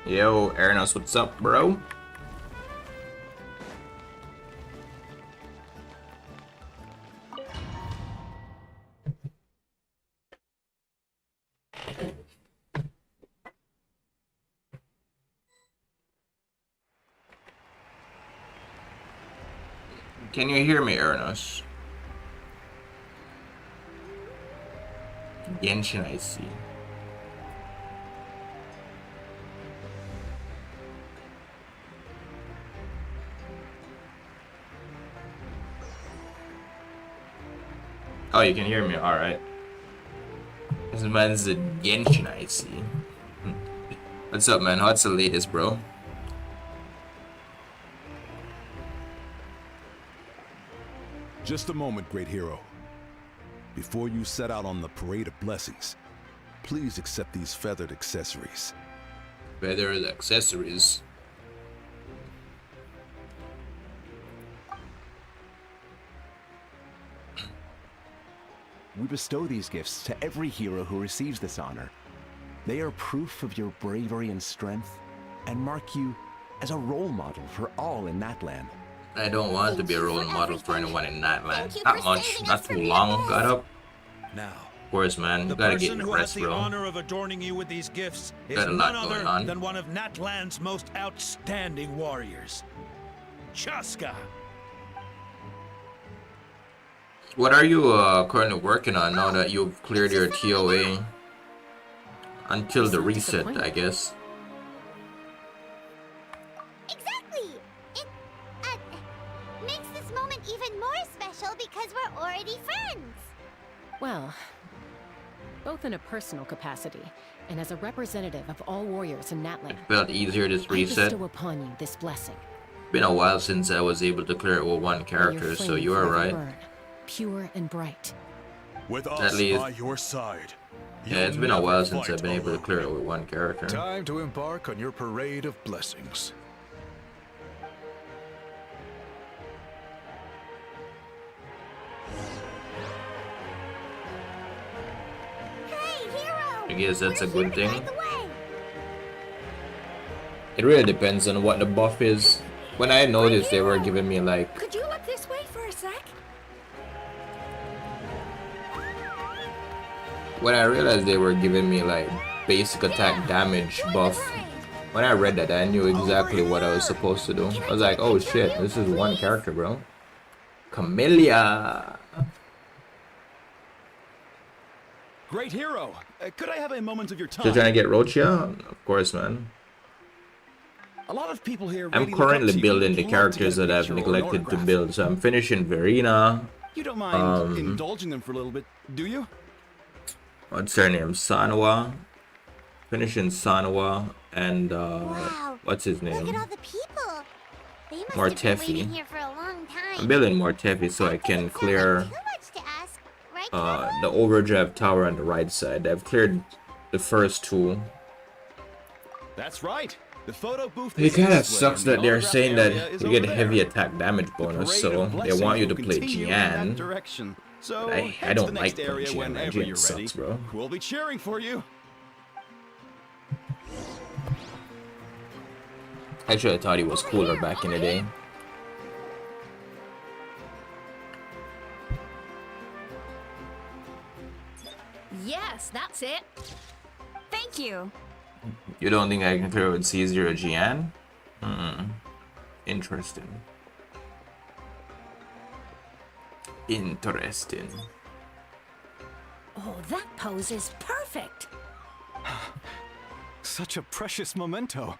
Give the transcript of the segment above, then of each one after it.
Yo, Ernos, what's up, bro? Can you hear me, Ernos? Genshin, I see. Oh, you can hear me, alright. This man's a Genshin, I see. What's up, man? What's the latest, bro? Just a moment, great hero. Before you set out on the parade of blessings, please accept these feathered accessories. Feathered accessories? We bestow these gifts to every hero who receives this honor. They are proof of your bravery and strength, and mark you as a role model for all in Natlan. I don't want to be a role model for anyone in Natlan. Not much, not too long. Got up. Now, of course, man. You gotta get your rest, bro. The honor of adorning you with these gifts is got a lot none going other on. than one of Natlan's most outstanding warriors, Chaska. What are you currently working on now that you've cleared your TOA? Until the reset, I guess. Exactly! It makes this moment even more special because we're already friends! Well, both in a personal capacity and as a representative of all warriors in Natlan, It felt easier this reset. I bestow upon you this blessing. Been a while since I was able to clear it with one May your character, so flame you are forever right. burn, pure and bright. With At us least- by your side. Yeah, it's been a while since I've been able to clear it with one character. Time to embark on your parade of blessings. Hey, hero! I guess that's a good thing. Right the way. It really depends on what the buff is. When I noticed they were giving me like Could you look this way for a sec? when I realized they were giving me like basic attack damage buff, when I read that I knew exactly what I was supposed to do. I was like, oh shit, this is one character, bro. Camellia. Great hero! Could I have a moment of your time? Still trying to get Rochia? Of course, man. A lot of people here I'm really look up currently to you building and the would love to characters get a that I've picture or an neglected to autograph. build. So I'm finishing Verena. You don't mind indulging them for a little bit, do you? What's her name? Sanwa. Finishing Sanwa and Wow. what's his Look name? at all the people! They must More have been Tefi. waiting here for a long time. I'm building more Tefi so I can clear Too much to ask, right, the overdrive tower on the right side. I've cleared the first two. That's right. The photo booth. It is kind of this way, sucks and the that they're autograph saying area that is you get over heavy there. attack damage The bonus, parade so of they blessings want you to will play continue in that Jian. direction. So I head don't to the like next area Jian, man. whenever Jian you're sucks, ready. bro. We'll be cheering for you. Actually, I thought he was cooler back in the day. Yes, that's it. Thank you. You don't think I can clear with C0 Jian? Interesting. Interesting. Oh, that pose is perfect. Such a precious memento.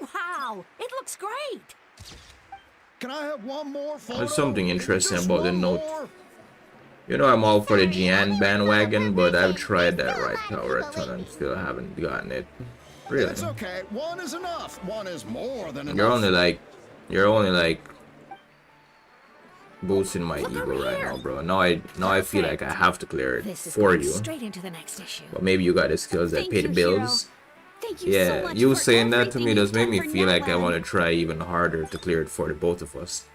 Wow, it looks great. Can I have one more photo? There's something interesting Just about the one note. more? You know I'm all for the Jian bandwagon, but I've tried that right tower a ton and still haven't gotten it. Really? It's okay. One is enough. One is more than enough. You're only like boosting my ego right now, bro. Now I feel like I have to clear it This is for going you. straight into the next issue. But maybe you got the skills that Thank pay the you, bills. Hero. Thank you so Yeah, much you for saying that to everything me does you've make done me for feel like I Natlan. want to try even harder to clear it for the both of us.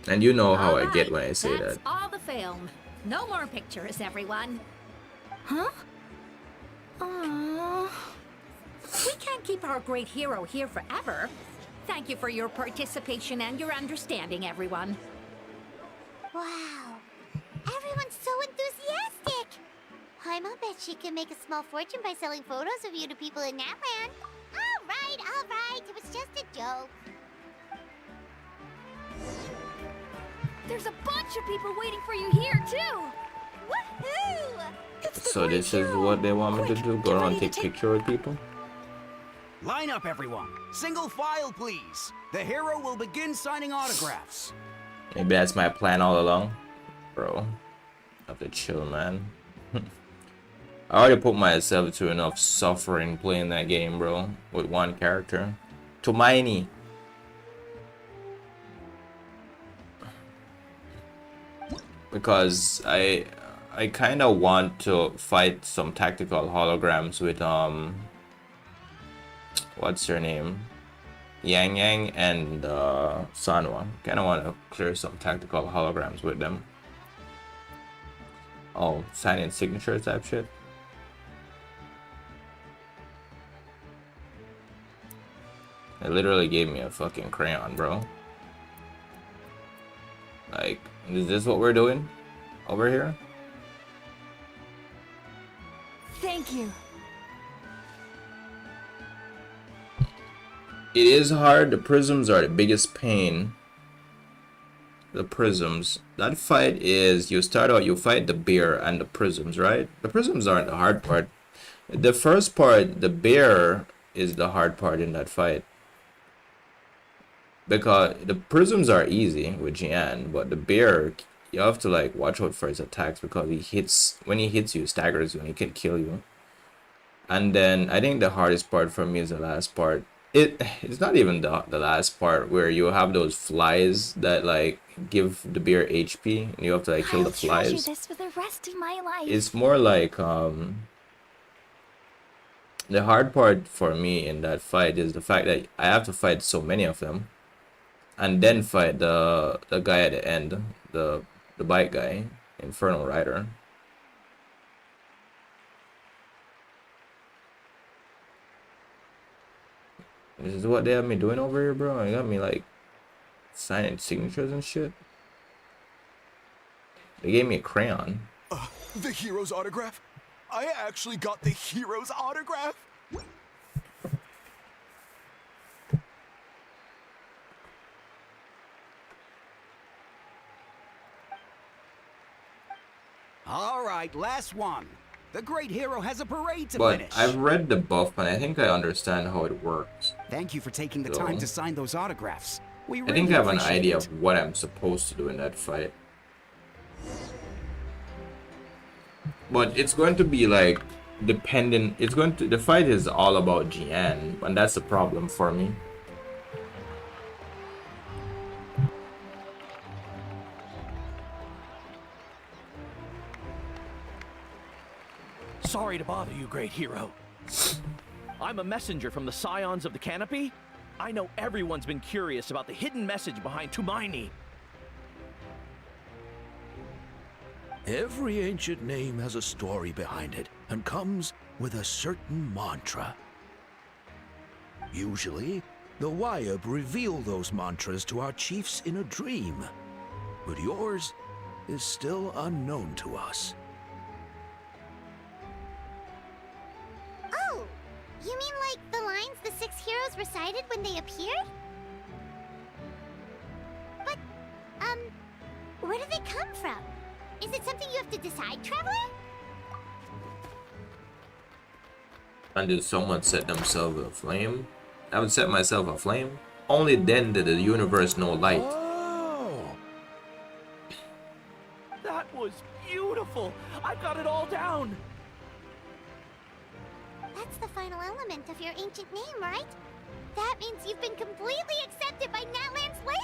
And you know how I get when I say That's that. all the film. No more pictures, everyone. Huh? Aww. We can't keep our great hero here forever. Thank you for your participation and your understanding, everyone. Wow. Everyone's so enthusiastic. I'll bet she can make a small fortune by selling photos of you to people in Natlan. All right. It was just a joke. There's a bunch of people waiting for you here, too. Woohoo! So this is what they want me to do? Go around and take picture with people? Line up, everyone. Single file, please. The hero will begin signing autographs. Maybe that's my plan all along. Bro, I have to chill, man. I already put myself to enough suffering playing that game, bro. With one character. Tumaini. Because I kind of want to fight some tactical holograms with what's her name, Yang Yang and Sanwa. Kind of want to clear some tactical holograms with them. Oh, sign in signature type shit. It literally gave me a fucking crayon, bro. Like, is this what we're doing over here? Thank you. It is hard. The prisms are the biggest pain. The prisms. That fight is, you start out, you fight the bear and the prisms, right? The prisms aren't the hard part. The first part, the bear, is the hard part in that fight. Because the prisms are easy with Jian, but the bear, you have to like watch out for his attacks because he hits, when he hits you, staggers you and he can kill you. And then I think the hardest part for me is the last part. It's not even the last part where you have those flies that like give the bear HP and you have to like kill the flies. Treasure this for the rest of my life. It's more like the hard part for me in that fight is the fact that I have to fight so many of them. And then fight the guy at the end, the bike guy, Infernal Rider. This is what they have me doing over here, bro. They got me like signing signatures and shit. They gave me a crayon. The hero's autograph? I actually got the hero's autograph? All right, last one. The great hero has a parade to But finish. I've read the buff and I think I understand how it works. Thank you for taking the So, time to sign those autographs. We I really think I have an appreciate idea it. of what I'm supposed to do in that fight. But it's going to be like dependent. It's going to, the fight is all about Jian, and that's the problem for me. Sorry to bother you, great hero. I'm a messenger from the Scions of the Canopy. I know everyone's been curious about the hidden message behind Tumaini. Every ancient name has a story behind it and comes with a certain mantra. Usually, the Wayab reveal those mantras to our chiefs in a dream, but yours is still unknown to us. Oh, you mean like the lines the 6 heroes recited when they appeared? But, where do they come from? Is it something you have to decide, Traveler? And did someone set themselves aflame? I would set myself aflame. Only then did the universe know light. Oh! That was beautiful! I got it all down! That's the final element of your ancient name, right? That means you've been completely accepted by Natlan's ley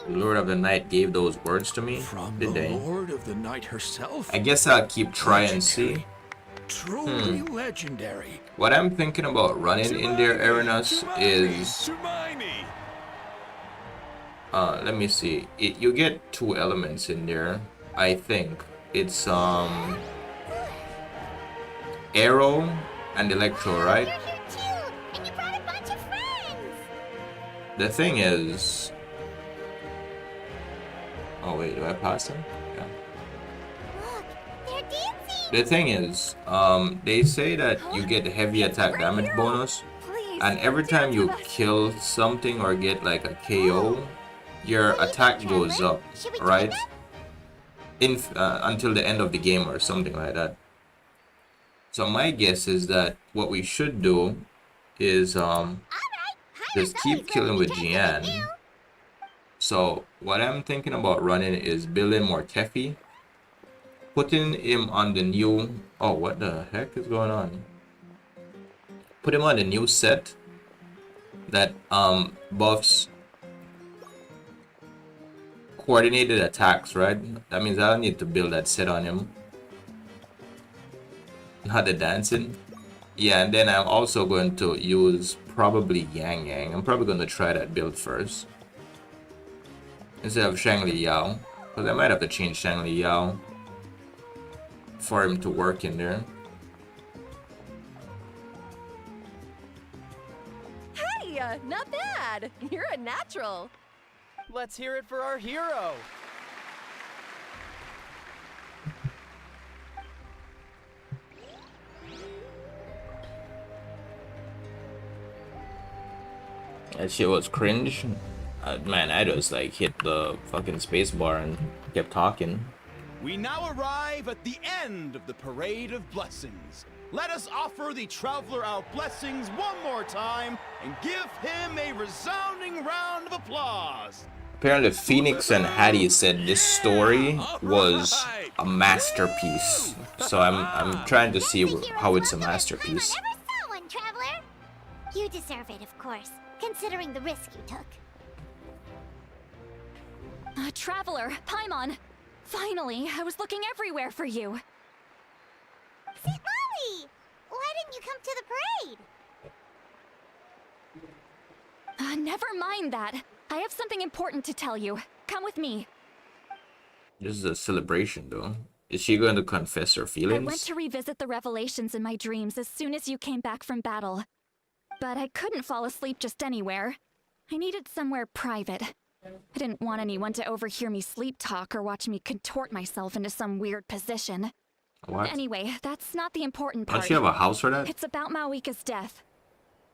The line! Lord of the Night gave those words to me, From did the they? Lord of the Night herself? I guess I'll keep trying and see. Truly legendary. What I'm thinking about running in their arenas is... let me see. You get 2 elements in there, I think. it's Arrow and Electro, right? You're here too, and you brought a bunch of friends. The thing is, oh wait, do I pass them? Yeah. Look, they're dancing. The thing is, they say that you get heavy attack damage bonus, Please. and every time you kill something or get like a KO, your What do you attack think, goes Traveler? up, Should we join right? them? Until the end of the game or something like that. So my guess is that what we should do is All right. just keep killing with Jian. So what I'm thinking about running is building more Tefi, putting him on the new, oh what the heck is going on? Put him on the new set that buffs coordinated attacks, right? That means I don't need to build that set on him. Not the dancing. Yeah, and then I'm also going to use probably Yang Yang. I'm probably going to try that build first instead of Shangli Yao, because I might have to change Shangli Yao for him to work in there. Hey, not bad. You're a natural. Let's hear it for our hero. That shit was cringe. Man, I just like hit the fucking space bar and kept talking. We now arrive at the end of the Parade of Blessings. Let us offer the traveler our blessings one more time and give him a resounding round of applause. Apparently Phoenix and Hattie said this story was a masterpiece. So I'm trying to see how it's a masterpiece. I never saw one, Traveler. You deserve it, of course, considering the risk you took. Traveler, Paimon. Finally, I was looking everywhere for you. Citlali! Why didn't you come to the parade? Never mind that. I have something important to tell you. Come with me. This is a celebration though. Is she going to confess her feelings? I went to revisit the revelations in my dreams as soon as you came back from battle. But I couldn't fall asleep just anywhere. I needed somewhere private. I didn't want anyone to overhear me sleep talk or watch me contort myself into some weird position. What? Anyway, that's not the important part. Don't you have a house for that? It's about Mavuika's death.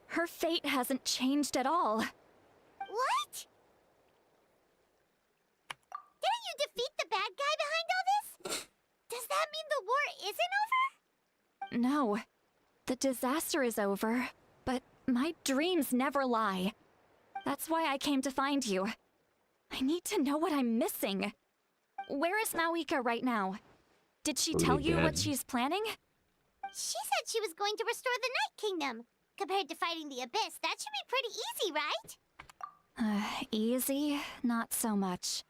Her fate hasn't changed at all. What? Didn't you defeat the bad guy behind all this? Does that mean the war isn't over? No. The disaster is over, but my dreams never lie. That's why I came to find you. I need to know what I'm missing. Where is Mavuika right now? Did she tell you what she's planning? She said she was going to restore the Night Kingdom. Compared to fighting the Abyss, that should be pretty easy, right? Easy? Not so much.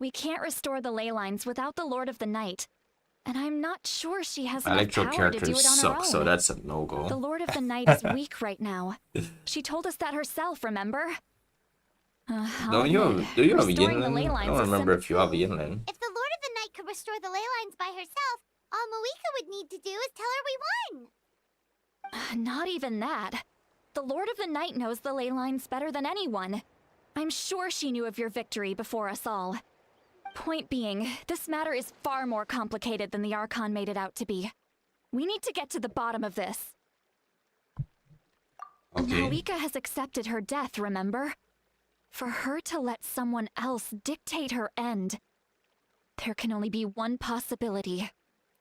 We can't restore the ley lines without the Lord of the Night. And I'm not sure she has enough Electro power to do characters it on her suck, own. so that's a no-go. The Lord of the Night is weak right now. She told us that herself, remember? Do you have restoring the Yinlin? ley I lines don't is remember simple. if you have Yinlin. If the Lord of the Night could restore the ley lines by herself, all Mavuika would need to do is tell her we won. Not even that. The Lord of the Night knows the ley lines better than anyone. I'm sure she knew of your victory before us all. Point being, this matter is far more complicated than the Archon made it out to be. We need to get to the bottom of this. Okay. Mavuika has accepted her death, remember? For her to let someone else dictate her end, there can only be one possibility.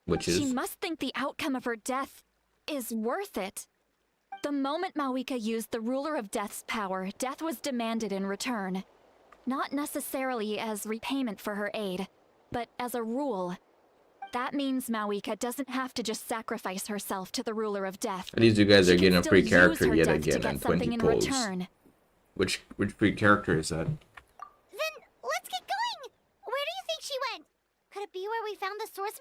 Which She is? must think the outcome of her death is worth it. The moment Mavuika used the Ruler of Death's power, death was demanded in return. Not necessarily as repayment for her aid, but as a rule. That means Mavuika doesn't have to just sacrifice herself to the Ruler of Death. At least you guys are She getting can a still free use character her yet death to again get and something 20 in polls. return. Which free character is that? Then let's get going. Where do you think she went? Could it be where we found the source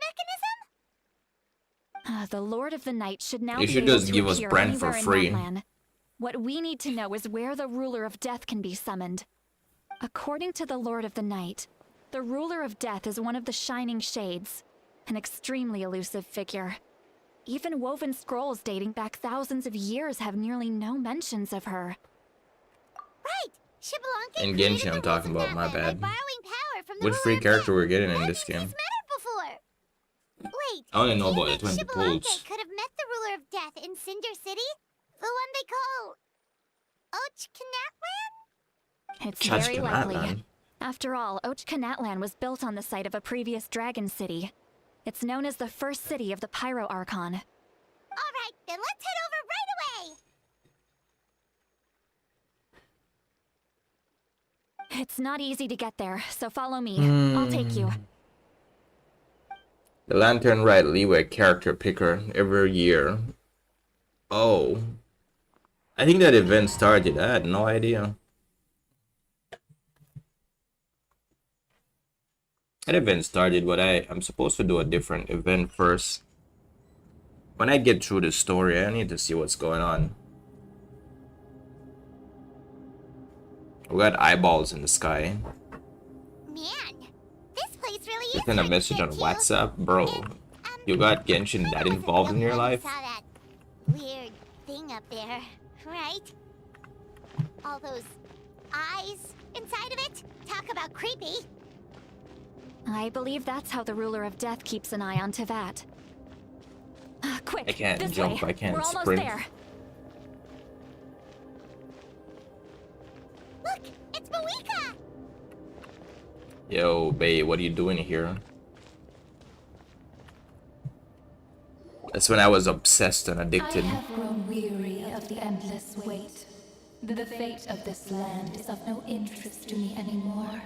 mechanism? The Lord of the Night should now You be should able just to give us appear Brent for anywhere in free. Natlan. What we need to know is where the Ruler of Death can be summoned. According to the Lord of the Night, the Ruler of Death is one of the Shining Shades, an extremely elusive figure. Even woven scrolls dating back thousands of years have nearly no mentions of her. Right! Xbalanque In created Genshin, I'm the talking rules of about, my Natlan by bad. borrowing power from the Which ruler free of character death. we're getting in Why this didn't game? these mattered before? Wait, I only know do you about the think 20 Xbalanque pulls. could have met the ruler of death in Cinder City? The one they call... Natlan? It's very Chachka likely. Natlan. After all, Natlan was built on the site of a previous dragon city. It's known as the first city of the Pyro Archon. Alright, then let's head over right away! It's not easy to get there, so follow me. I'll take you. The Lantern Rite leeway character picker every year. Oh. I think that event started. I had no idea. That event started, but I'm supposed to do a different event first. When I get through the story, I need to see what's going on. We got eyeballs in the sky. Man, this place really You is send a hard to message get on to. WhatsApp, bro. You got Genshin that wasn't involved the in your only one who life? saw that weird thing up there, right? All those eyes inside of it? Talk about creepy. I believe that's how the ruler of death keeps an eye on Tevat. Quick, I can't this jump, way. I can't We're almost sprint. there. Look, it's Mavuika! Yo, babe, what are you doing here? That's when I was obsessed and addicted. I have grown weary of the endless wait. The fate of this land is of no interest to me anymore.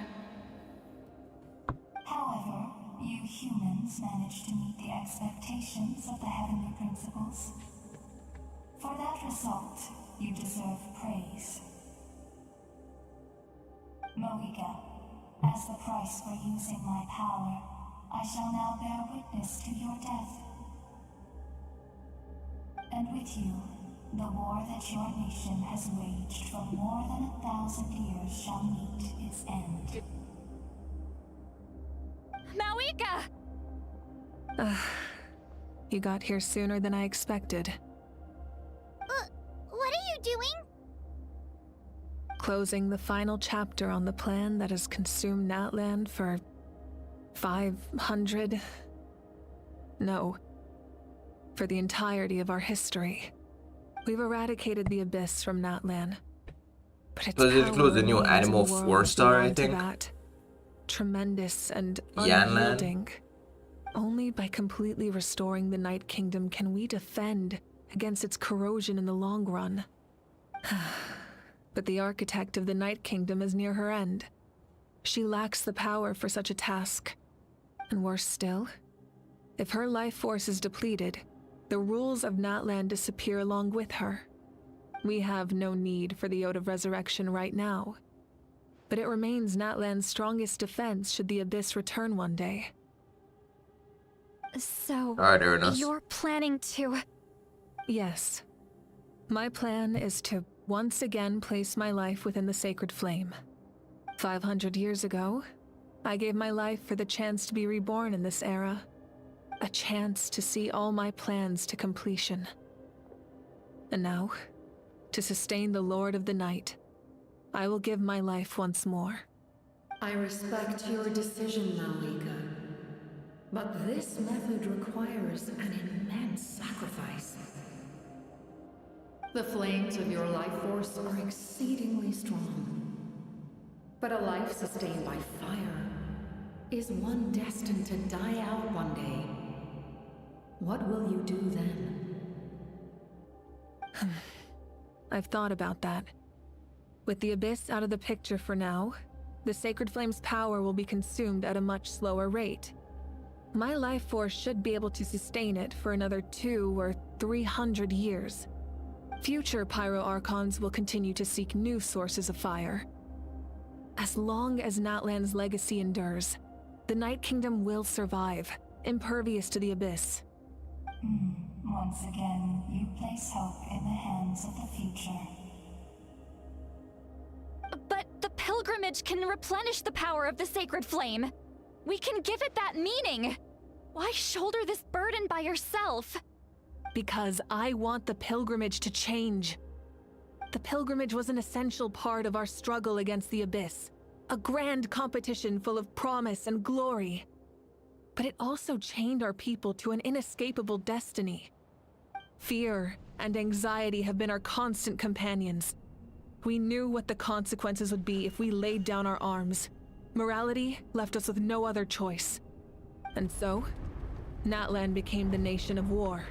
However, you humans managed to meet the expectations of the heavenly principles. For that result, you deserve praise. Mavuika, as the price for using my power, I shall now bear witness to your death. And with you, the war that your nation has waged for more than 1,000 years shall meet its end. Mavuika! You got here sooner than I expected. What are you doing? Closing the final chapter on the plan that has consumed Natlan for 500... No. For the entirety of our history. We've eradicated the Abyss from Natlan. But its Does it include the new power remains in Animal world 4-star, I beyond think? Tevat. Tremendous and Yanlan? unyielding. Only by completely restoring the Night Kingdom can we defend against its corrosion in the long run. But the architect of the Night Kingdom is near her end. She lacks the power for such a task. And worse still, if her life force is depleted, the rules of Natlan disappear along with her. We have no need for the Ode of Resurrection right now. But it remains Natlan's strongest defense should the Abyss return one day. So, Alright, Ernest. you're planning to... Yes. My plan is to once again place my life within the sacred flame. 500 years ago, I gave my life for the chance to be reborn in this era. A chance to see all my plans to completion. And now, to sustain the Lord of the Night, I will give my life once more. I respect your decision, Mavuika. But this method requires an immense sacrifice. The flames of your life force are exceedingly strong. But a life sustained by fire is one destined to die out one day. What will you do then? I've thought about that. With the Abyss out of the picture for now, the Sacred Flame's power will be consumed at a much slower rate. My life force should be able to sustain it for another 200 or 300 years. Future Pyro Archons will continue to seek new sources of fire. As long as Natlan's legacy endures, the Night Kingdom will survive, impervious to the Abyss. Once again, you place hope in the hands of the future. But the pilgrimage can replenish the power of the sacred flame. We can give it that meaning. Why shoulder this burden by yourself? Because I want the pilgrimage to change. The pilgrimage was an essential part of our struggle against the Abyss, a grand competition full of promise and glory. But it also chained our people to an inescapable destiny. Fear and anxiety have been our constant companions. We knew what the consequences would be if we laid down our arms. Morality left us with no other choice. And so, Natlan became the nation of war.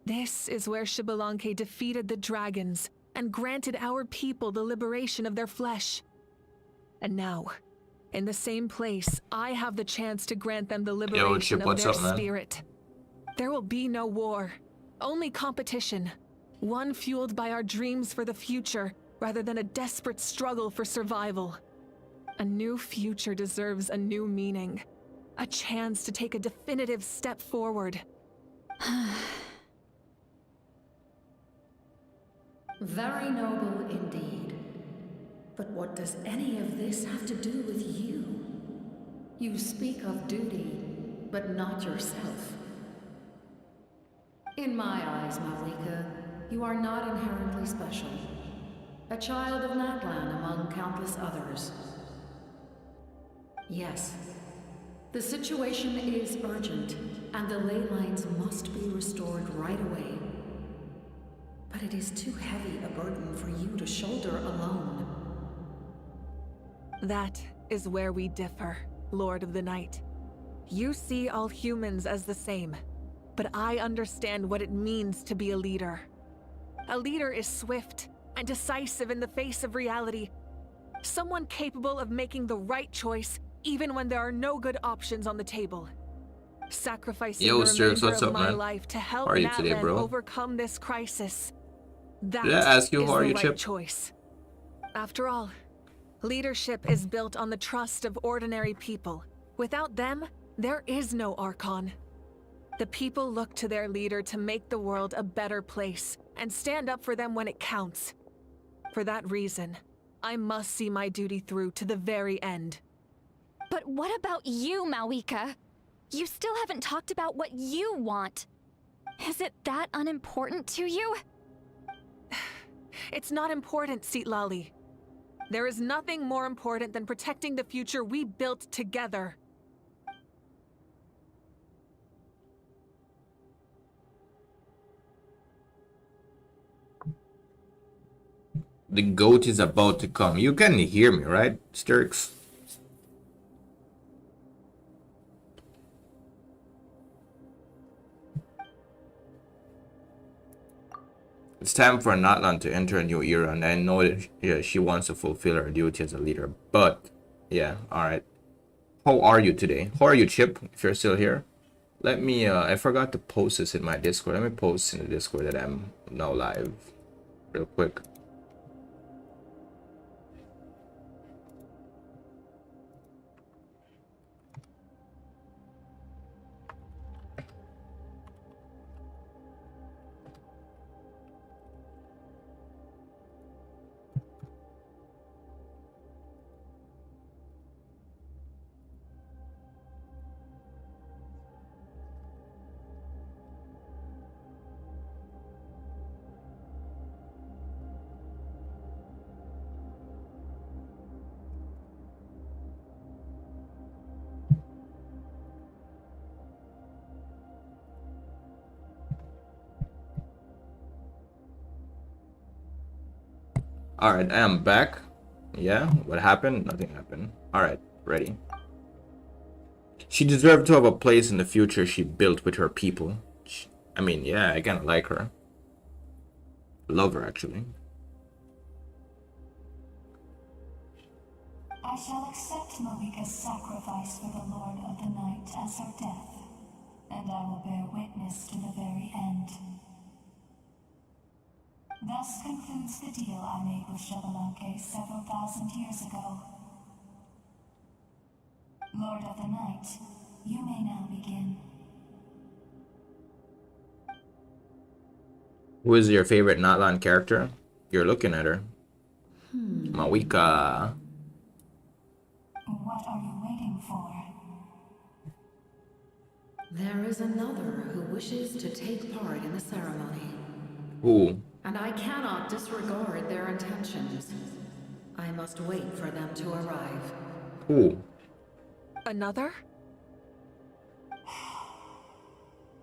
This is where Xbalanque defeated the dragons and granted our people the liberation of their flesh. And now, in the same place, I have the chance to grant them the liberation of their spirit. There will be no war, only competition. One fueled by our dreams for the future, rather than a desperate struggle for survival. A new future deserves a new meaning. A chance to take a definitive step forward. Very noble indeed. But what does any of this have to do with you? You speak of duty, but not yourself. In my eyes, Mavuika, you are not inherently special. A child of Natlan among countless others. Yes, the situation is urgent, and the ley lines must be restored right away. But it is too heavy a burden for you to shoulder alone. That is where we differ, Lord of the Night. You see all humans as the same, but I understand what it means to be a leader. A leader is swift and decisive in the face of reality. Someone capable of making the right choice even when there are no good options on the table. Sacrificing the remainder of my life to help Natlan overcome this crisis. That is the right choice. After all, leadership is built on the trust of ordinary people. Without them, there is no Archon. The people look to their leader to make the world a better place and stand up for them when it counts. For that reason, I must see my duty through to the very end. But what about you, Mavuika? You still haven't talked about what you want. Is it that unimportant to you? It's not important, Citlali. There is nothing more important than protecting the future we built together. The goat is about to come. You can hear me, right, Sturks? It's time for Natlan to enter a new era, and I know that she wants to fulfill her duty as a leader. But, yeah, alright. How are you today? How are you, Chip, if you're still here? Let me, I forgot to post this in my Discord. Let me post in the Discord that I'm now live. Real quick. Alright, I am back. Yeah, what happened? Nothing happened. Alright, ready. She deserved to have a place in the future she built with her people. I mean, yeah, I kind of like her. Love her, actually. I shall accept Mavuika's sacrifice for the Lord of the Night as her death, and I will bear witness to the very end. Thus concludes the deal I made with Xbalanque several thousand years ago. Lord of the Night, you may now begin. Who is your favorite Natlan character? You're looking at her. Mavuika. What are you waiting for? There is another who wishes to take part in the ceremony. Who? And I cannot disregard their intentions. I must wait for them to arrive. Who? Another?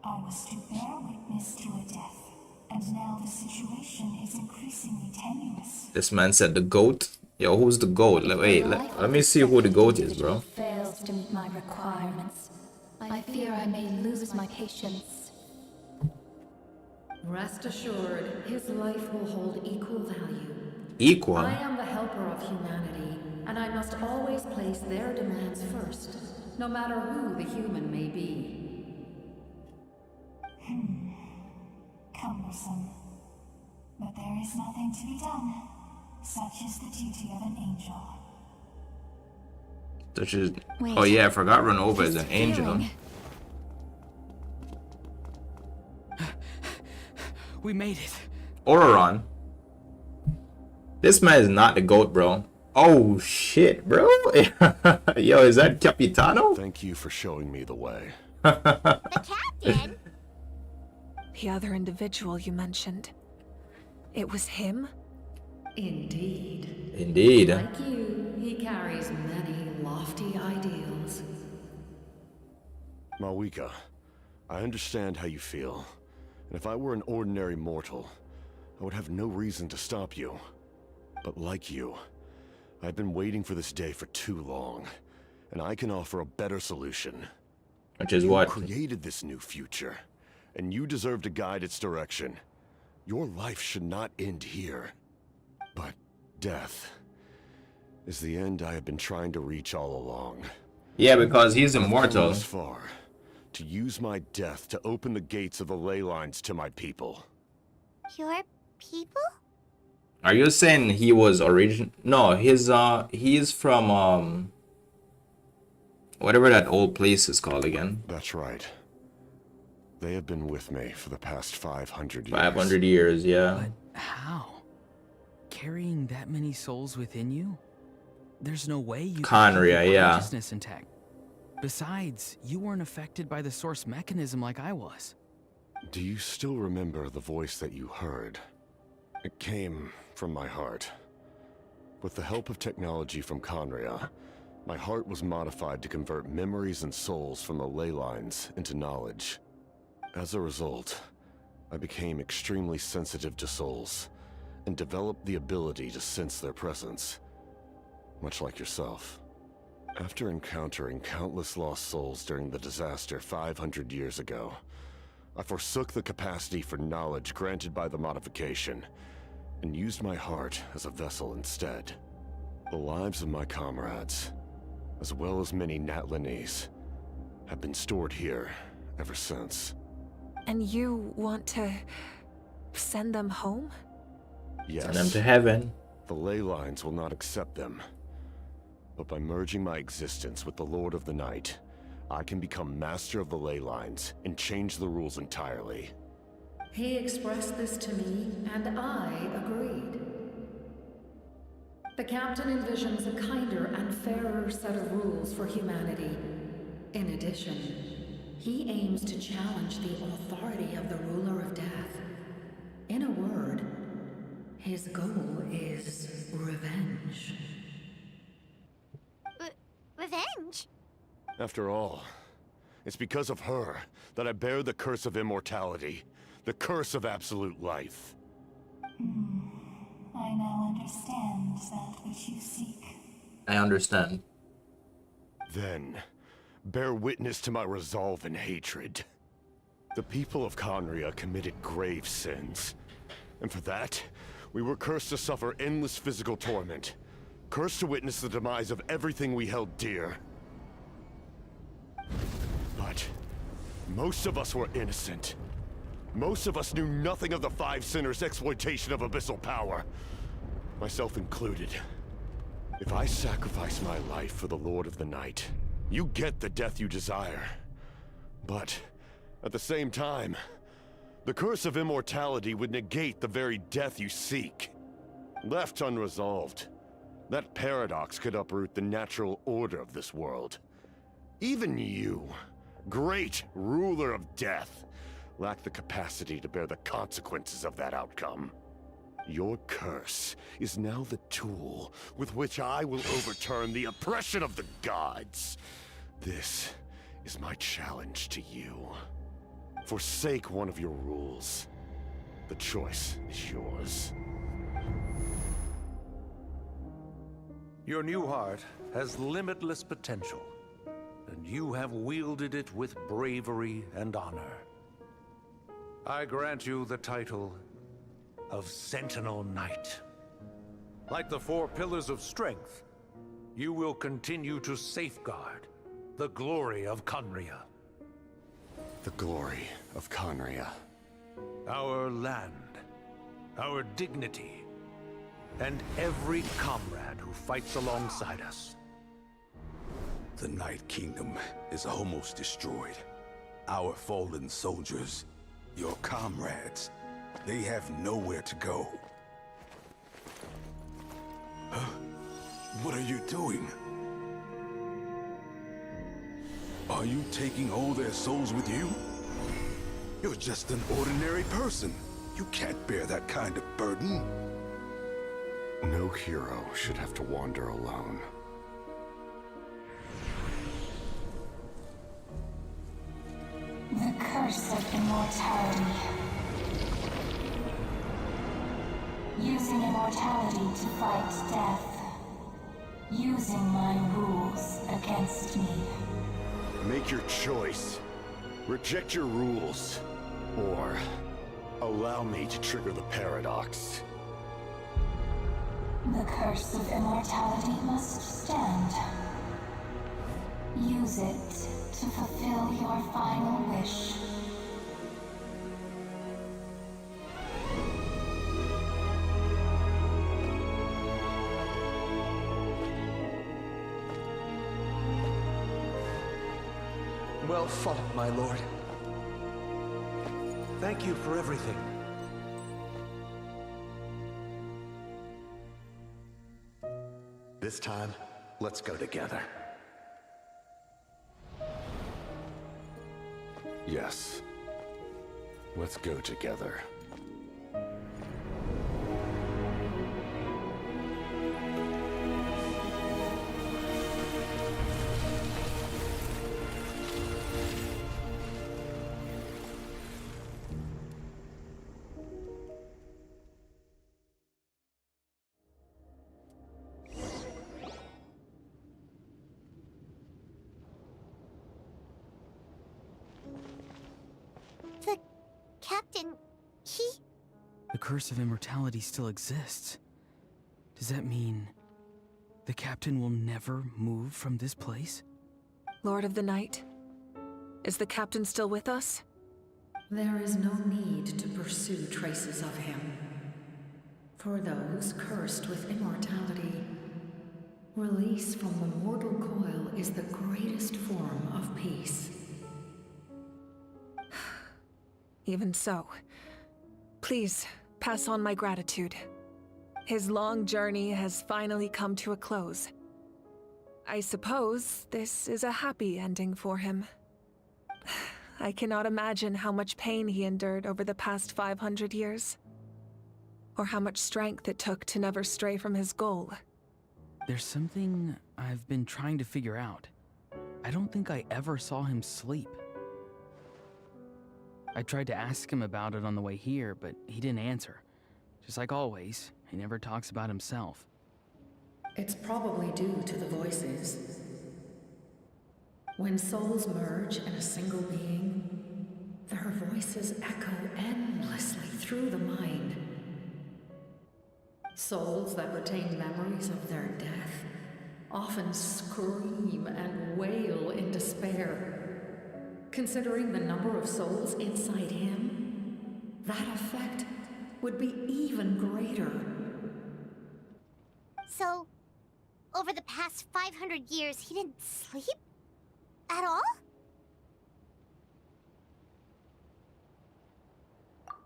I was to bear witness to a death, and now the situation is increasingly tenuous. This man said the goat. Yo, who's the goat? Wait, let me see who the goat is, bro. Fails to meet my requirements. I fear I may lose my patience. Rest assured, his life will hold equal value. Equal? I am the helper of humanity, and I must always place their demands first, no matter who the human may be. Cumbersome. But there is nothing to be done. Such is the duty of an angel. Such as... Wait, Oh yeah, I forgot Renova is an angel. We made it. Auroron. This man is not the goat, bro. Oh shit, bro. Yo, is that Capitano? Thank you for showing me the way. The captain? The other individual you mentioned. It was him? Indeed. Indeed. Like you, he carries many lofty ideals. Mavuika, I understand how you feel. And if I were an ordinary mortal, I would have no reason to stop you. But like you, I've been waiting for this day for too long, and I can offer a better solution. Which is what? You created this new future, and you deserve to guide its direction. Your life should not end here. But death is the end I have been trying to reach all along. Yeah, because he's I've come immortal. thus far to use my death to open the gates of the ley lines to my people. Your people? Are you saying he was origin? No, he's from whatever that old place is called again. That's right. They have been with me for the past 500 years. 500 years, yeah. But how? Carrying that many souls within you? There's no way you can keep your yeah. consciousness intact. Besides, you weren't affected by the source mechanism like I was. Do you still remember the voice that you heard? It came from my heart. With the help of technology from Conria, my heart was modified to convert memories and souls from the ley lines into knowledge. As a result, I became extremely sensitive to souls, and developed the ability to sense their presence, much like yourself. After encountering countless lost souls during the disaster 500 years ago, I forsook the capacity for knowledge granted by the modification, and used my heart as a vessel instead. The lives of my comrades, as well as many Natlanese, have been stored here ever since. And you want to send them home? Yes. Send them to heaven. The ley lines will not accept them. But by merging my existence with the Lord of the Night, I can become master of the ley lines and change the rules entirely. He expressed this to me, and I agreed. The captain envisions a kinder and fairer set of rules for humanity. In addition, he aims to challenge the authority of the ruler of death. In a word, his goal is revenge. Revenge? After all, it's because of her that I bear the curse of immortality, the curse of absolute life. I now understand that which you seek. I understand. Then, bear witness to my resolve and hatred. The people of Conria committed grave sins, and for that, we were cursed to suffer endless physical torment, cursed to witness the demise of everything we held dear. But most of us were innocent. Most of us knew nothing of the Five Sinners' exploitation of abyssal power, myself included. If I sacrifice my life for the Lord of the Night, you get the death you desire. But at the same time, the curse of immortality would negate the very death you seek. Left unresolved, that paradox could uproot the natural order of this world. Even you, great ruler of death, lack the capacity to bear the consequences of that outcome. Your curse is now the tool with which I will overturn the oppression of the gods. This is my challenge to you. Forsake one of your rules. The choice is yours. Your new heart has limitless potential, and you have wielded it with bravery and honor. I grant you the title of Sentinel Knight. Like the 4 pillars of strength, you will continue to safeguard the glory of Conria. The glory of Conria. Our land, our dignity, and every comrade who fights alongside us. The Night Kingdom is almost destroyed. Our fallen soldiers, your comrades, they have nowhere to go. Huh? What are you doing? Are you taking all their souls with you? You're just an ordinary person. You can't bear that kind of burden. No hero should have to wander alone. The curse of immortality. Using immortality to fight death. Using my rules against me. Make your choice. Reject your rules. Or allow me to trigger the paradox. The curse of immortality must stand. Use it to fulfill your final wish. Well fought, my lord. Thank you for everything. This time, let's go together. Yes. Let's go together. The captain, he... The curse of immortality still exists. Does that mean the captain will never move from this place? Lord of the Night, is the captain still with us? There is no need to pursue traces of him. For those cursed with immortality, release from the mortal coil is the greatest form of peace. Even so, please pass on my gratitude. His long journey has finally come to a close. I suppose this is a happy ending for him. I cannot imagine how much pain he endured over the past 500 years, or how much strength it took to never stray from his goal. There's something I've been trying to figure out. I don't think I ever saw him sleep. I tried to ask him about it on the way here, but he didn't answer. Just like always, he never talks about himself. It's probably due to the voices. When souls merge in a single being, their voices echo endlessly through the mind. Souls that retain memories of their death often scream and wail in despair. Considering the number of souls inside him, that effect would be even greater. So, over the past 500 years, he didn't sleep? At all?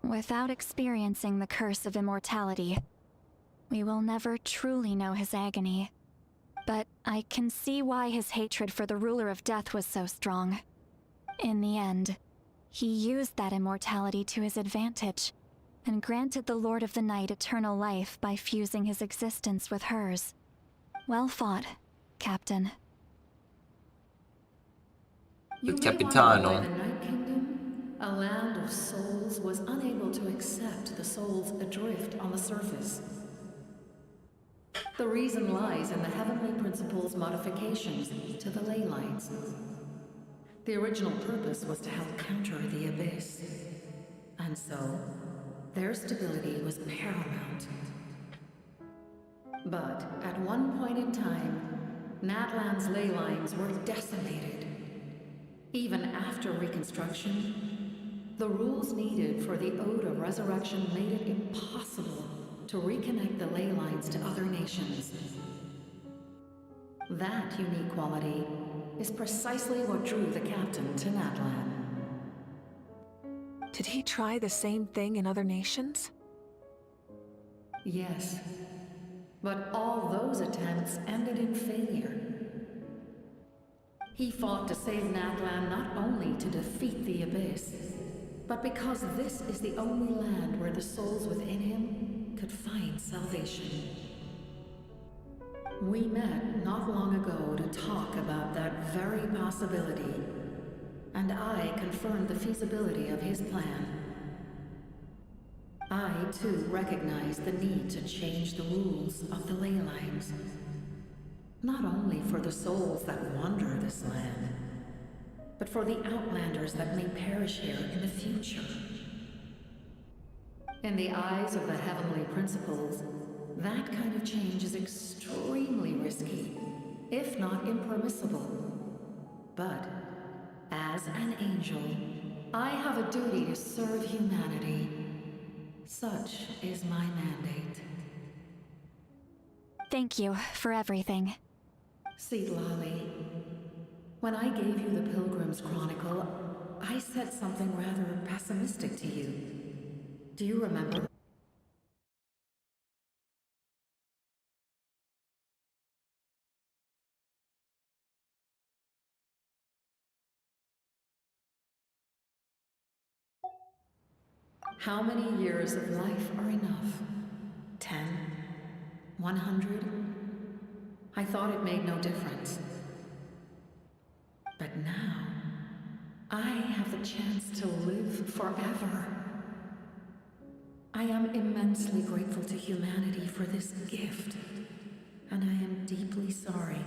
Without experiencing the curse of immortality, we will never truly know his agony. But I can see why his hatred for the ruler of death was so strong. In the end, he used that immortality to his advantage, and granted the Lord of the Night eternal life by fusing his existence with hers. Well fought, Captain. You may wonder why the Night Kingdom, a land of souls, was unable to accept the souls adrift on the surface. The reason lies in the Heavenly Principle's modifications to the ley lines. The original purpose was to help counter the Abyss. And so, their stability was paramount. But at one point in time, Natlan's ley lines were decimated. Even after reconstruction, the rules needed for the Ode of Resurrection made it impossible to reconnect the ley lines to other nations. That unique quality is precisely what drew the captain to Natlan. Did he try the same thing in other nations? Yes, but all those attempts ended in failure. He fought to save Natlan not only to defeat the Abyss, but because this is the only land where the souls within him could find salvation. We met not long ago to talk about that very possibility, and I confirmed the feasibility of his plan. I, too, recognized the need to change the rules of the ley lines. Not only for the souls that wander this land, but for the outlanders that may perish here in the future. In the eyes of the Heavenly Principles, that kind of change is extremely risky, if not impermissible. But, as an angel, I have a duty to serve humanity. Such is my mandate. Thank you for everything. Citlali, when I gave you the Pilgrim's Chronicle, I said something rather pessimistic to you. Do you remember? How many years of life are enough? 10? 100? I thought it made no difference. But now, I have the chance to live forever. I am immensely grateful to humanity for this gift, and I am deeply sorry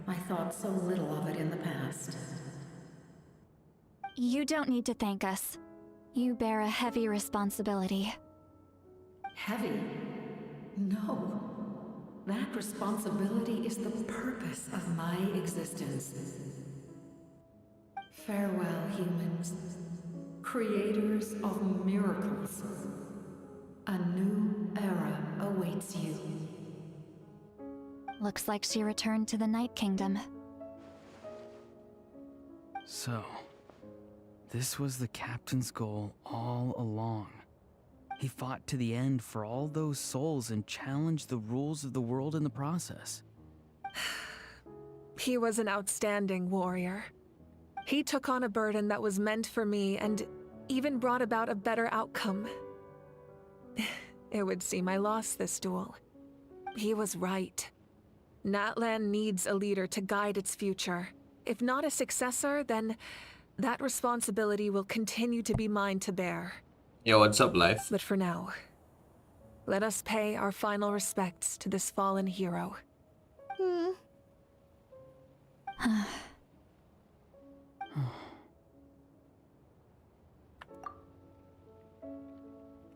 I thought so little of it in the past. You don't need to thank us. You bear a heavy responsibility. Heavy? No. That responsibility is the purpose of my existence. Farewell, humans. Creators of miracles. A new era awaits you. Looks like she returned to the Night Kingdom. So, this was the captain's goal all along. He fought to the end for all those souls and challenged the rules of the world in the process. He was an outstanding warrior. He took on a burden that was meant for me and even brought about a better outcome. It would seem I lost this duel. He was right. Natlan needs a leader to guide its future. If not a successor, then that responsibility will continue to be mine to bear. Yo, what's up, life? But for now, let us pay our final respects to this fallen hero.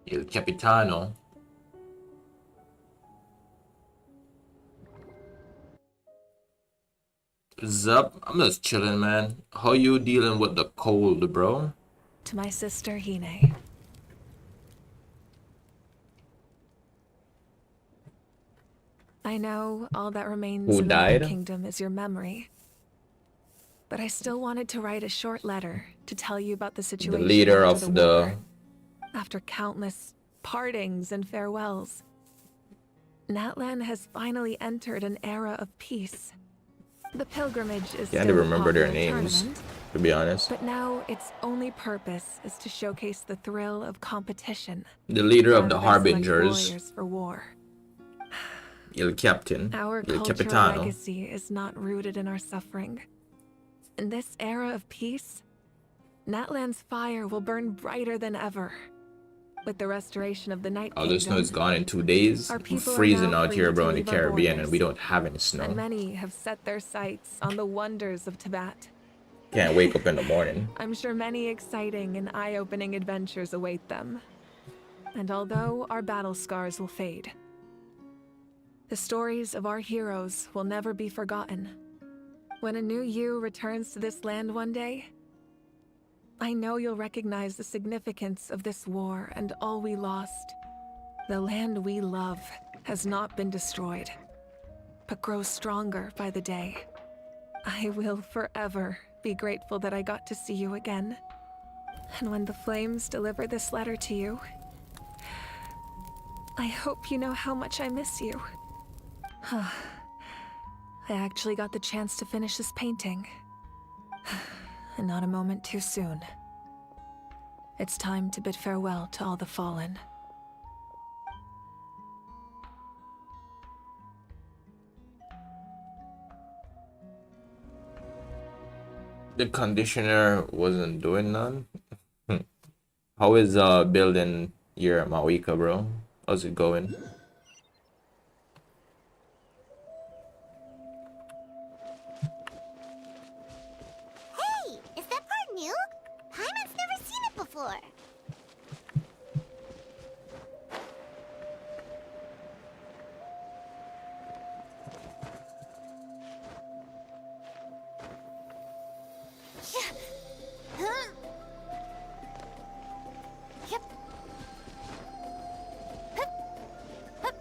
Il Capitano. Zup, I'm just chilling, man. How you dealing with the cold, bro? To my sister, Hine. I know all that remains Who in the died? Night Kingdom is your memory. But I still wanted to write a short letter to tell you about the situation. The leader after of the the... war. After countless partings and farewells, Natlan has finally entered an era of peace. The pilgrimage is Can't still even a remember their popular names, tournament, to be honest. but now its only purpose is to showcase the thrill of competition. The leader of rather the than select Harbingers, warriors for war. Il Captain, Our Il cultural Capitano. legacy is not rooted in our suffering. In this era of peace, Natlan's fire will burn brighter than ever. With the restoration of the Night All Kingdom, the snow is gone in 2 days. our I'm people are freezing now out free here, to bro, in the leave our Caribbean, and borders. we don't have any And snow. many have set their sights on the wonders of Tibet. Can't wake up in the morning. I'm sure many exciting and eye-opening adventures await them. And although our battle scars will fade, the stories of our heroes will never be forgotten. When a new you returns to this land one day, I know you'll recognize the significance of this war and all we lost. The land we love has not been destroyed, but grows stronger by the day. I will forever be grateful that I got to see you again. And when the flames deliver this letter to you, I hope you know how much I miss you. I actually got the chance to finish this painting. And not a moment too soon. It's time to bid farewell to all the fallen. The conditioner wasn't doing none. How is building your Mavuika, bro? How's it going? Hey, is that part new? Paimon's never seen it before. Huh? Yep. Hup. Hup.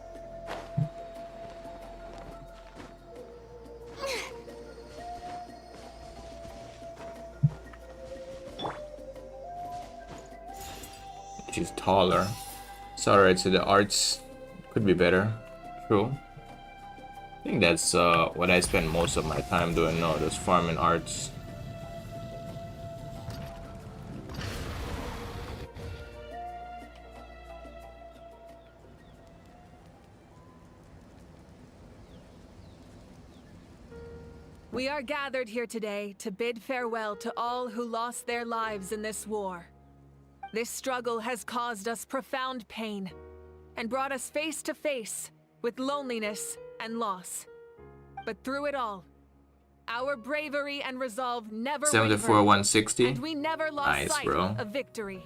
She's taller. It's alright, so the arts could be better. True. I think that's what I spend most of my time doing now, just farming arts. We are gathered here today to bid farewell to all who lost their lives in this war. This struggle has caused us profound pain and brought us face to face with loneliness and loss. But through it all, our bravery and resolve never 74, wavered, 160. and we never lost Nice, sight bro. of victory.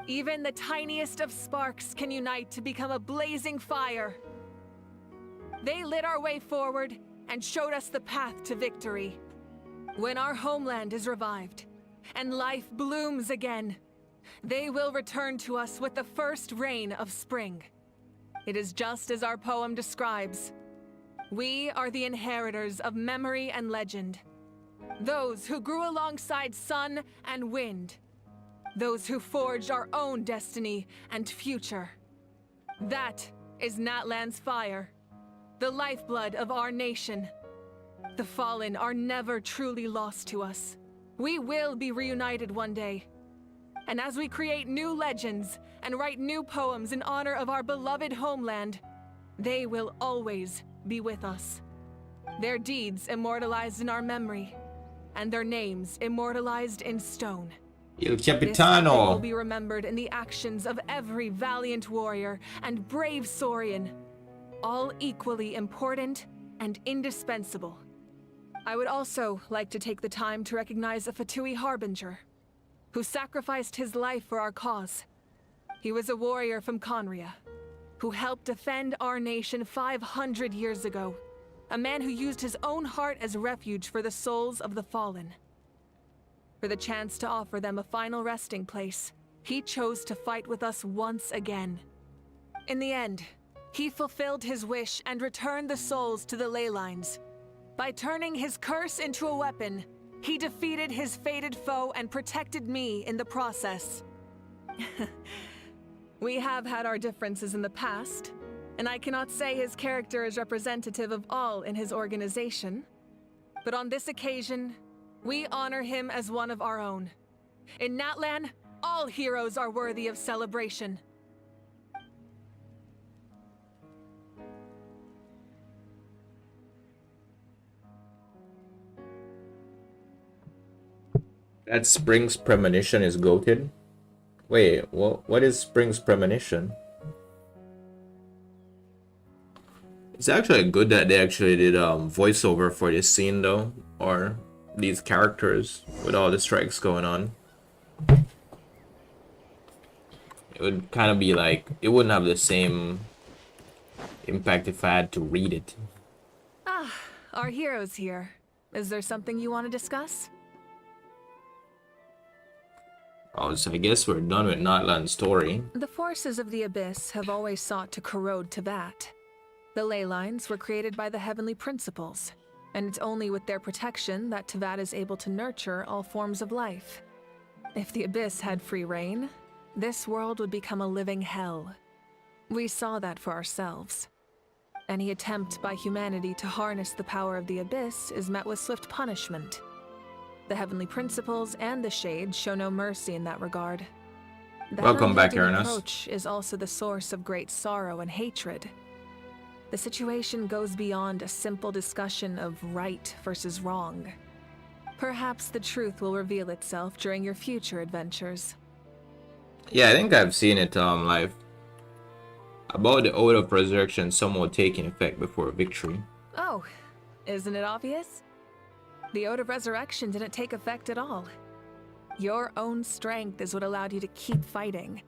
Even the tiniest of sparks can unite to become a blazing fire. They lit our way forward and showed us the path to victory. When our homeland is revived and life blooms again, they will return to us with the first rain of spring. It is just as our poem describes. We are the inheritors of memory and legend. Those who grew alongside sun and wind. Those who forged our own destiny and future. That is Natlan's fire, the lifeblood of our nation. The fallen are never truly lost to us. We will be reunited one day. And as we create new legends and write new poems in honor of our beloved homeland, they will always be with us. Their deeds immortalized in our memory, and their names immortalized in stone. Il This day will Capitano. be remembered in the actions of every valiant warrior and brave Saurian, all equally important and indispensable. I would also like to take the time to recognize a Fatui Harbinger, who sacrificed his life for our cause. He was a warrior from Conria, who helped defend our nation 500 years ago. A man who used his own heart as refuge for the souls of the fallen. For the chance to offer them a final resting place, he chose to fight with us once again. In the end, he fulfilled his wish and returned the souls to the ley lines. By turning his curse into a weapon, he defeated his fated foe and protected me in the process. We have had our differences in the past, and I cannot say his character is representative of all in his organization. but on this occasion, we honor him as one of our own. In Natlan, all heroes are worthy of celebration. That Spring's Premonition is goated. Wait, what is Spring's Premonition? It's actually good that they actually did voiceover for this scene though, or these characters with all the strikes going on. It would kind of be like, it wouldn't have the same impact if I had to read it. Ah, our hero's here. Is there something you want to discuss? Oh, so I guess we're done with Natlan's story. The forces of the Abyss have always sought to corrode Teyvat. The ley lines were created by the Heavenly Principles, and it's only with their protection that Teyvat is able to nurture all forms of life. If the Abyss had free reign, this world would become a living hell. We saw that for ourselves. Any attempt by humanity to harness the power of the Abyss is met with swift punishment. The Heavenly Principles and the Shades show no mercy in that regard. That Welcome back, unbending Ernest. approach is also the source of great sorrow and hatred. The situation goes beyond a simple discussion of right versus wrong. Perhaps the truth will reveal itself during your future adventures. Yeah, I think I've seen it live. About the Oath of Resurrection somewhat taking effect before victory. Oh, isn't it obvious? The Oath of Resurrection didn't take effect at all. Your own strength is what allowed you to keep fighting,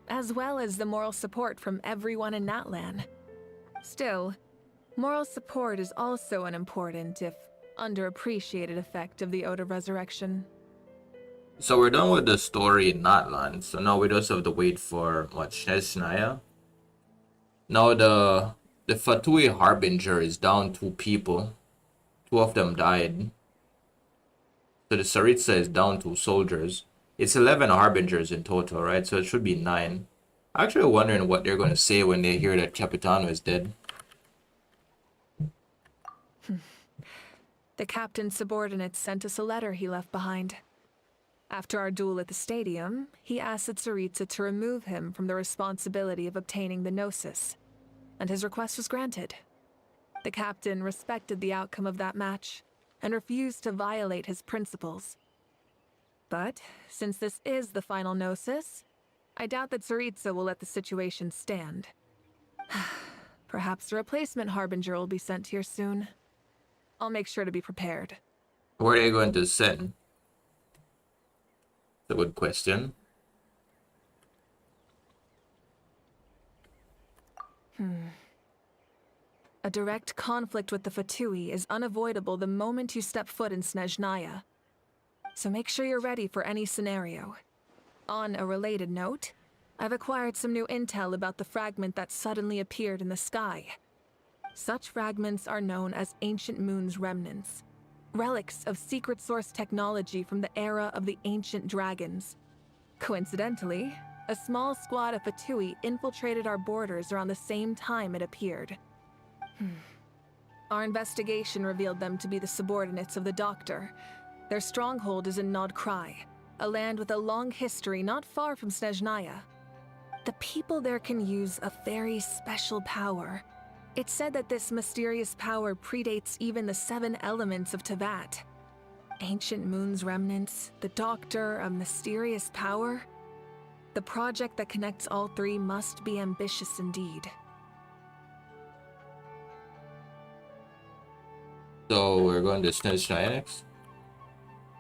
as well as the moral support from everyone in Natlan. Still, moral support is also an important, if underappreciated, effect of the Oath of Resurrection. So we're done with the story in Natlan, so now we just have to wait for, what, Snezhnaya? Now the Fatui Harbinger is down 2 people. 2 of them died. So the Tsaritsa is down 2 soldiers. It's 11 Harbingers in total, right? So it should be 9. I'm actually wondering what they're going to say when they hear that Capitano is dead. The captain's subordinates sent us a letter he left behind. After our duel at the stadium, he asked the Tsaritsa to remove him from the responsibility of obtaining the Gnosis, and his request was granted. The captain respected the outcome of that match and refused to violate his principles. But since this is the final Gnosis, I doubt that Tsaritsa will let the situation stand. Perhaps a replacement Harbinger will be sent here soon. I'll make sure to be prepared. Where are they going to send? That's a good question. A direct conflict with the Fatui is unavoidable the moment you step foot in Snezhnaya. So make sure you're ready for any scenario. On a related note, I've acquired some new intel about the fragment that suddenly appeared in the sky. Such fragments are known as Ancient Moon's remnants, relics of secret source technology from the era of the ancient dragons. Coincidentally, a small squad of Fatui infiltrated our borders around the same time it appeared. Our investigation revealed them to be the subordinates of the Doctor. Their stronghold is in Nod Krai, a land with a long history not far from Snezhnaya. The people there can use a very special power. It's said that this mysterious power predates even the 7 elements of Teyvat. Ancient Moon's remnants, the Doctor, a mysterious power. The project that connects all 3 must be ambitious indeed. So we're going to Snezhnaya next.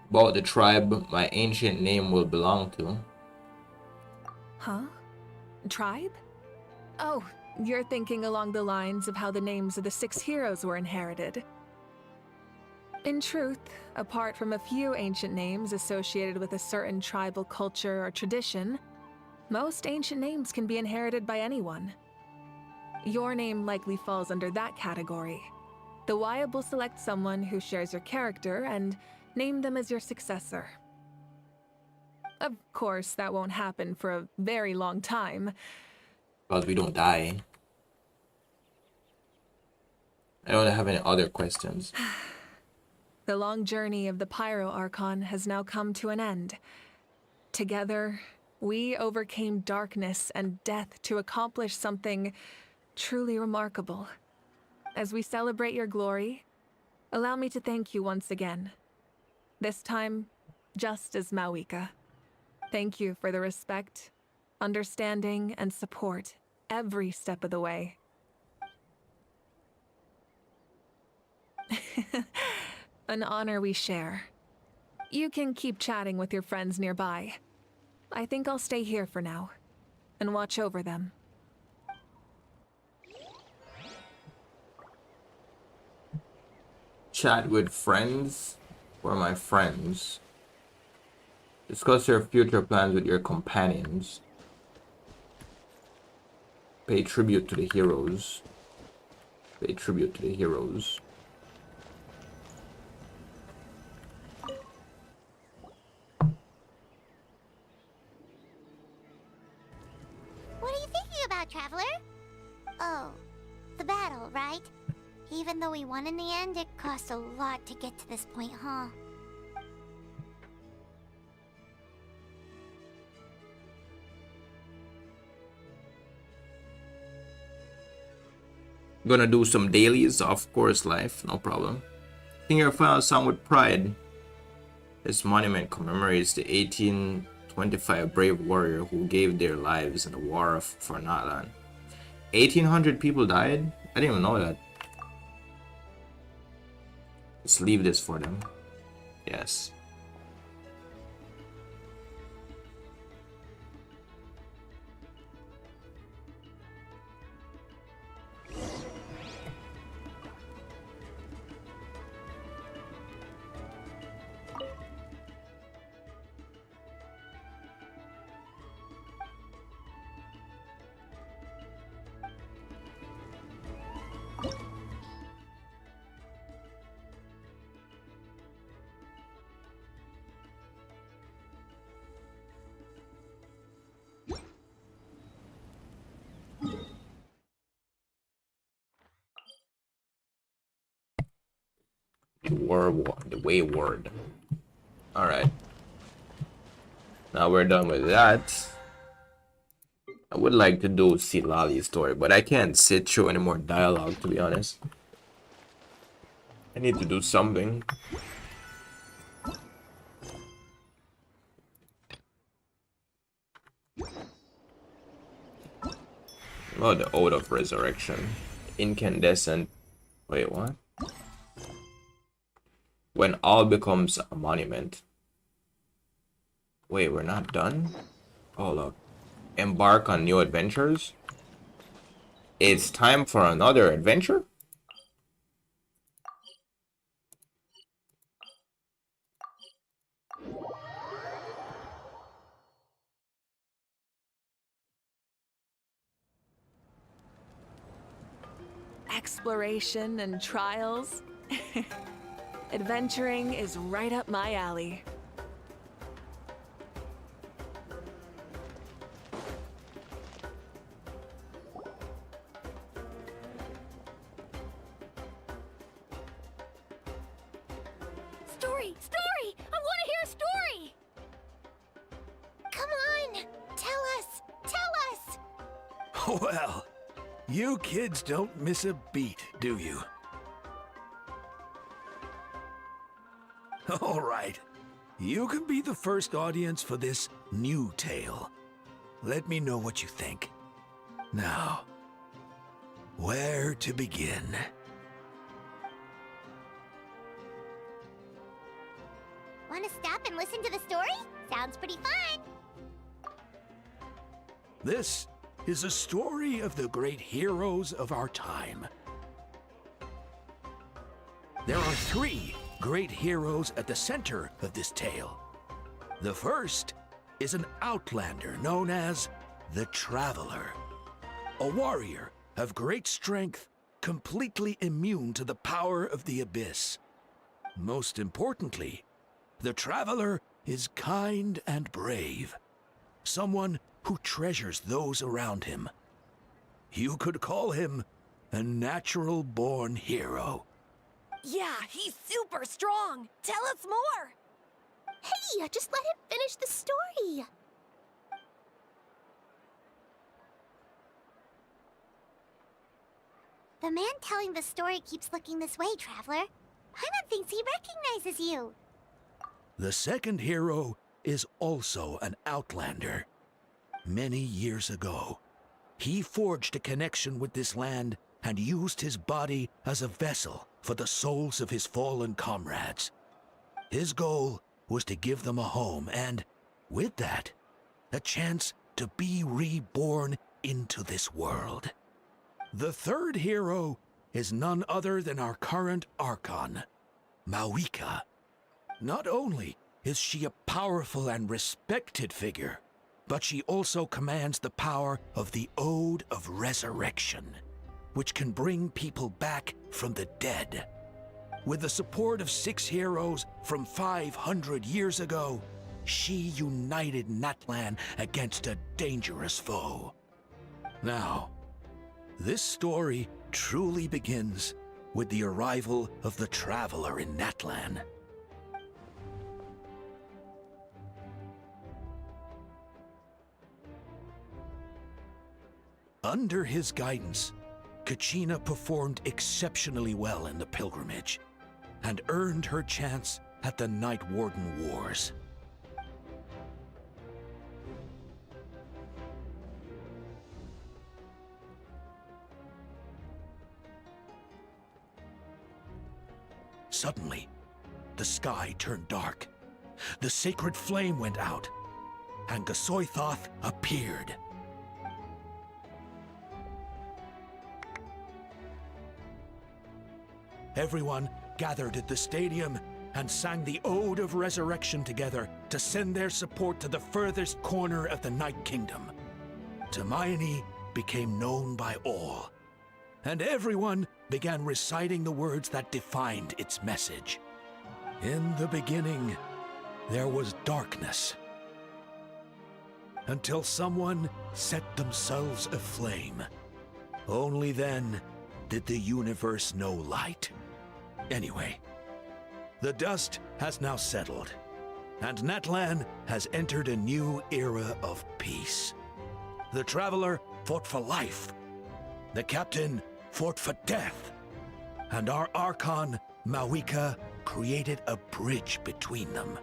About the tribe my ancient name will belong to. Huh? Tribe? Oh, you're thinking along the lines of how the names of the 6 heroes were inherited. In truth, apart from a few ancient names associated with a certain tribal culture or tradition, most ancient names can be inherited by anyone. Your name likely falls under that category. The Wyabb will select someone who shares your character and name them as your successor. Of course, that won't happen for a very long time. Because we don't die. I don't have any other questions. The long journey of the Pyro Archon has now come to an end. Together, we overcame darkness and death to accomplish something truly remarkable. As we celebrate your glory, allow me to thank you once again. This time, just as Mavuika. Thank you for the respect, understanding, and support every step of the way. An honor we share. You can keep chatting with your friends nearby. I think I'll stay here for now and watch over them. Chat with friends or my friends. Discuss your future plans with your companions. Pay tribute to the heroes. Pay tribute to the heroes. What are you thinking about, Traveler? Oh, the battle, right? Even though we won in the end, it cost a lot to get to this point, huh? Gonna do some dailies, of course, life, no problem. Sing your final song with pride. This monument commemorates the 1825 brave warrior who gave their lives in the war for Natlan. 1800 people died? I didn't even know that. Let's leave this for them. Yes. The Wayward. Alright. Now we're done with that. I would like to do Citlali's story, but I can't sit through any more dialogue, to be honest. I need to do something. Oh, the Ode of Resurrection. Incandescent. Wait, what? When all becomes a monument. Wait, we're not done? Oh, look. Embark on new adventures? It's time for another adventure? Exploration and trials. Adventuring is right up my alley. Story! Story! I want to hear a story! Come on! Tell us! Tell us! Well, you kids don't miss a beat, do you? All right. You can be the first audience for this new tale. Let me know what you think. Now, where to begin? Want to stop and listen to the story? Sounds pretty fun! This is a story of the great heroes of our time. There are three great heroes at the center of this tale. The first is an outlander known as the Traveler, a warrior of great strength, completely immune to the power of the Abyss. Most importantly, the Traveler is kind and brave, someone who treasures those around him. You could call him a natural-born hero. Yeah, he's super strong. Tell us more. Hey, just let him finish the story. The man telling the story keeps looking this way, Traveler. Paimon thinks he recognizes you. The second hero is also an outlander. Many years ago, he forged a connection with this land and used his body as a vessel for the souls of his fallen comrades. His goal was to give them a home and, with that, a chance to be reborn into this world. The third hero is none other than our current Archon, Mavuika. Not only is she a powerful and respected figure, but she also commands the power of the Ode of Resurrection, which can bring people back from the dead. With the support of 6 heroes from 500 years ago, she united Natlan against a dangerous foe. Now, this story truly begins with the arrival of the Traveler in Natlan. Under his guidance, Kachina performed exceptionally well in the pilgrimage and earned her chance at the Night Warden Wars. Suddenly, the sky turned dark. The sacred flame went out, and Gasoithoth appeared. Everyone gathered at the stadium and sang the Ode of Resurrection together to send their support to the furthest corner of the Night Kingdom. Hermione became known by all, and everyone began reciting the words that defined its message. In the beginning, there was darkness, until someone set themselves aflame. Only then did the universe know light. Anyway, the dust has now settled, and Natlan has entered a new era of peace. The Traveler fought for life, the Captain fought for death, and our Archon, Mavuika, created a bridge between them.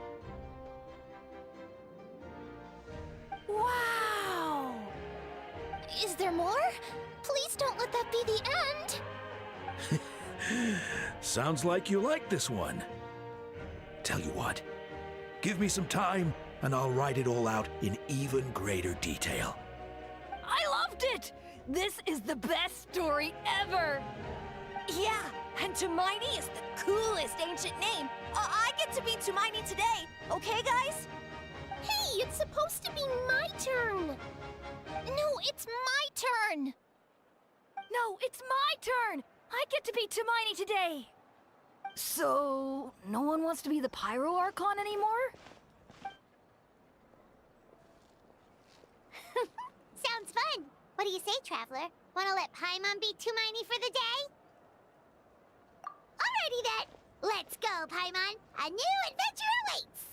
Wow! Is there more? Please don't let that be the end! Sounds like you like this one. Tell you what, give me some time and I'll write it all out in even greater detail. I loved it! This is the best story ever! Yeah, and Tumaini is the coolest ancient name. I get to be Tumaini today, okay guys? Hey, it's supposed to be my turn! No, it's my turn! No, it's my turn! I get to be Tumaini today! So, no one wants to be the Pyro Archon anymore? Sounds fun! What do you say, Traveler? Wanna let Paimon be Tumaini for the day? Alrighty then! Let's go, Paimon! A new adventure awaits!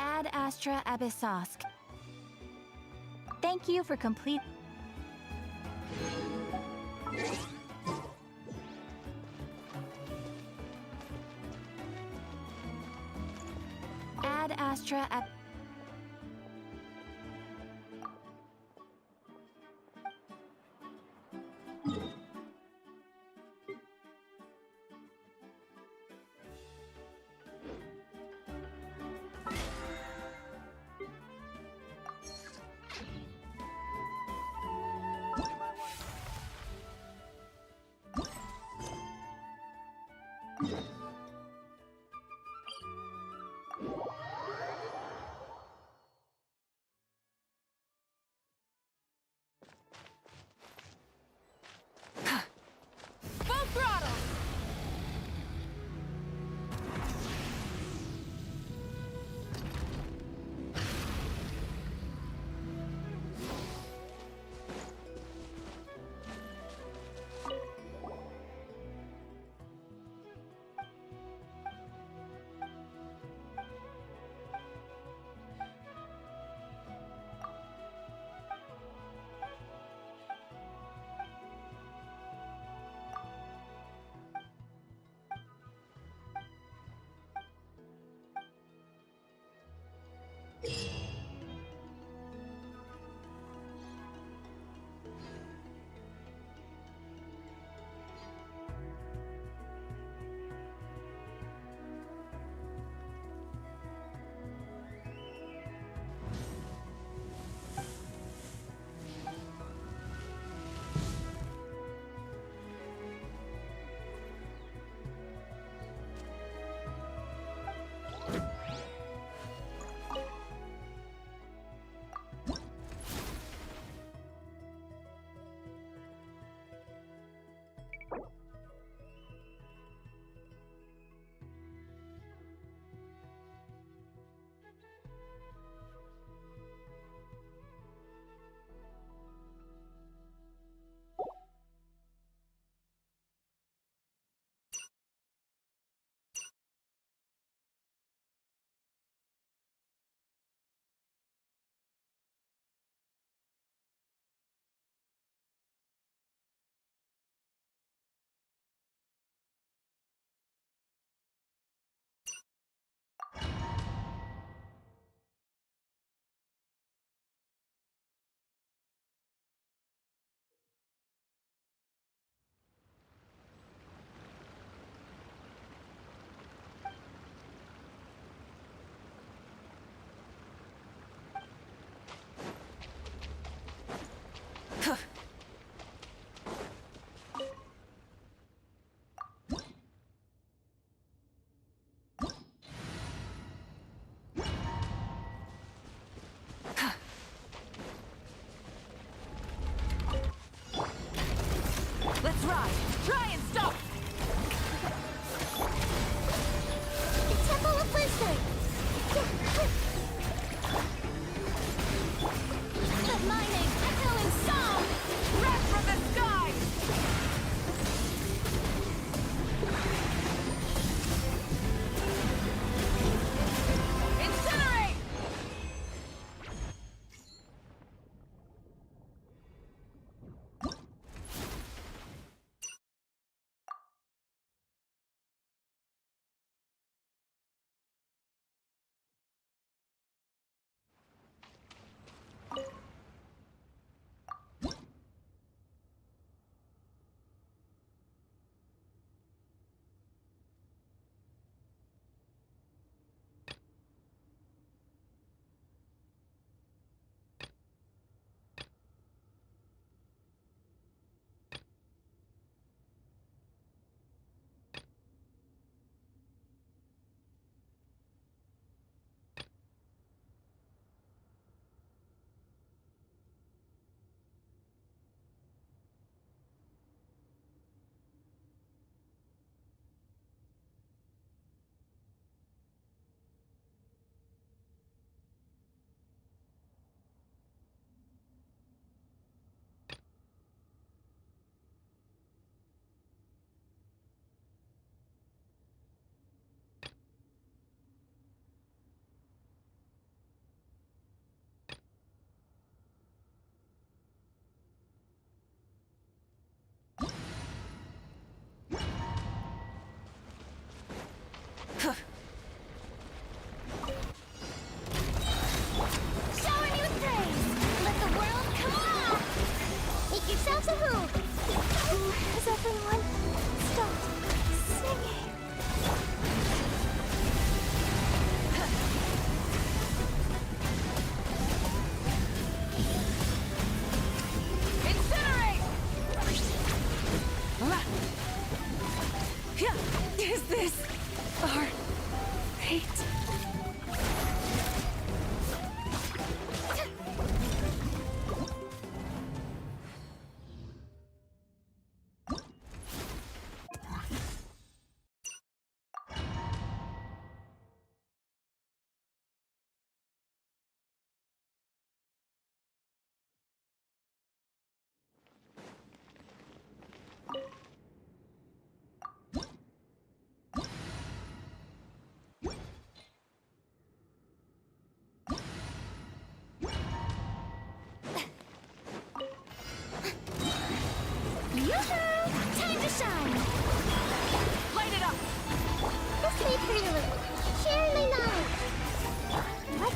Ad Astra Abyssosk. Thank you for complete. Ad Astra Ab. Full throttle!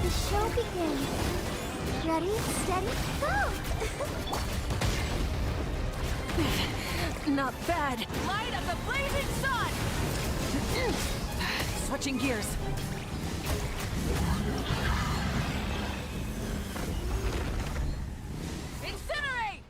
the show begin. Ready, steady, go! Not bad. Light of the blazing sun! Switching gears. Incinerate!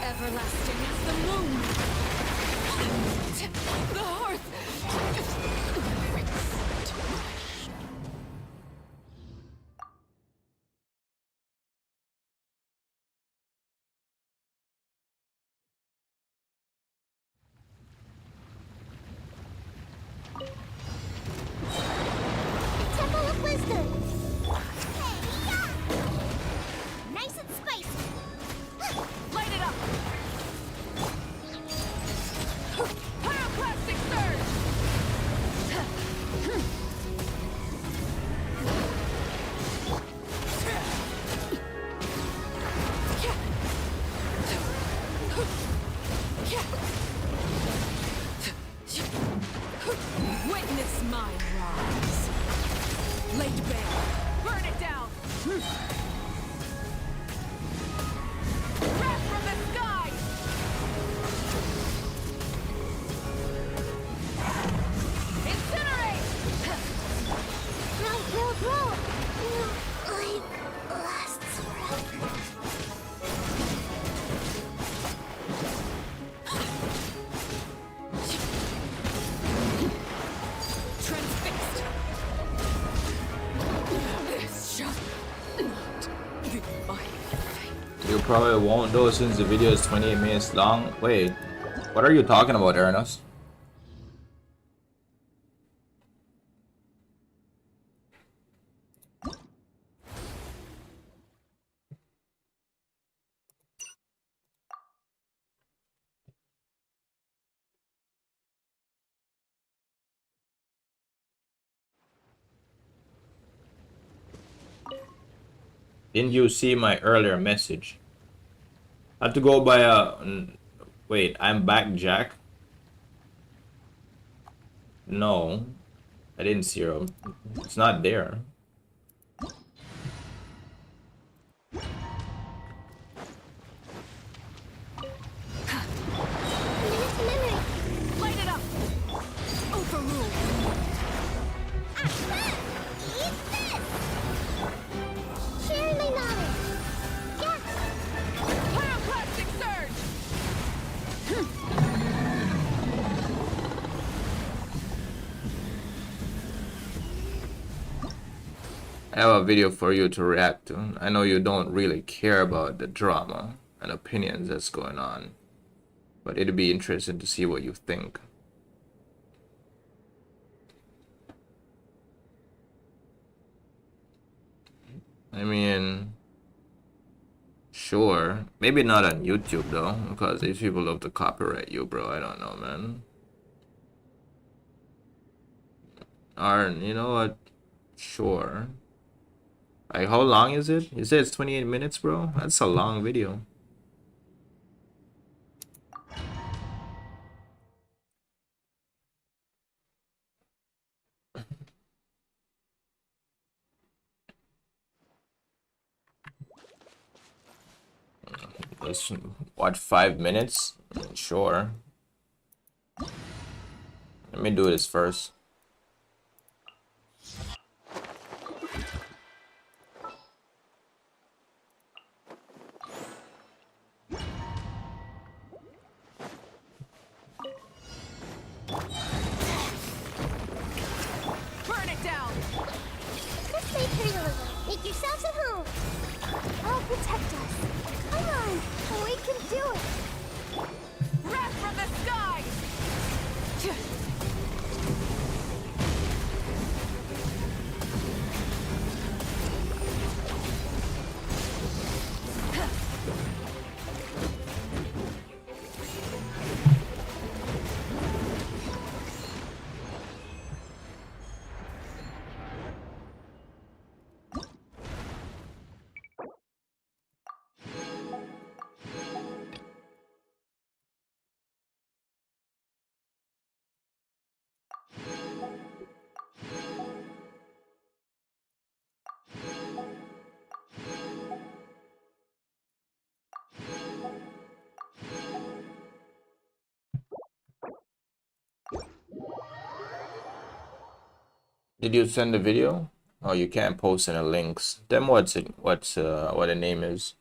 Everlasting as the moon. The hearth. Temple of Wisdom! Hey-ya! Nice and spicy! Light it up! Pyroclastic surge! Witness my rise. Laid bare. Burn it down! Wrath from the sky! Incinerate! Grow! Life lasts forever. probably won't though since the video is 28 minutes long. Wait, what are you talking about, Ernest? Didn't you see my earlier message? I have to go by a... Wait, I'm back, Jack? No, I didn't see her. It's not there. Light it up! Overruled! Sharing my knowledge. Yes. Pyroclastic surge! I have a video for you to react to. I know you don't really care about the drama and opinions that's going on, but it'd be interesting to see what you think. I mean, sure, maybe not on YouTube though, because these people love to copyright you, bro. I don't know, man. Or, you know what? Sure. Like, how long is it? You said it's 28 minutes, bro? That's a long video. Let's watch 5 minutes? Sure. Let me do this first. Burn it down! Just stay pretty little. Make yourselves at home. I'll protect us. Come on, we can do it. Wrath from the skies! Did you send the video? Oh, you can't post any links. Then what's it? What's what the name is?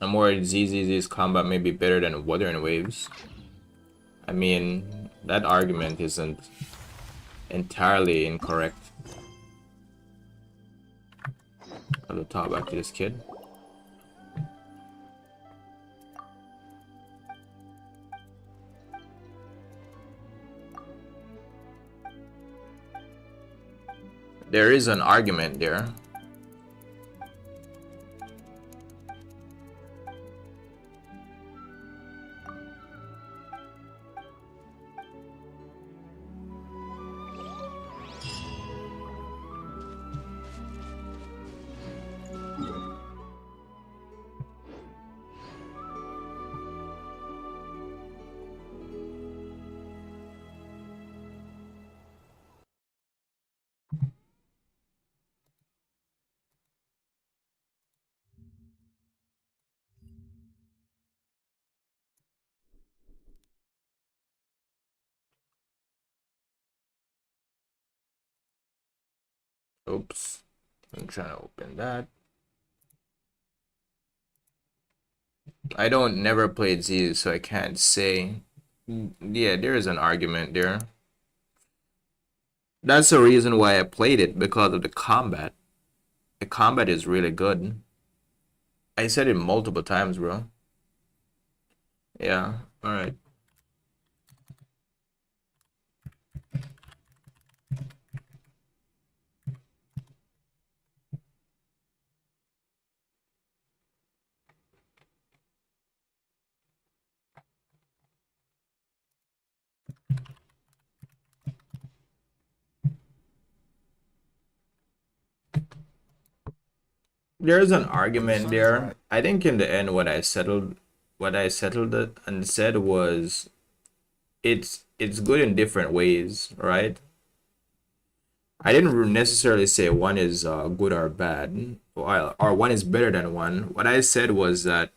I'm worried ZZZ's combat may be better than Wuthering Waves. I mean, that argument isn't entirely incorrect. I'll talk back to this kid. There is an argument there. Oops. I'm trying to open that. I don't never played Z, so I can't say. Yeah, there is an argument there. That's the reason why I played it, because of the combat. The combat is really good. I said it multiple times, bro. Yeah, alright. There's an argument there. I think in the end what I settled it and said was it's good in different ways, right? I didn't necessarily say one is good or bad, or one is better than one. What I said was that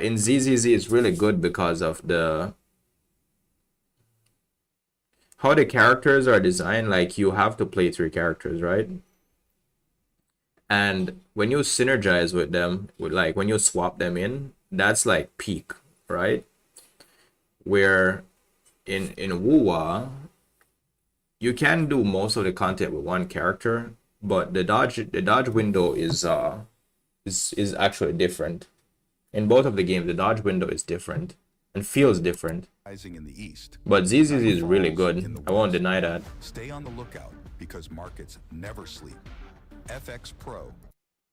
in ZZZ it's really good because of how the characters are designed. Like, you have to play 3 characters, right? And when you synergize with them, like when you swap them in, that's like peak, right? Where in Wuwa, you can do most of the content with one character, but the dodge window is actually different. In both of the games, the dodge window is different and feels different. In the east, but ZZZ is really good. I won't deny that. Stay on the lookout because markets never sleep. FX Pro.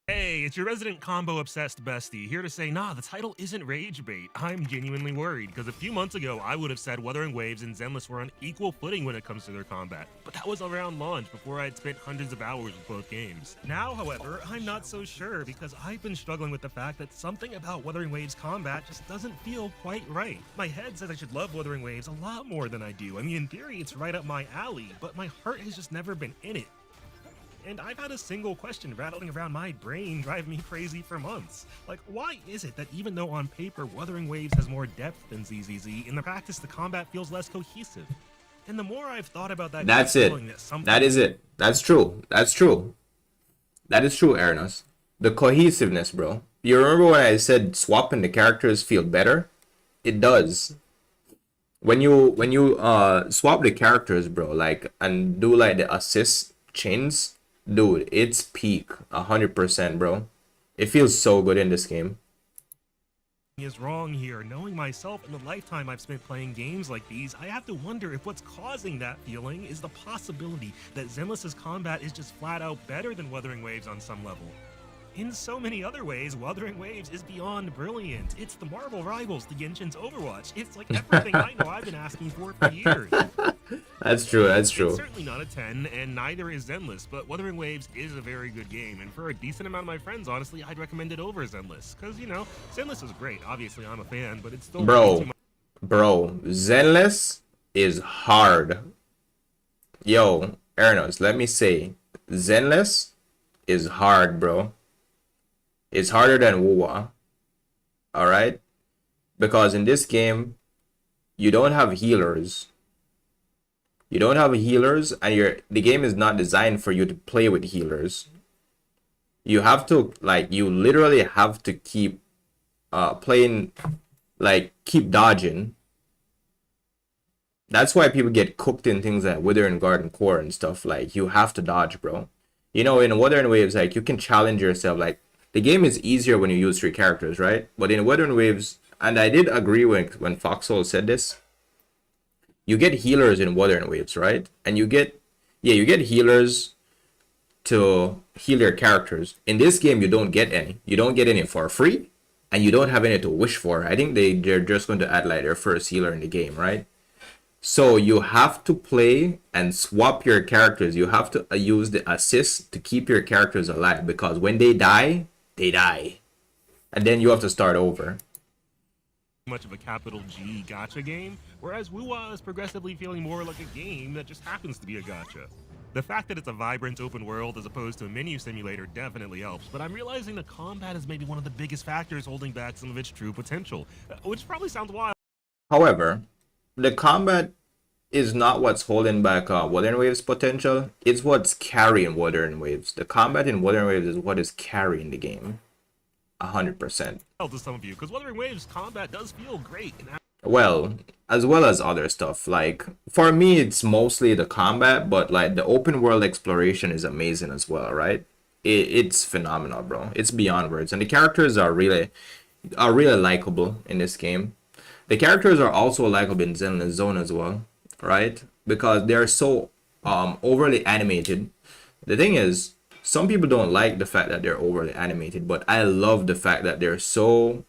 Hey, it's your resident combo-obsessed bestie, here to say, nah, the title isn't rage bait. I'm genuinely worried, because a few months ago, I would have said Wuthering Waves and Zenless were on equal footing when it comes to their combat. But that was around launch, before I'd spent hundreds of hours with both games. Now, however, I'm not so sure, because I've been struggling with the fact that something about Wuthering Waves combat just doesn't feel quite right. My head says I should love Wuthering Waves a lot more than I do. I mean, in theory, it's right up my alley, but my heart has just never been in it. And I've had a single question rattling around my brain drive me crazy for months. Like, why is it that even though on paper Wuthering Waves has more depth than ZZZ, in the practice the combat feels less cohesive? And the more I've thought about that... That's it. That is it. That's true. That's true. That is true, Aranos. The cohesiveness, bro. You remember when I said swapping the characters feel better? It does. When you swap the characters, bro, like, and do like the assist chains... Dude, it's peak 100%, bro. It feels so good in this game. Is wrong here. Knowing myself and the lifetime I've spent playing games like these, I have to wonder if what's causing that feeling is the possibility that Zenless's combat is just flat out better than Wuthering Waves on some level. In so many other ways, Wuthering Waves is beyond brilliant. It's the Marvel rivals to Genshin's Overwatch. It's like everything I know I've been asking for years. That's true, that's true. It's certainly not a 10, and neither is Zenless, but Wuthering Waves is a very good game, and for a decent amount of my friends, honestly, I'd recommend it over Zenless. Because, you know, Zenless is great. Obviously, I'm a fan, but it's still... Bro, Zenless is hard. Yo, Ernos, let me say, Zenless is hard, bro. It's harder than Wuwa. Alright? Because in this game, you don't have healers. You don't have healers, and the game is not designed for you to play with healers. You have to, like, you literally have to keep playing, like, keep dodging. That's why people get cooked in things like Wither and Garden Core and stuff. Like, you have to dodge, bro. You know, in Wuthering Waves, like, you can challenge yourself. Like, the game is easier when you use 3 characters, right? But in Wuthering Waves, and I did agree when Foxhole said this, you get healers in Wuthering Waves, right? And you get healers to heal your characters. In this game, you don't get any. You don't get any for free, and you don't have any to wish for. I think they're just going to add, like, their first healer in the game, right? So you have to play and swap your characters. You have to use the assist to keep your characters alive, because when they die, they die. And then you have to start over. Much of a capital G gacha game, whereas Wuwa is progressively feeling more like a game that just happens to be a gacha. The fact that it's a vibrant open world as opposed to a menu simulator definitely helps, but I'm realizing the combat is maybe one of the biggest factors holding back some of its true potential, which probably sounds wild. However, the combat is not what's holding back Wuthering Waves potential. It's what's carrying Wuthering Waves. The combat in Wuthering Waves is what is carrying the game. 100%. To some of you, because Wuthering Waves combat does feel great. Well, as well as other stuff. Like, for me, it's mostly the combat, but like the open world exploration is amazing as well, right? It's phenomenal, bro. It's beyond words. And the characters are really likable in this game. The characters are also likable in Zenless Zone as well, right? Because they're so overly animated. The thing is, some people don't like the fact that they're overly animated, but I love the fact that they're so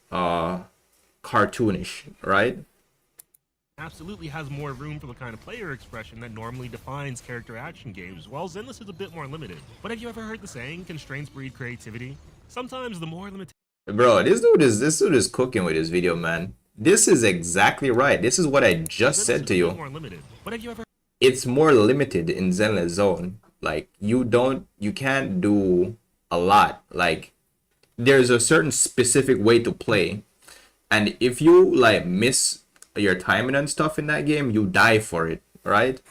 cartoonish, right? Absolutely has more room for the kind of player expression that normally defines character action games, while Zenless is a bit more limited. But have you ever heard the saying, constraints breed creativity? Sometimes the more limited... Bro, this dude is cooking with his video, man. This is exactly right. This is what I just said to you. But have you ever... It's more limited in Zenless Zone. Like, you can't do a lot. Like, there's a certain specific way to play, and if you like miss your timing and stuff in that game, you die for it, right?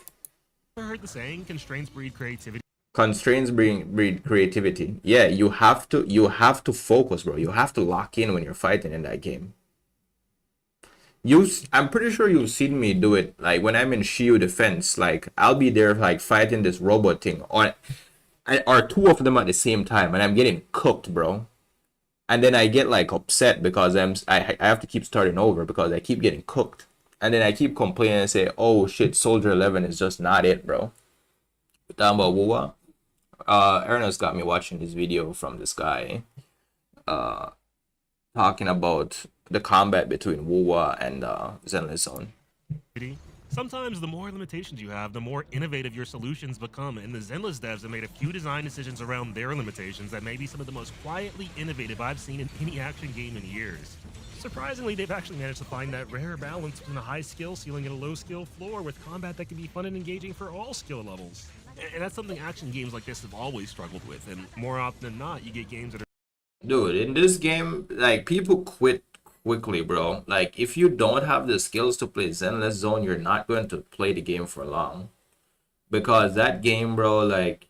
Ever heard the saying, constraints breed creativity? Constraints breed creativity. Yeah, you have to focus, bro. You have to lock in when you're fighting in that game. I'm pretty sure you've seen me do it. Like when I'm in Shiyu defense, like I'll be there like fighting this robot thing, or two of them at the same time, and I'm getting cooked, bro. And then I get like upset because I have to keep starting over because I keep getting cooked, and then I keep complaining and say, "Oh shit, Soldier 11 is just not it, bro." Talking about Wuwa, Ernest got me watching this video from this guy, talking about the combat between Wuwa and Zenless Zone. Sometimes the more limitations you have, the more innovative your solutions become, and the Zenless devs have made a few design decisions around their limitations that may be some of the most quietly innovative I've seen in any action game in years. Surprisingly, they've actually managed to find that rare balance between a high skill ceiling and a low skill floor with combat that can be fun and engaging for all skill levels. And that's something action games like this have always struggled with, and more often than not, you get games that are... Dude, in this game, like, people quit quickly, bro. Like, if you don't have the skills to play Zenless Zone, you're not going to play the game for long. Because that game, bro, like,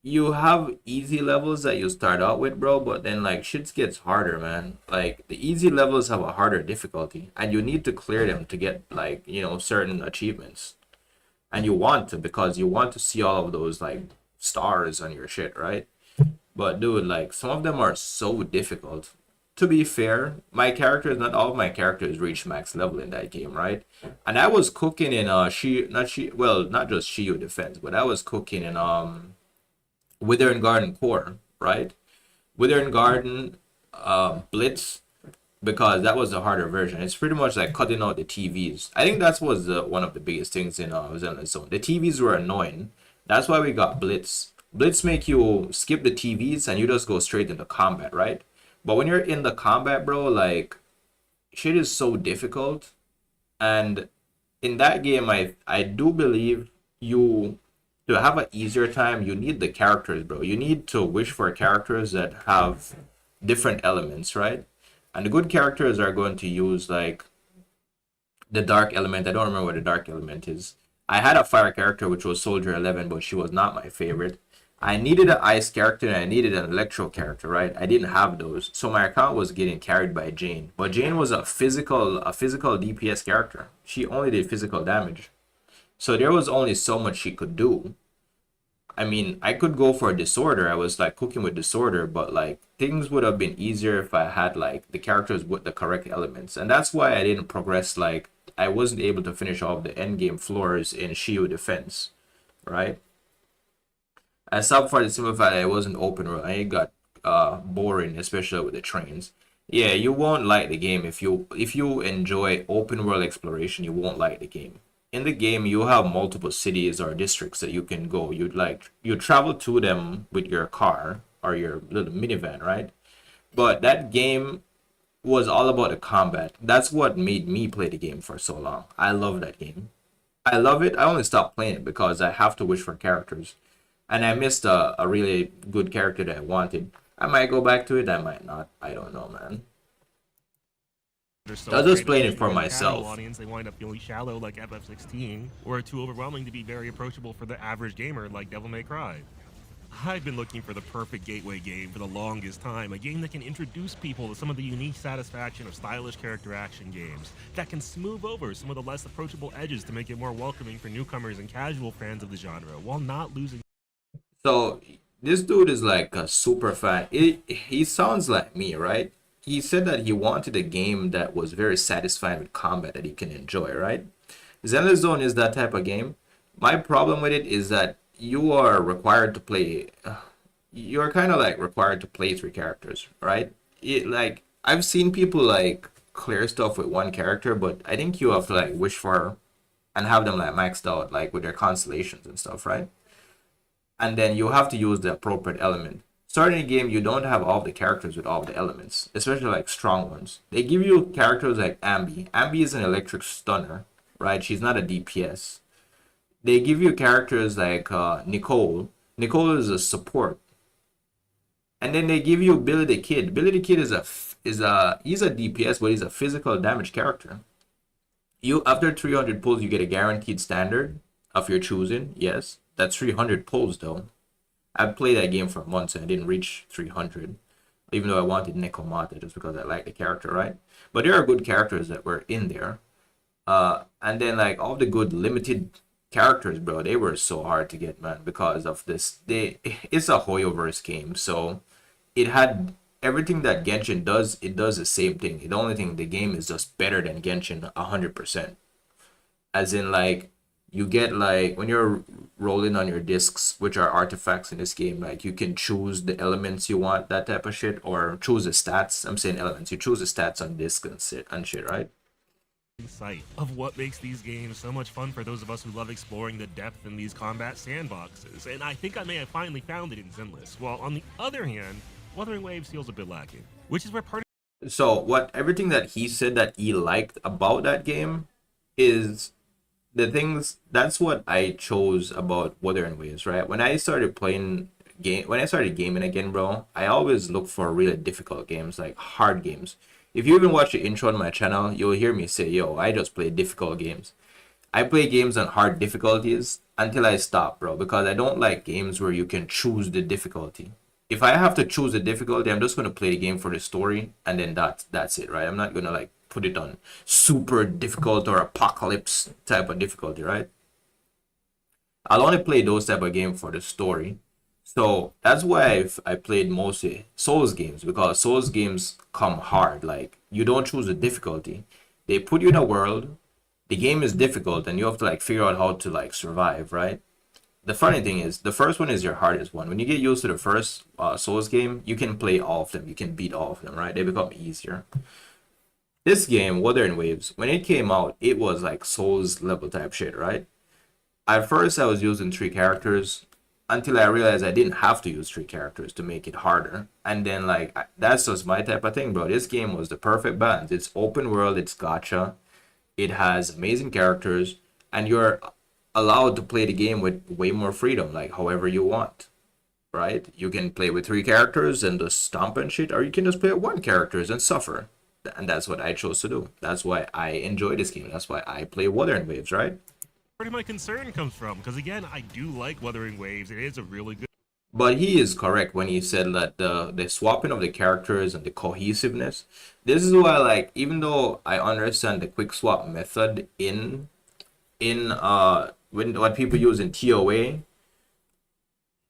you have easy levels that you start out with, bro, but then, like, shit gets harder, man. Like, the easy levels have a harder difficulty, and you need to clear them to get, like, you know, certain achievements. And you want to, because you want to see all of those, like, stars on your shit, right? But, dude, like, some of them are so difficult. To be fair, not all of my characters reach max level in that game, right? And I was cooking in not just Shiyu defense, but I was cooking in Withering Garden core, right? Withering Garden Blitz, because that was the harder version. It's pretty much like cutting out the TVs. I think that was one of the biggest things in Zenless Zone. The TVs were annoying. That's why we got Blitz. Blitz make you skip the TVs and you just go straight into combat, right? But when you're in the combat, bro, like, shit is so difficult. And in that game, I do believe to have an easier time, you need the characters, bro. You need to wish for characters that have different elements, right? And the good characters are going to use, like, the dark element. I don't remember what the dark element is. I had a fire character, which was Soldier 11, but she was not my favorite. I needed an ice character and I needed an electro character, right? I didn't have those. So my account was getting carried by Jane. But Jane was a physical DPS character. She only did physical damage. So there was only so much she could do. I mean, I could go for a Disorder. I was like cooking with Disorder, but like things would have been easier if I had like the characters with the correct elements. And that's why I didn't progress. Like, I wasn't able to finish all of the endgame floors in Shiyu defense, right? Except for the simple fact that it wasn't open world, and it got boring, especially with the trains. Yeah, you won't like the game if you enjoy open world exploration. You won't like the game. In the game, you have multiple cities or districts that you can go. You travel to them with your car or your little minivan, right? But that game was all about the combat. That's what made me play the game for so long. I love that game. I love it. I only stopped playing it because I have to wish for characters. And I missed a really good character that I wanted. I might go back to it, I might not. I don't know, man. They're so I was just afraid of playing it losing for to the casual myself. audience, they wind up feeling shallow like FF16, or too overwhelming to be very approachable for the average gamer like Devil May Cry. I've been looking for the perfect gateway game for the longest time, a game that can introduce people to some of the unique satisfaction of stylish character action games, that can smooth over some of the less approachable edges to make it more welcoming for newcomers and casual fans of the genre, while not losing. So this dude is like a super fan. He sounds like me, right? He said that he wanted a game that was very satisfying with combat that he can enjoy, right? Zenless Zone is that type of game. My problem with it is that you are required to play. You're kind of like required to play three characters, right? Like I've seen people like clear stuff with one character, but I think you have to like wish for and have them like maxed out, like with their constellations and stuff, right? And then you have to use the appropriate element. Starting a game, you don't have all the characters with all the elements, especially like strong ones. They give you characters like Ambi. Ambi is an electric stunner, right? She's not a DPS. They give you characters like Nicole. Nicole is a support, and then they give you Billy the Kid. Billy the Kid is he's a DPS, but he's a physical damage character. You after 300 pulls, you get a guaranteed standard of your choosing. Yes, that's 300 pulls though. I've played that game for months and I didn't reach 300, even though I wanted Nekomata just because I like the character, right? But there are good characters that were in there, and then like all the good limited characters, bro, they were so hard to get, man, because of this. It's a HoYoverse game, so it had everything that Genshin does. It does the same thing. The only thing, the game is just better than Genshin 100%. As in, like, you get like when you're rolling on your discs, which are artifacts in this game, like you can choose the elements you want, that type of shit, or choose the stats. I'm saying elements. You choose the stats on disc and shit, right? Sight of what makes these games so much fun for those of us who love exploring the depth in these combat sandboxes, and I think I may have finally found it in Zenless. While on the other hand, Wuthering Waves feels a bit lacking, which is where part of So everything that he said that he liked about that game is the things. That's what I chose about Wuthering Waves, right? When I started gaming again, bro, I always look for really difficult games, like hard games. If you even watch the intro on my channel, you'll hear me say, yo, I just play difficult games. I play games on hard difficulties until I stop, bro, because I don't like games where you can choose the difficulty. If I have to choose the difficulty, I'm just going to play the game for the story, and then that's it, right? I'm not going to like put it on super difficult or apocalypse type of difficulty, right? I'll only play those type of games for the story. So that's why I played mostly Souls games, because Souls games come hard. Like, you don't choose the difficulty. They put you in a world, the game is difficult, and you have to like figure out how to like survive, right? The funny thing is, the first one is your hardest one. When you get used to the first Souls game, you can play all of them. You can beat all of them, right? They become easier. This game, Wuthering Waves, when it came out, it was like Souls level type shit, right? At first, I was using 3 characters, until I realized I didn't have to use 3 characters to make it harder. And then like that's just my type of thing, bro. This game was the perfect balance. It's open world, it's gacha, it has amazing characters, and you're allowed to play the game with way more freedom, like however you want, right? You can play with 3 characters and just stomp and shit, or you can just play with 1 characters and suffer. And that's what I chose to do. That's why I enjoy this game. That's why I play Wuthering Waves, right? where my concern comes from, because again, I do like Wuthering Waves. It is a really good. But he is correct when he said that the swapping of the characters and the cohesiveness. This is why, like, even though I understand the quick swap method in when what people use in TOA,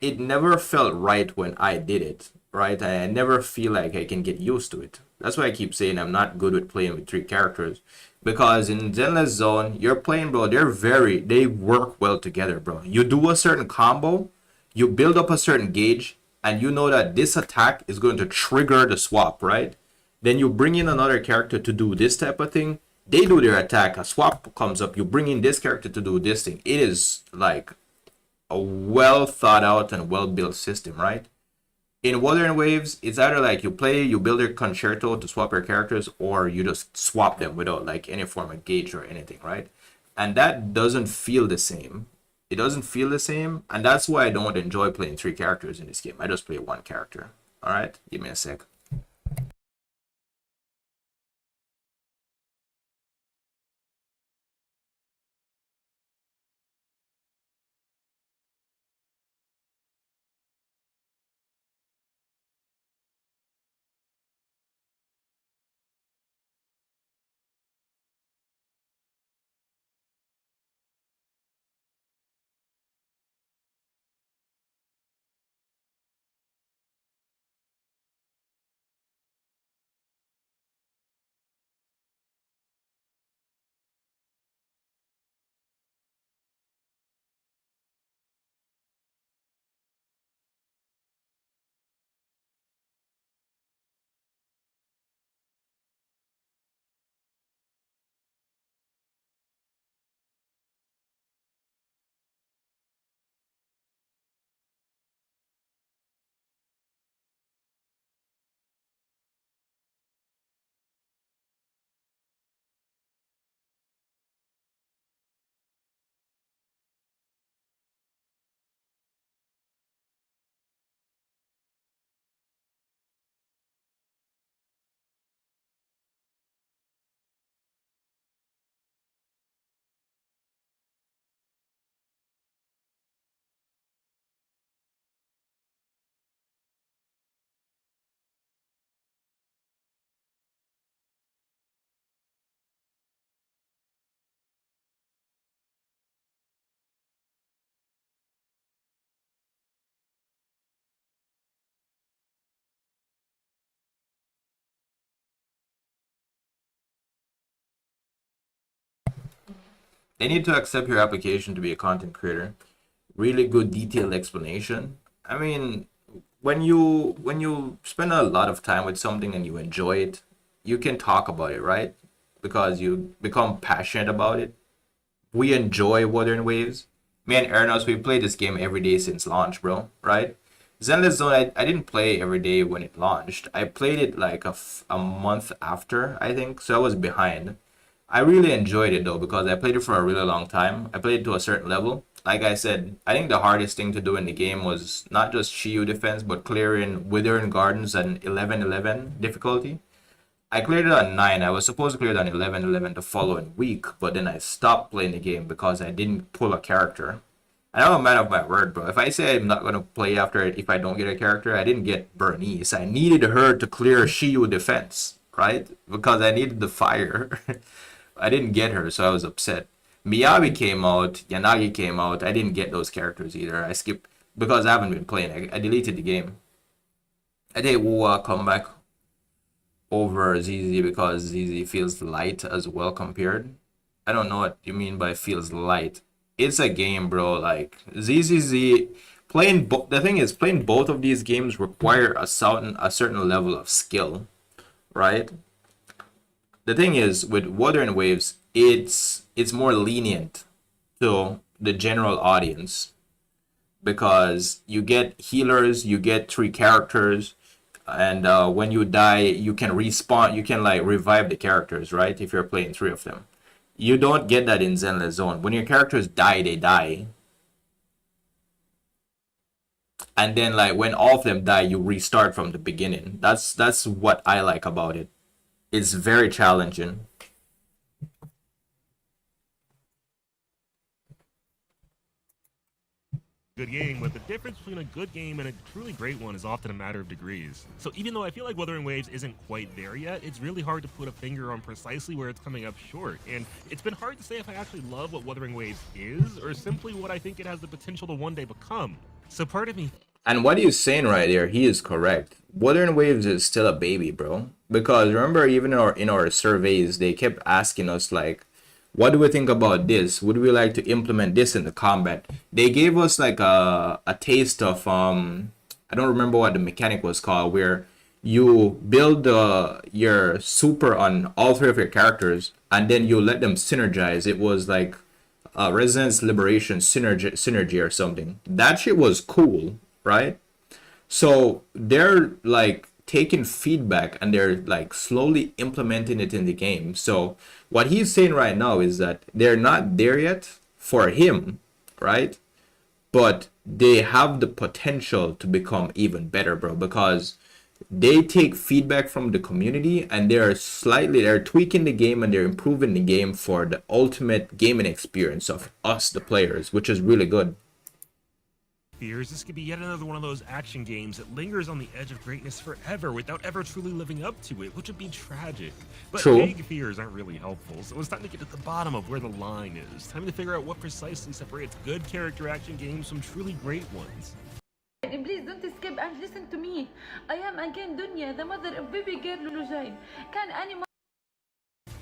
it never felt right when I did it, right? I never feel like I can get used to it. That's why I keep saying I'm not good with playing with 3 characters. Because in Zenless Zone, you're playing, bro, they work well together, bro. You do a certain combo, you build up a certain gauge, and you know that this attack is going to trigger the swap, right? Then you bring in another character to do this type of thing. They do their attack, a swap comes up, you bring in this character to do this thing. It is like a well thought out and well built system, right? In Wuthering Waves, it's either like you build your concerto to swap your characters, or you just swap them without like any form of gauge or anything, right? And that doesn't feel the same. It doesn't feel the same, and that's why I don't enjoy playing 3 characters in this game. I just play 1 character. All right, give me a sec. They need to accept your application to be a content creator. Really good detailed explanation. I mean, when you spend a lot of time with something and you enjoy it, you can talk about it, right? Because you become passionate about it. We enjoy Wuthering Waves. Me and Ernos, we played this game every day since launch, bro, right? Zenless Zone, I didn't play every day when it launched. I played it like a month after, I think, so I was behind. I really enjoyed it though because I played it for a really long time. I played it to a certain level. Like I said, I think the hardest thing to do in the game was not just Shiyu defense, but clearing Withering Gardens at 11-11 difficulty. I cleared it on 9. I was supposed to clear it on 11-11 the following week, but then I stopped playing the game because I didn't pull a character. And I'm a man of my word, bro. If I say I'm not going to play after it if I don't get a character, I didn't get Bernice. I needed her to clear Shiyu defense, right? Because I needed the fire. I didn't get her, so I was upset. Miyabi came out, Yanagi came out. I didn't get those characters either. I skipped because I haven't been playing. I deleted the game. I did Wuwa come back over ZZ because ZZ feels light as well compared. I don't know what you mean by feels light. It's a game, bro. Like ZZZ playing. The thing is, playing both of these games require a certain level of skill, right? The thing is, with Wuthering Waves, it's more lenient to the general audience because you get healers, you get 3 characters, and when you die, you can respawn. You can like revive the characters, right? If you're playing 3 of them. You don't get that in Zenless Zone. When your characters die, they die. And then like when all of them die, you restart from the beginning. That's what I like about it. It's very challenging. Good game, but the difference between a good game and a truly great one is often a matter of degrees. So even though I feel like Wuthering Waves isn't quite there yet, it's really hard to put a finger on precisely where it's coming up short. And it's been hard to say if I actually love what Wuthering Waves is, or simply what I think it has the potential to one day become. So part of me... And what he's saying right there, he is correct. Wuthering Waves is still a baby, bro. Because remember, even in our surveys, they kept asking us like, what do we think about this? Would we like to implement this in the combat? They gave us like a taste of I don't remember what the mechanic was called, where you build your super on all 3 of your characters and then you let them synergize. It was like Resonance Liberation synergy or something. That shit was cool, right? So they're like taking feedback and they're like slowly implementing it in the game. So what he's saying right now is that they're not there yet for him, right? But they have the potential to become even better, bro, because they take feedback from the community and they're tweaking the game and they're improving the game for the ultimate gaming experience of us, the players, which is really good. This could be yet another one of those action games that lingers on the edge of greatness forever without ever truly living up to it, which would be tragic. But True. Vague fears aren't really helpful, so it's time to get to the bottom of where the line is. Time to figure out what precisely separates good character action games from truly great ones. Please don't skip and listen to me. I am again Dunya, the mother of baby girl Lulujain. Can anyone...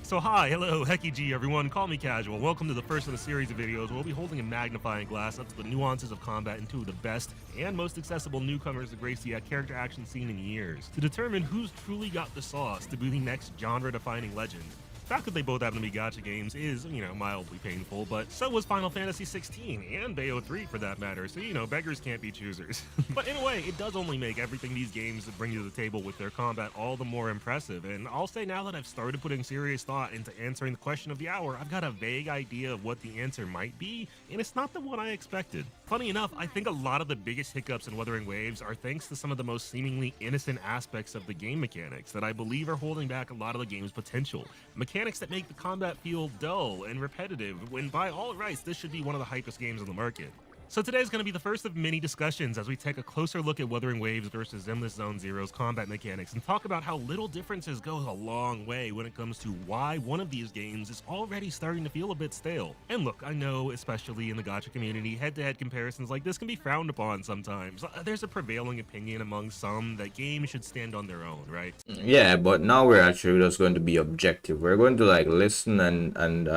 So hi, hello, Hecky G everyone, call me Casual. Welcome to the first of a series of videos where we'll be holding a magnifying glass up to the nuances of combat and two of the best and most accessible newcomers to grace the character action scene in years, to determine who's truly got the sauce to be the next genre-defining legend. The fact that they both happen to be gacha games is, mildly painful, but so was Final Fantasy 16 and Bayo 3 for that matter, so beggars can't be choosers. But in a way, it does only make everything these games bring to the table with their combat all the more impressive, and I'll say now that I've started putting serious thought into answering the question of the hour, I've got a vague idea of what the answer might be, and it's not the one I expected. Funny enough, I think a lot of the biggest hiccups in Wuthering Waves are thanks to some of the most seemingly innocent aspects of the game mechanics that I believe are holding back a lot of the game's potential. Mechanics that make the combat feel dull and repetitive, when by all rights this should be one of the hypest games on the market. So today's going to be the first of many discussions as we take a closer look at Wuthering Waves versus Zenless Zone Zero's combat mechanics and talk about how little differences go a long way when it comes to why one of these games is already starting to feel a bit stale. And look, I know, especially in the gacha community, head-to-head comparisons like this can be frowned upon sometimes. There's a prevailing opinion among some that games should stand on their own, right? Yeah, but now we're actually just going to be objective. We're going to like listen and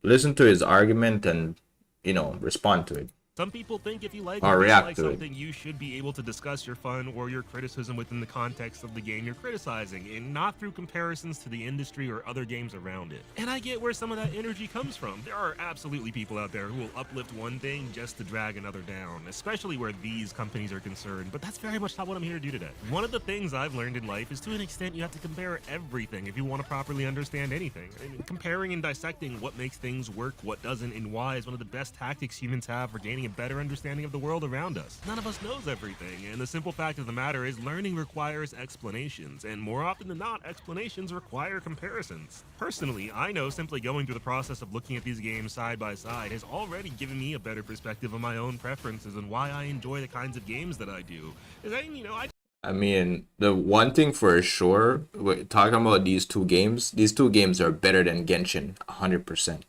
listen to his argument and, you know, respond to it. Some people think if you like Or or react dislike to it. something, you should be able to discuss your fun or your criticism within the context of the game you're criticizing, and not through comparisons to the industry or other games around it. And I get where some of that energy comes from. There are absolutely people out there who will uplift one thing just to drag another down, especially where these companies are concerned, but that's very much not what I'm here to do today. One of the things I've learned in life is, to an extent, you have to compare everything if you want to properly understand anything. And comparing and dissecting what makes things work, what doesn't, and why is one of the best tactics humans have for gaining a better understanding of the world around us. None of us knows everything, and the simple fact of the matter is learning requires explanations, and more often than not, explanations require comparisons. Personally, I know simply going through the process of looking at these games side by side has already given me a better perspective of my own preferences and why I enjoy the kinds of games that I do. I mean, the one thing for sure, talking about these two games are better than Genshin, 100%.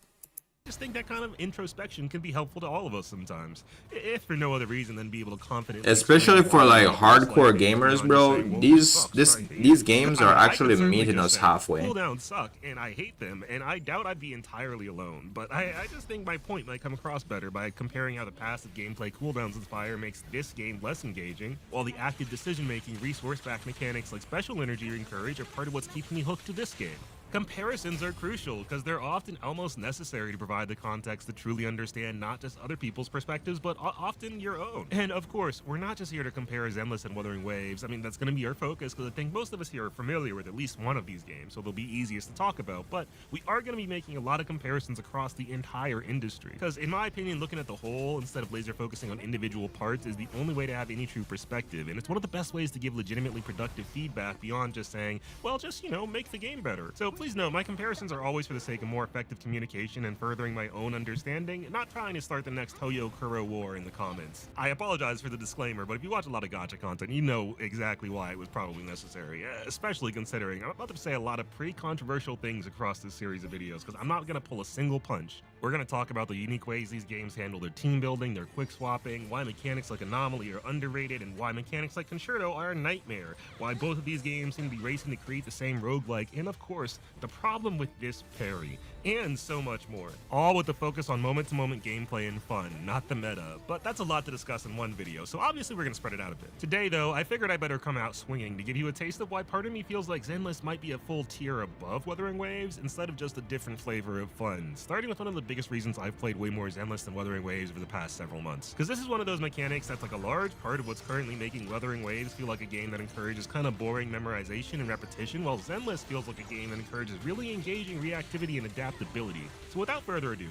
I just think that kind of introspection can be helpful to all of us sometimes, if for no other reason than be able to confidently. Especially for like hardcore gamers, bro. These games are actually meeting us halfway. Cooldowns suck, and I hate them, and I doubt I'd be entirely alone. But I just think my point might come across better by comparing how the passive gameplay cooldowns inspire makes this game less engaging, while the active decision-making, resource-backed mechanics like special energy encourage are part of what's keeping me hooked to this game. Comparisons are crucial because they're often almost necessary to provide the context to truly understand not just other people's perspectives, but often your own. And of course, we're not just here to compare Zenless and Wuthering Waves. I mean, that's going to be our focus because I think most of us here are familiar with at least one of these games, so they'll be easiest to talk about. But we are going to be making a lot of comparisons across the entire industry. Because in my opinion, looking at the whole instead of laser focusing on individual parts is the only way to have any true perspective. And it's one of the best ways to give legitimately productive feedback beyond just saying, well, just, you know, make the game better. So please know, my comparisons are always for the sake of more effective communication and furthering my own understanding, not trying to start the next Hoyo Kuro war in the comments. I apologize for the disclaimer, but if you watch a lot of gacha content, you know exactly why it was probably necessary, especially considering I'm about to say a lot of pretty controversial things across this series of videos, because I'm not going to pull a single punch. We're going to talk about the unique ways these games handle their team building, their quick swapping, why mechanics like Anomaly are underrated, and why mechanics like Concerto are a nightmare, why both of these games seem to be racing to create the same roguelike, and of course, the problem with this parry, and so much more. All with the focus on moment-to-moment gameplay and fun, not the meta. But that's a lot to discuss in one video, so obviously we're going to spread it out a bit. Today, though, I figured I better come out swinging to give you a taste of why part of me feels like Zenless might be a full tier above Wuthering Waves, instead of just a different flavor of fun, starting with one of the biggest reasons I've played way more Zenless than Wuthering Waves over the past several months. Because this is one of those mechanics that's like a large part of what's currently making Wuthering Waves feel like a game that encourages kind of boring memorization and repetition, while Zenless feels like a game that encourages really engaging reactivity and adaptability. So without further ado,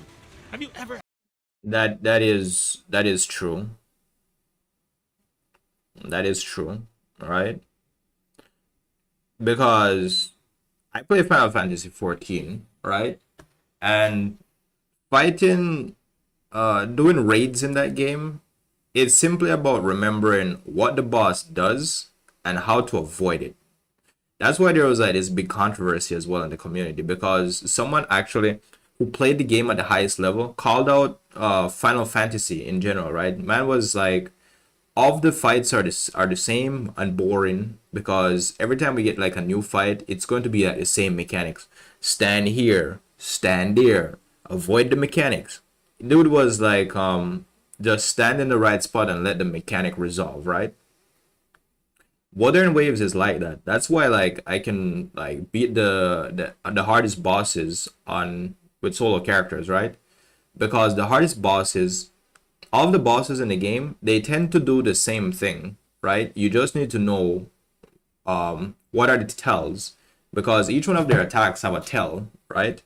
have you ever... That is true. That is true, right? Because I play Final Fantasy 14, right? And fighting, doing raids in that game, it's simply about remembering what the boss does and how to avoid it. That's why there was like this big controversy as well in the community, because someone actually who played the game at the highest level called out Final Fantasy in general, right? Man was like, all of the fights are the same and boring, because every time we get like a new fight, it's going to be like the same mechanics. Stand here, stand there, avoid the mechanics. Dude was like, just stand in the right spot and let the mechanic resolve, right? Wuthering Waves is like that. That's why like I can like beat the hardest bosses on with solo characters, right? Because the hardest bosses, all of the bosses in the game, they tend to do the same thing, right? You just need to know what are the tells, because each one of their attacks have a tell, right?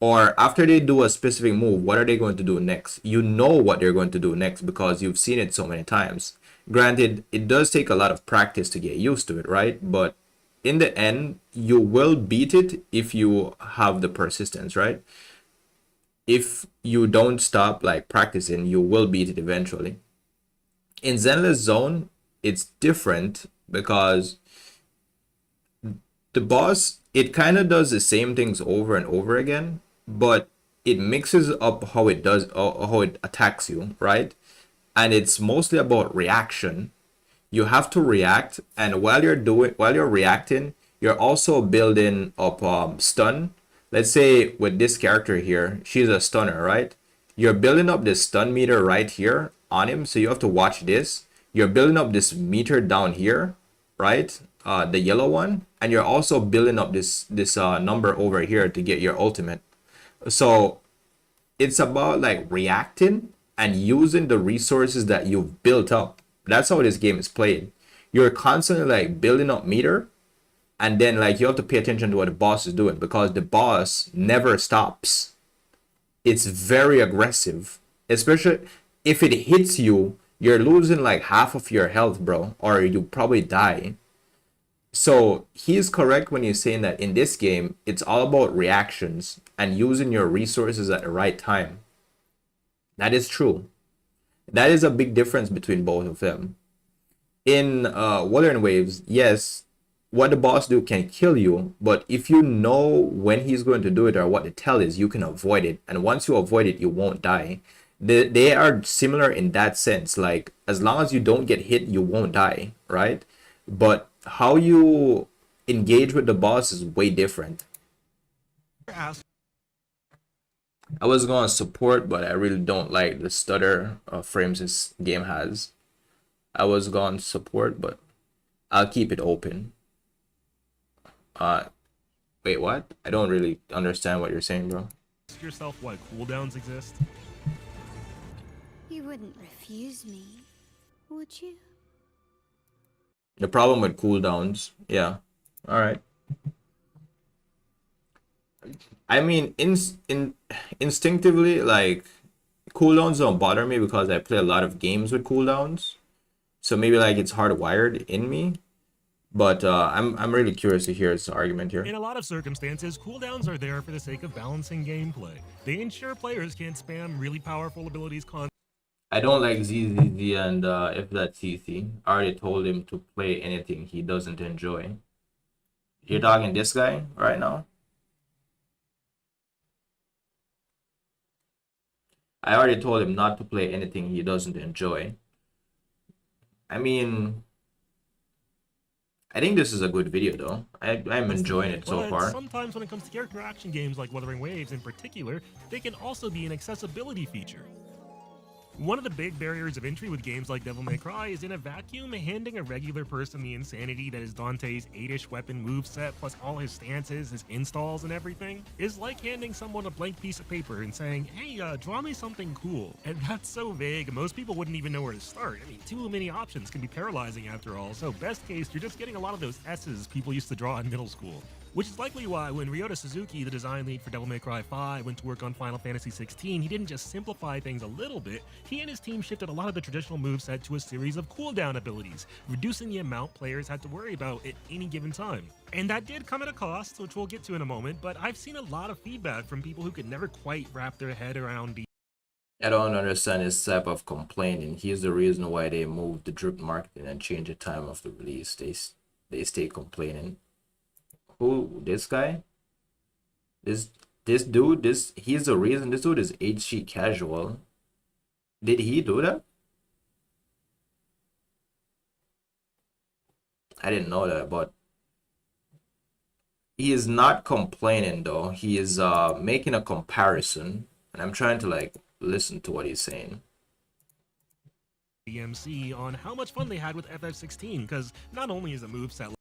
Or after they do a specific move, what are they going to do next? You know what they're going to do next because you've seen it so many times. Granted, it does take a lot of practice to get used to it, right? But in the end, you will beat it if you have the persistence, right? If you don't stop like practicing, you will beat it eventually. In Zenless Zone, it's different because the boss, it kind of does the same things over and over again, but it mixes up how it does, how it attacks you, right? And it's mostly about reaction. You have to react, and while you're reacting, you're also building up stun, let's say with this character here, she's a stunner, right? You're building up this stun meter right here on him, so you have to watch this. You're building up this meter down here, right? The yellow one, and you're also building up this number over here to get your ultimate. So it's about like reacting and using the resources that you've built up. That's how this game is played. You're constantly like building up meter, and then like you have to pay attention to what the boss is doing, because the boss never stops. It's very aggressive, especially if it hits you. You're losing like half of your health, bro, or you probably die. So he's correct when he's saying that in this game it's all about reactions and using your resources at the right time. That is true. That is a big difference between both of them. In Wuthering Waves, yes, what the boss do can kill you, but if you know when he's going to do it or what the tell is, you can avoid it. And once you avoid it, you won't die. They are similar in that sense. Like, as long as you don't get hit, you won't die, right? But how you engage with the boss is way different. I was going to support, but I really don't like the stutter frames this game has. I was going to support, but I'll keep it open. Wait, what? I don't really understand what you're saying, bro. Ask yourself why cooldowns exist. You wouldn't refuse me, would you? The problem with cooldowns, yeah. All right. I mean, instinctively, like, cooldowns don't bother me because I play a lot of games with cooldowns. So maybe like it's hardwired in me. But I'm really curious to hear his argument here. In a lot of circumstances, cooldowns are there for the sake of balancing gameplay. They ensure players can't spam really powerful abilities constantly. I don't like ZZZ and if that's CC. I already told him to play anything he doesn't enjoy. You're talking this guy right now? I already told him not to play anything he doesn't enjoy. I mean, I think this is a good video though. I'm enjoying it so far. Sometimes when it comes to character action games like Wuthering Waves in particular, they can also be an accessibility feature. One of the big barriers of entry with games like Devil May Cry is in a vacuum, handing a regular person the insanity that is Dante's 8-ish weapon moveset plus all his stances, his installs and everything, is like handing someone a blank piece of paper and saying, hey, draw me something cool. And that's so vague, most people wouldn't even know where to start. I mean, too many options can be paralyzing after all, so best case, you're just getting a lot of those S's people used to draw in middle school. Which is likely why when Ryota Suzuki, the design lead for Devil May Cry 5, went to work on Final Fantasy 16, he didn't just simplify things a little bit, he and his team shifted a lot of the traditional moveset to a series of cooldown abilities, reducing the amount players had to worry about at any given time. And that did come at a cost, which we'll get to in a moment, but I've seen a lot of feedback from people who could never quite wrap their head around the... I don't understand this type of complaining. Here's the reason why they moved the drip marketing and changed the time of the release. They stay complaining. Who, this guy? This dude, he's the reason. This dude is HG casual. Did he do that? I didn't know that, but he is not complaining though. He is making a comparison, and I'm trying to like listen to what he's saying. DMC on how much fun they had with FF16, because not only is the moveset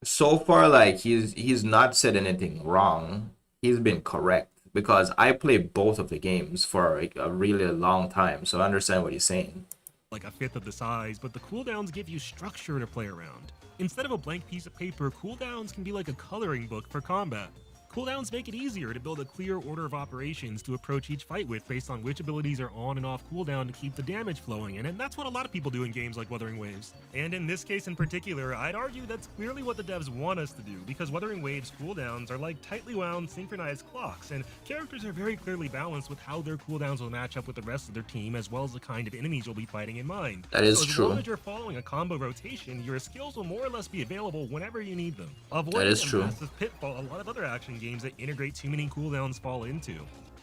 so far, like, he's not said anything wrong. He's been correct, because I played both of the games for like a really long time, so I understand what he's saying. Like a fifth of the size, but the cooldowns give you structure to play around. Instead of a blank piece of paper, cooldowns can be like a coloring book for combat. Cooldowns make it easier to build a clear order of operations to approach each fight with based on which abilities are on and off cooldown to keep the damage flowing in, and that's what a lot of people do in games like Wuthering Waves. And in this case in particular, I'd argue that's clearly what the devs want us to do, because Wuthering Waves cooldowns are like tightly wound synchronized clocks, and characters are very clearly balanced with how their cooldowns will match up with the rest of their team, as well as the kind of enemies you'll be fighting in mind. That is so true. As long as you're following a combo rotation, your skills will more or less be available whenever you need them. Avoiding that is true. A massive pitfall a lot of other action games that integrate too many cooldowns fall into.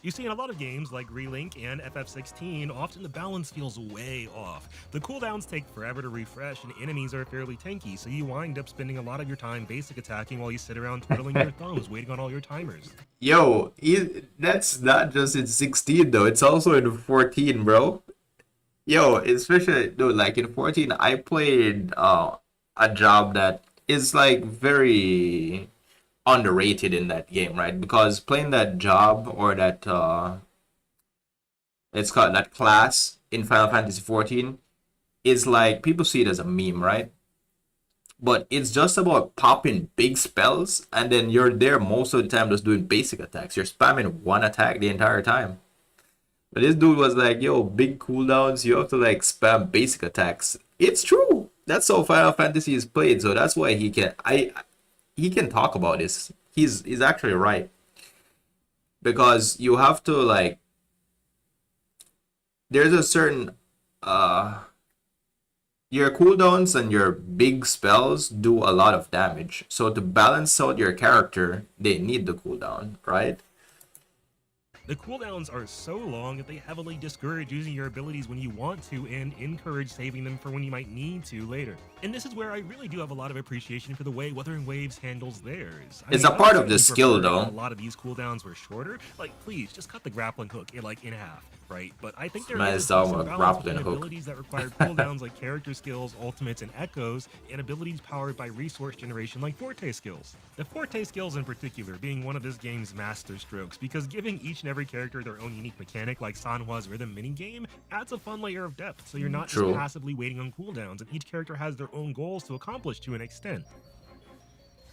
You see, in a lot of games like Relink and FF16, often the balance feels way off. The cooldowns take forever to refresh, and enemies are fairly tanky, so you wind up spending a lot of your time basic attacking while you sit around twiddling your thumbs, waiting on all your timers. Yo, that's not just in 16 though, it's also in 14, bro. Yo, especially, dude, like in 14, I played a job that is like very underrated in that game, right? Because playing that job or that it's called that class in Final Fantasy 14 is like people see it as a meme, right? But it's just about popping big spells and then you're there most of the time just doing basic attacks. You're spamming one attack the entire time. But this dude was like, yo, big cooldowns, you have to like spam basic attacks. It's true. That's how Final Fantasy is played, so that's why he can talk about this. He's actually right. Because you have to like there's a certain your cooldowns and your big spells do a lot of damage. So to balance out your character, they need the cooldown, right? The cooldowns are so long that they heavily discourage using your abilities when you want to and encourage saving them for when you might need to later. And this is where I really do have a lot of appreciation for the way Wuthering Waves handles theirs. It's a part of the skill, though. A lot of these cooldowns were shorter. Like, please, just cut the grappling hook in half, right? But I think there is some balance between abilities that require cooldowns like character skills, ultimates, and echoes, and abilities powered by resource generation like Forte skills. The Forte skills in particular being one of this game's master strokes, because giving each and every character their own unique mechanic like Sanhwa's rhythm minigame adds a fun layer of depth, so you're not just passively waiting on cooldowns, and each character has their own goals to accomplish to an extent.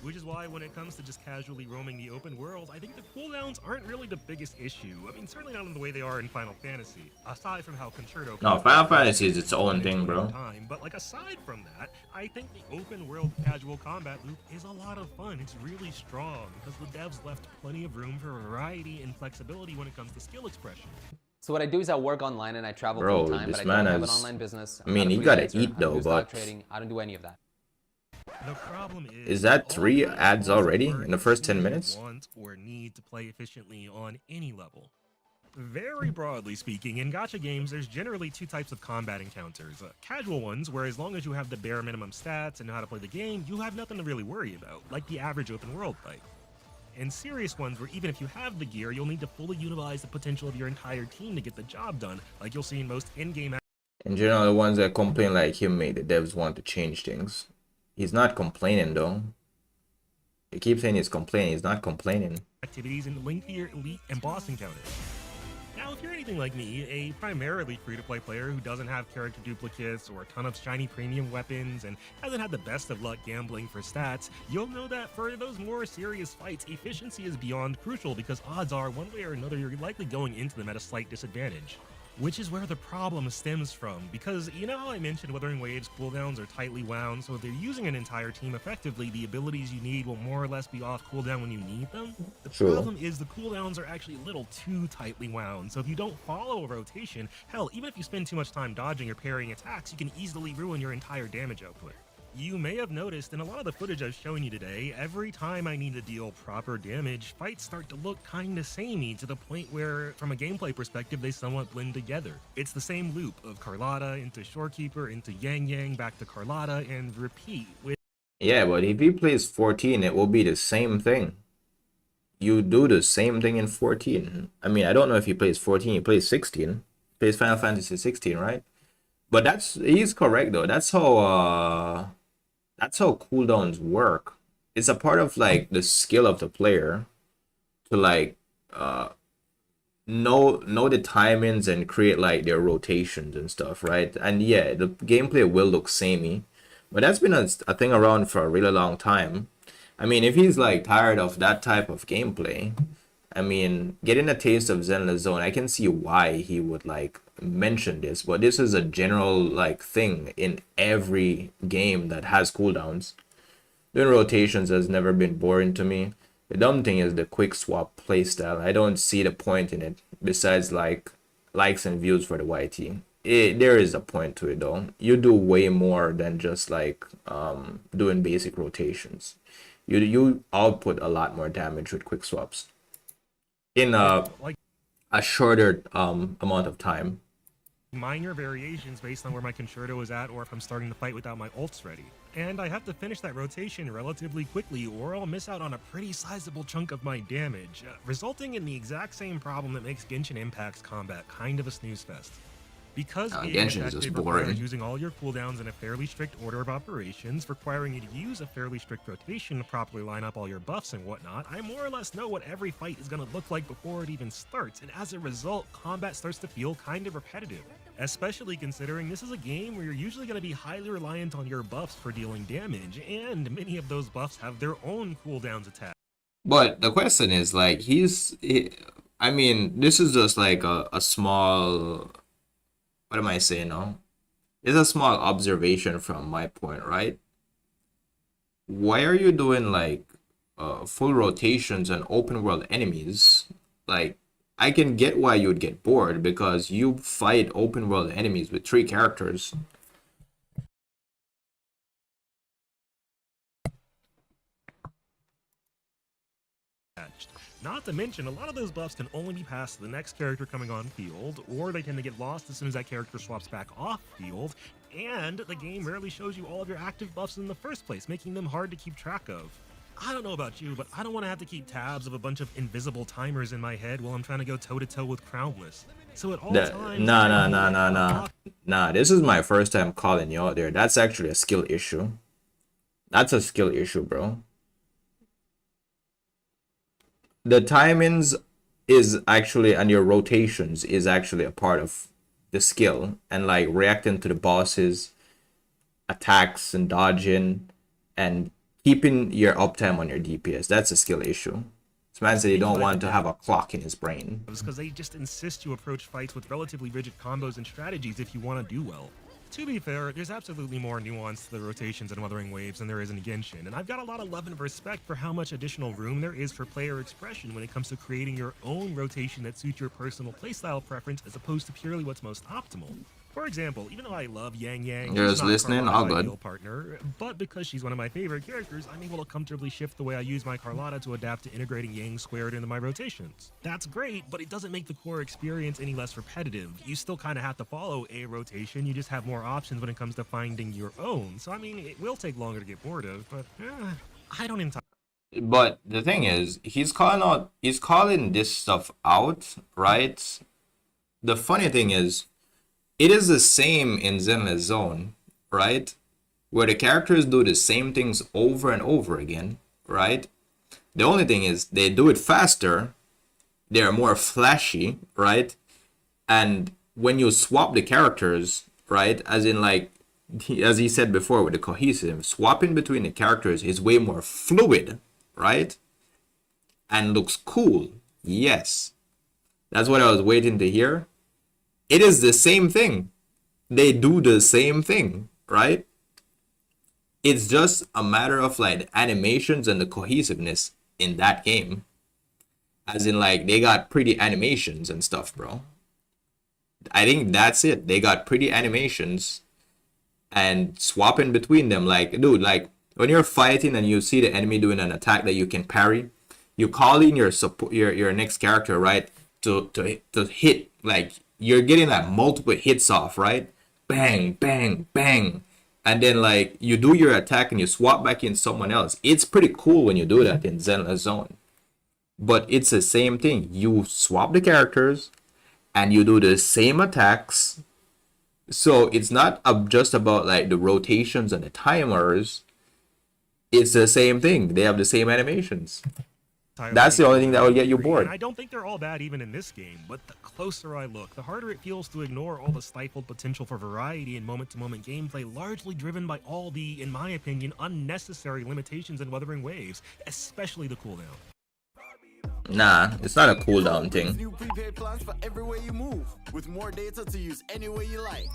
Which is why when it comes to just casually roaming the open world, I think the cooldowns aren't really the biggest issue. I mean, certainly not in the way they are in Final Fantasy, aside from how Concerto... No, Final Fantasy is its own thing, bro. But like aside from that, I think the open world casual combat loop is a lot of fun. It's really strong, because the devs left plenty of room for variety and flexibility when it comes to skill expression. So what I do is I work online and I travel full time, but I don't have an online business. I mean, you gotta eat though, but... trading. I don't do any of that. The problem is that 3 ads already in the first 10 minutes? Want or need to play efficiently on any level. Very broadly speaking, in gacha games, there's generally 2 types of combat encounters. Casual ones, where as long as you have the bare minimum stats and know how to play the game, you have nothing to really worry about, like the average open world fight. And serious ones where even if you have the gear, you'll need to fully utilize the potential of your entire team to get the job done, like you'll see in most in-game. In general, the ones that complain like him make the devs want to change things. He's not complaining though. He keeps saying he's complaining, he's not complaining. Activities in lengthier elite and boss encounters. Now, if you're anything like me, a primarily free-to-play player who doesn't have character duplicates or a ton of shiny premium weapons and hasn't had the best of luck gambling for stats, you'll know that for those more serious fights, efficiency is beyond crucial because odds are, one way or another, you're likely going into them at a slight disadvantage. Which is where the problem stems from, because you know how I mentioned Wuthering Waves cooldowns are tightly wound, so if they're using an entire team effectively, the abilities you need will more or less be off cooldown when you need them. The problem is the cooldowns are actually a little too tightly wound, so if you don't follow a rotation, hell, even if you spend too much time dodging or parrying attacks, you can easily ruin your entire damage output. You may have noticed in a lot of the footage I've shown you today, every time I need to deal proper damage, fights start to look kinda samey to the point where, from a gameplay perspective, they somewhat blend together. It's the same loop of Carlotta into Shorekeeper into Yang Yang back to Carlotta and repeat with... Yeah, but if he plays 14, it will be the same thing. You do the same thing in 14. I mean, I don't know if he plays 14, he plays 16. He plays Final Fantasy 16, right? But he's correct though. That's how cooldowns work. It's a part of like the skill of the player to like know the timings and create like their rotations and stuff, right? And yeah, the gameplay will look samey, but that's been a thing around for a really long time. I mean, if he's like tired of that type of gameplay, I mean, getting a taste of Zenless Zone, I can see why he would like mention this, but this is a general like thing in every game that has cooldowns. Doing rotations has never been boring to me. The dumb thing is the quick swap playstyle. I don't see the point in it besides like likes and views for the YT. There is a point to it though. You do way more than just like doing basic rotations. You output a lot more damage with quick swaps. In a shorter amount of time. Minor variations based on where my concerto is at or if I'm starting the fight without my ults ready. And I have to finish that rotation relatively quickly or I'll miss out on a pretty sizable chunk of my damage, resulting in the exact same problem that makes Genshin Impact's combat kind of a snooze fest. Because Genshin is just boring. Using all your cooldowns in a fairly strict order of operations, requiring you to use a fairly strict rotation to properly line up all your buffs and whatnot, I more or less know what every fight is going to look like before it even starts, and as a result, combat starts to feel kind of repetitive. Especially considering this is a game where you're usually going to be highly reliant on your buffs for dealing damage, and many of those buffs have their own cooldowns attached. But the question is, like, I mean, this is just like a small... What am I saying now? It's a small observation from my point, right? Why are you doing like full rotations on open world enemies? Like, I can get why you'd get bored because you fight open world enemies with 3 characters. Not to mention, a lot of those buffs can only be passed to the next character coming on field, or they tend to get lost as soon as that character swaps back off field, and the game rarely shows you all of your active buffs in the first place, making them hard to keep track of. I don't know about you, but I don't want to have to keep tabs of a bunch of invisible timers in my head while I'm trying to go toe-to-toe with Crownless. So at all times... Nah, this is my first time calling you out there. That's actually a skill issue. That's a skill issue, bro. The timings is actually, and your rotations is actually a part of the skill, and like reacting to the bosses, attacks and dodging, and keeping your uptime on your DPS. That's a skill issue. This man said he don't want to have a clock in his brain. Because they just insist you approach fights with relatively rigid combos and strategies if you want to do well. To be fair, there's absolutely more nuance to the rotations and Wuthering Waves than there is in Genshin, and I've got a lot of love and respect for how much additional room there is for player expression when it comes to creating your own rotation that suits your personal playstyle preference as opposed to purely what's most optimal. For example, even though I love Yang Yang, you're just listening, all good. Partner, but because she's one of my favorite characters, I'm able to comfortably shift the way I use my Carlotta to adapt to integrating Yang squared into my rotations. That's great, but it doesn't make the core experience any less repetitive. You still kind of have to follow a rotation, you just have more options when it comes to finding your own. So I mean, it will take longer to get bored of, but I don't entirely... But the thing is, he's calling this stuff out, right? The funny thing is, it is the same in Zenless Zone, right? Where the characters do the same things over and over again, right? The only thing is they do it faster, they're more flashy, right? And when you swap the characters, right, as in like, as he said before with the cohesive, swapping between the characters is way more fluid, right? And looks cool, yes. That's what I was waiting to hear. It is the same thing. They do the same thing, right? It's just a matter of like the animations and the cohesiveness in that game. As in like they got pretty animations and stuff, bro. I think that's it. They got pretty animations and swapping between them. Like, dude, like when you're fighting and you see the enemy doing an attack that you can parry, you call in your support, your next character, right? To hit, like, you're getting like multiple hits off, right? Bang, bang, bang. And then like you do your attack and you swap back in someone else. It's pretty cool when you do that in Zenless Zone. But it's the same thing. You swap the characters and you do the same attacks. So it's not just about like the rotations and the timers. It's the same thing. They have the same animations. That's the only thing that will get you bored. And I don't think they're all bad even in this game, but the closer I look, the harder it feels to ignore all the stifled potential for variety in moment-to-moment gameplay, largely driven by all the, in my opinion, unnecessary limitations in Wuthering Waves, especially the cooldown. Nah, it's not a cooldown thing. New prepaid plans for everywhere you move, with more data to use any way you like.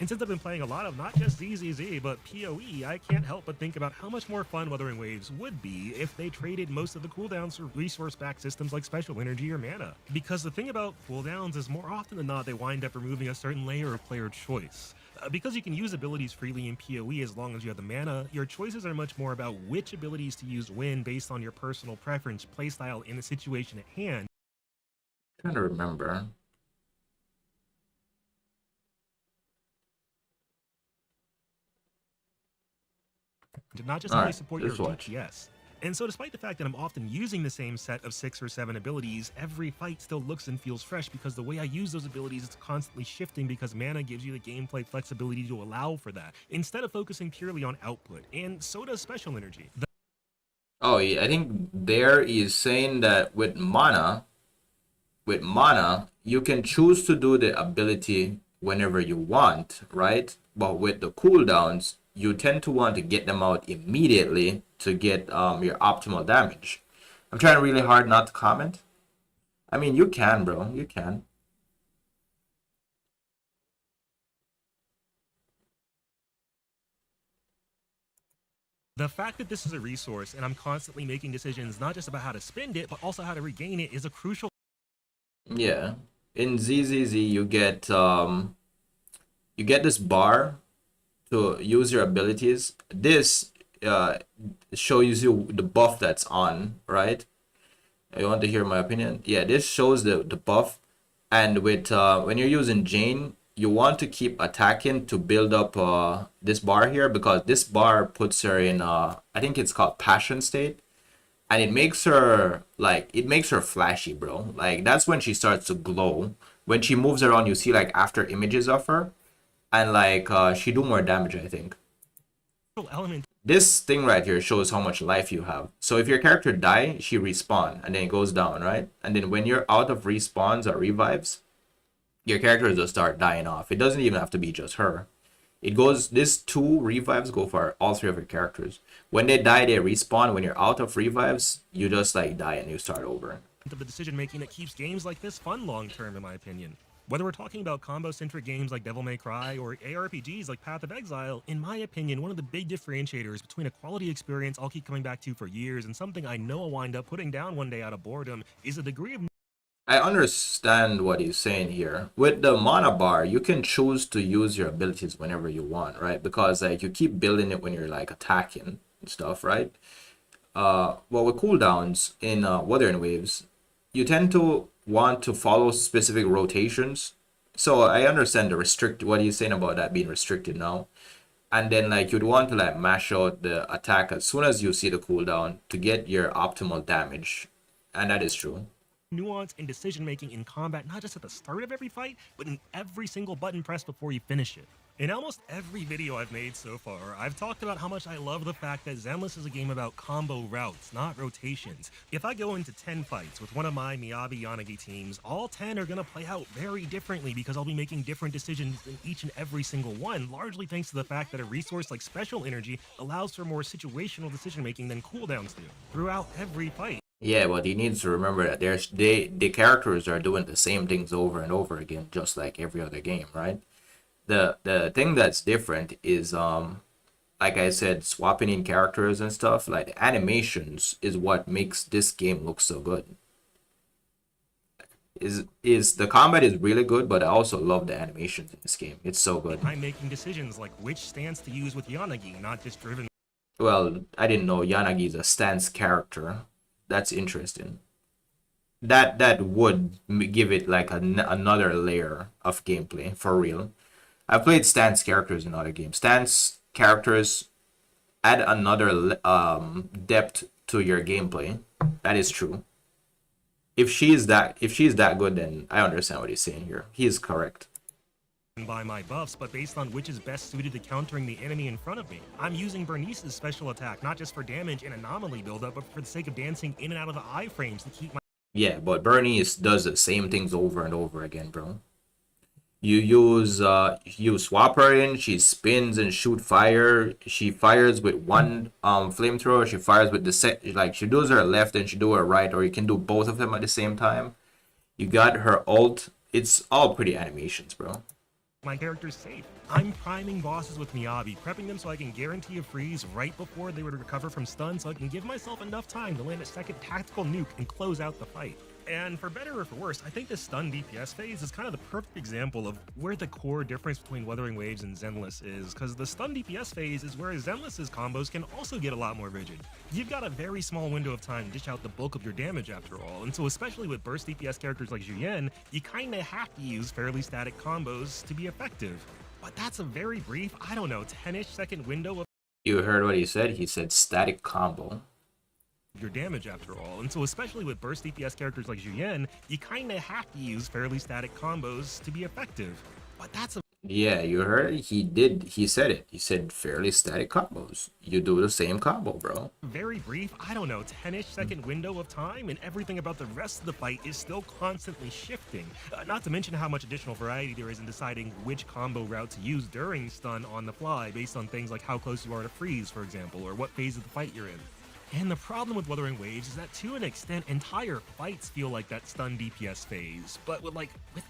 And since I've been playing a lot of not just ZZZ, but PoE, I can't help but think about how much more fun Wuthering Waves would be if they traded most of the cooldowns for resource-backed systems like special energy or mana. Because the thing about cooldowns is more often than not they wind up removing a certain layer of player choice. Because you can use abilities freely in PoE as long as you have the mana, your choices are much more about which abilities to use when based on your personal preference, playstyle, and the situation at hand. trying to remember. To not just All only right, support your let's watch. DPS. And so despite the fact that I'm often using the same set of 6 or 7 abilities, every fight still looks and feels fresh because the way I use those abilities is constantly shifting because mana gives you the gameplay flexibility to allow for that, instead of focusing purely on output, and so does special energy. Oh, yeah, I think there is saying that with mana, you can choose to do the ability whenever you want, right? But with the cooldowns, you tend to want to get them out immediately to get your optimal damage. I'm trying really hard not to comment. I mean, you can, bro. You can. The fact that this is a resource and I'm constantly making decisions not just about how to spend it, but also how to regain it is a crucial. Yeah. In ZZZ, you get this bar to use your abilities. This shows you the buff that's on, right? You want to hear my opinion? Yeah, this shows the buff. And with when you're using Jane, you want to keep attacking to build up this bar here, because this bar puts her in I think it's called passion state, and it makes her flashy, bro. Like that's when she starts to glow. When she moves around, you see like after images of her, and like she do more damage, I think. Element. This thing right here shows how much life you have. So if your character die, she respawn and then it goes down, right? And then when you're out of respawns or revives, your characters will start dying off. It doesn't even have to be just her. It goes, this 2 revives go for all 3 of your characters. When they die, they respawn. When you're out of revives, you just like die and you start over. Of the decision making that keeps games like this fun long term, in my opinion. Whether we're talking about combo-centric games like Devil May Cry or ARPGs like Path of Exile, in my opinion, one of the big differentiators between a quality experience I'll keep coming back to for years and something I know I'll wind up putting down one day out of boredom is a degree of... I understand what he's saying here. With the mana bar, you can choose to use your abilities whenever you want, right? Because like you keep building it when you're like attacking and stuff, right? Well, with cooldowns in Wuthering Waves, you tend to want to follow specific rotations. So I understand what he's saying about that being restricted now. And then like you'd want to like mash out the attack as soon as you see the cooldown to get your optimal damage. And that is true. Nuance and decision making in combat, not just at the start of every fight, but in every single button press before you finish it. In almost every video I've made so far, I've talked about how much I love the fact that Zenless is a game about combo routes, not rotations. If I go into 10 fights with one of my Miyabi Yanagi teams, all 10 are going to play out very differently because I'll be making different decisions in each and every single one, largely thanks to the fact that a resource like Special Energy allows for more situational decision making than cooldowns do, throughout every fight. Yeah, but he needs to remember that the characters are doing the same things over and over again, just like every other game, right? The thing that's different is like I said, swapping in characters and stuff, like the animations is what makes this game look so good. Is the combat is really good, but I also love the animations in this game. It's so good. I'm making decisions like which stance to use with Yanagi, not just driven. Well, I didn't know Yanagi is a stance character. That's interesting. That would give it like another layer of gameplay for real. I've played stance characters in other games. Stance characters add another depth to your gameplay. That is true. If she's that good, then I understand what he's saying here. He is correct. By my buffs, but based on which is best suited to countering the enemy in front of me. I'm using Bernice's special attack not just for damage and anomaly buildup, but for the sake of dancing in and out of the iframes to keep my... Yeah, but Bernice does the same things over and over again, bro. You swap her in, she spins and shoot fire. She fires with one flamethrower, she fires with the set, like she does her left and she do her right, or you can do both of them at the same time. You got her ult. It's all pretty animations, bro. My character's safe. I'm priming bosses with Miyabi, prepping them so I can guarantee a freeze right before they would recover from stun, so I can give myself enough time to land a second tactical nuke and close out the fight. And for better or for worse, I think this stun DPS phase is kind of the perfect example of where the core difference between Wuthering Waves and Zenless is, because the stun DPS phase is where Zenless's combos can also get a lot more rigid. You've got a very small window of time to dish out the bulk of your damage after all, and so especially with burst DPS characters like Juyen, you kinda have to use fairly static combos to be effective. But that's a very brief, I don't know, 10-ish second window of You heard what he said? He said static combo. Your damage after all, and so especially with burst DPS characters like Juyen, you kinda have to use fairly static combos to be effective. But that's a Yeah, you heard? He said it. He said fairly static combos. You do the same combo, bro. very brief, I don't know, 10-ish second window of time, and everything about the rest of the fight is still constantly shifting. Not to mention how much additional variety there is in deciding which combo route to use during stun on the fly, based on things like how close you are to freeze, for example, or what phase of the fight you're in. And the problem with Wuthering Waves is that to an extent, entire fights feel like that stun DPS phase, but with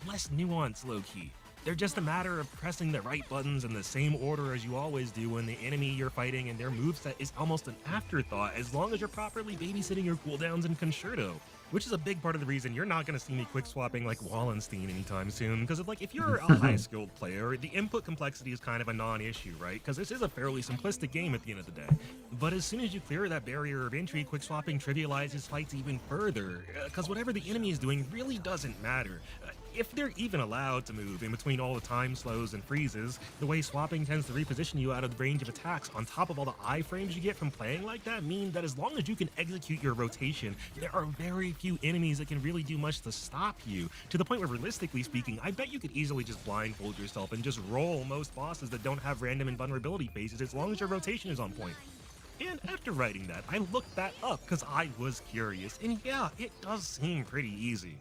less nuance, low-key. They're just a matter of pressing the right buttons in the same order as you always do when the enemy you're fighting and their moveset is almost an afterthought as long as you're properly babysitting your cooldowns in Concerto. Which is a big part of the reason you're not going to see me quick swapping like Wallenstein anytime soon, because if you're a high skilled player, the input complexity is kind of a non-issue, right? Because this is a fairly simplistic game at the end of the day. But as soon as you clear that barrier of entry, quick swapping trivializes fights even further, because whatever the enemy is doing really doesn't matter. If they're even allowed to move in between all the time slows and freezes, the way swapping tends to reposition you out of the range of attacks on top of all the iframes you get from playing like that mean that as long as you can execute your rotation, there are very few enemies that can really do much to stop you, to the point where realistically speaking, I bet you could easily just blindfold yourself and just roll most bosses that don't have random invulnerability phases as long as your rotation is on point. And after writing that, I looked that up because I was curious, and yeah, it does seem pretty easy.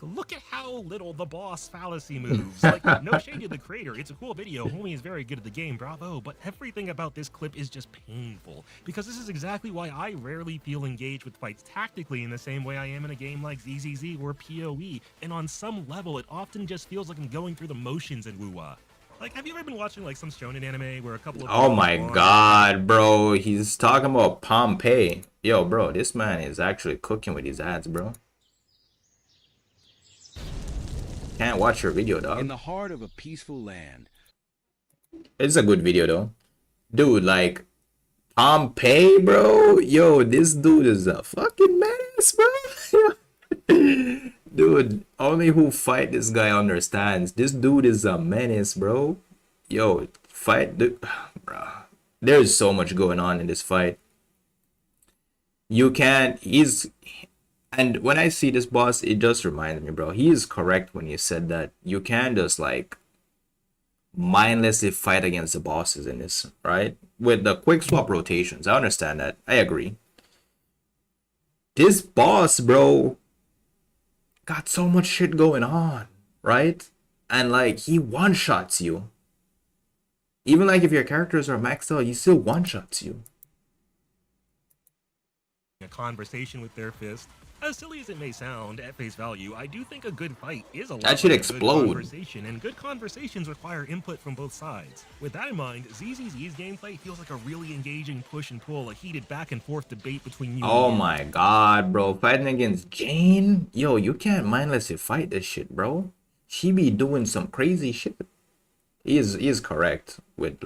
Look at how little the boss fallacy moves. No shade to the creator, it's a cool video, homie is very good at the game, bravo, but everything about this clip is just painful, because this is exactly why I rarely feel engaged with fights tactically in the same way I am in a game like ZZZ or PoE, and on some level, it often just feels like I'm going through the motions in Wuwa. Have you ever been watching some shonen anime where a couple of... Oh my god, bro, he's talking about Pompeii. Yo, bro, this man is actually cooking with his ads, bro. Can't watch your video, dog. In the heart of a peaceful land. It's a good video, though. Dude, Pompeii, bro. Yo, this dude is a fucking menace, bro. Dude, only who fight this guy understands. This dude is a menace, bro. Yo, fight, dude. Bro. There's so much going on in this fight. You can't... And when I see this boss, it just reminds me, bro, he is correct when he said that you can just mindlessly fight against the bosses in this, right? With the quick swap rotations. I understand that. I agree. This boss, bro, got so much shit going on, right? And he one-shots you. Even if your characters are maxed out, he still one-shots you. A conversation with their fist. As silly as it may sound, at face value, I do think a good fight is a lot that should like explode. A good conversation, and good conversations require input from both sides. With that in mind, ZZZ's gameplay feels like a really engaging push and pull, a heated back and forth debate between you Oh and my god, bro. Fighting against Jane? Yo, you can't mindlessly fight this shit, bro. She be doing some crazy shit. He is correct with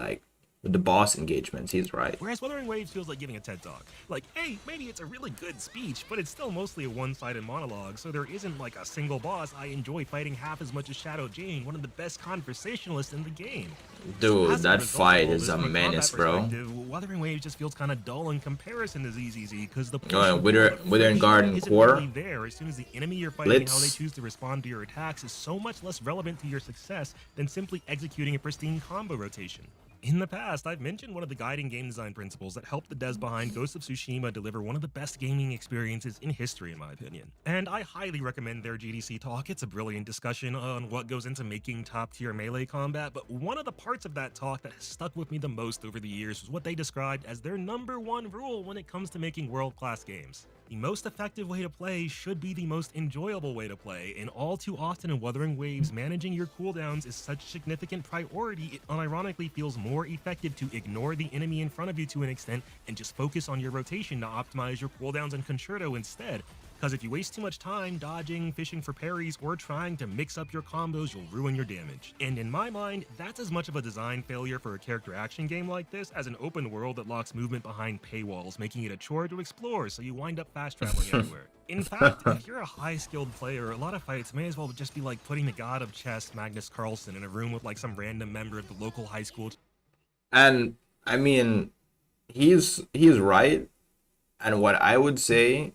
with the boss engagements. He's right. Whereas Wuthering Waves feels like giving a TED Talk. Hey, maybe it's a really good speech, but it's still mostly a one-sided monologue, so there isn't a single boss I enjoy fighting half as much as Shadow Jane, one of the best conversationalists in the game. Dude, So that fight is a from menace, combat bro. Wuthering Waves just feels kind of dull in comparison to ZZZ, because the Withering Garden isn't Core. really there as soon as the enemy you're fighting and how they choose to respond to your attacks is so much less relevant to your success than simply executing a pristine combo rotation. In the past, I've mentioned one of the guiding game design principles that helped the devs behind Ghost of Tsushima deliver one of the best gaming experiences in history, in my opinion. And I highly recommend their GDC talk. It's a brilliant discussion on what goes into making top-tier melee combat, but one of the parts of that talk that has stuck with me the most over the years was what they described as their #1 rule when it comes to making world-class games. The most effective way to play should be the most enjoyable way to play, and all too often in Wuthering Waves, managing your cooldowns is such a significant priority, it unironically feels more effective to ignore the enemy in front of you to an extent and just focus on your rotation to optimize your cooldowns and Concerto instead. Because if you waste too much time dodging, fishing for parries, or trying to mix up your combos, you'll ruin your damage. And in my mind, that's as much of a design failure for a character action game like this as an open world that locks movement behind paywalls, making it a chore to explore, so you wind up fast traveling everywhere. In fact, if you're a high-skilled player, a lot of fights may as well just be like putting the god of chess, Magnus Carlsen, in a room with like some random member of the local high school. And I mean, he's right. And what I would say,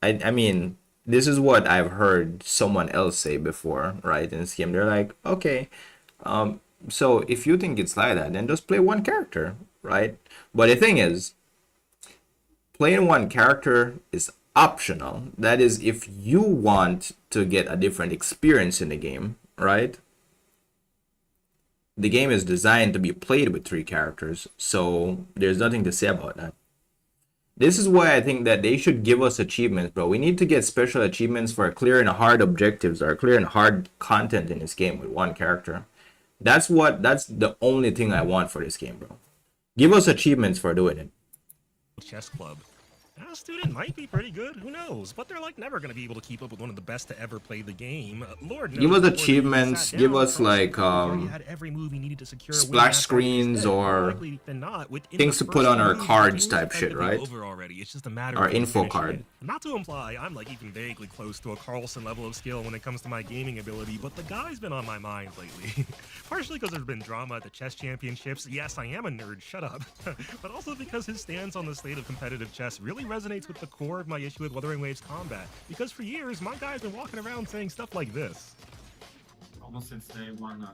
I mean, this is what I've heard someone else say before, right? In this game, they're like, okay, so if you think it's like that, then just play one character, right? But the thing is, playing one character is optional. That is, if you want to get a different experience in the game, right? The game is designed to be played with 3 characters, so there's nothing to say about that. This is why I think that they should give us achievements, bro. We need to get special achievements for clear and hard objectives or clear and hard content in this game with one character. That's the only thing I want for this game, bro. Give us achievements for doing it. Chess club. A student might be pretty good, who knows? But they're like never going to be able to keep up with one of the best to ever play the game. Lord knows. Give us achievements, give us like every move he needed to secure splash screens or things to put on our cards type shit, right? It's just a matter our of info card. Not to imply I'm like even vaguely close to a Carlsen level of skill when it comes to my gaming ability, but the guy's been on my mind lately. Partially because there's been drama at the chess championships. Yes, I am a nerd, shut up. But also because his stance on the state of competitive chess really resonates with the core of my issue with Wuthering Waves combat. Because for years, my guy's been walking around saying stuff like this. Almost since day one,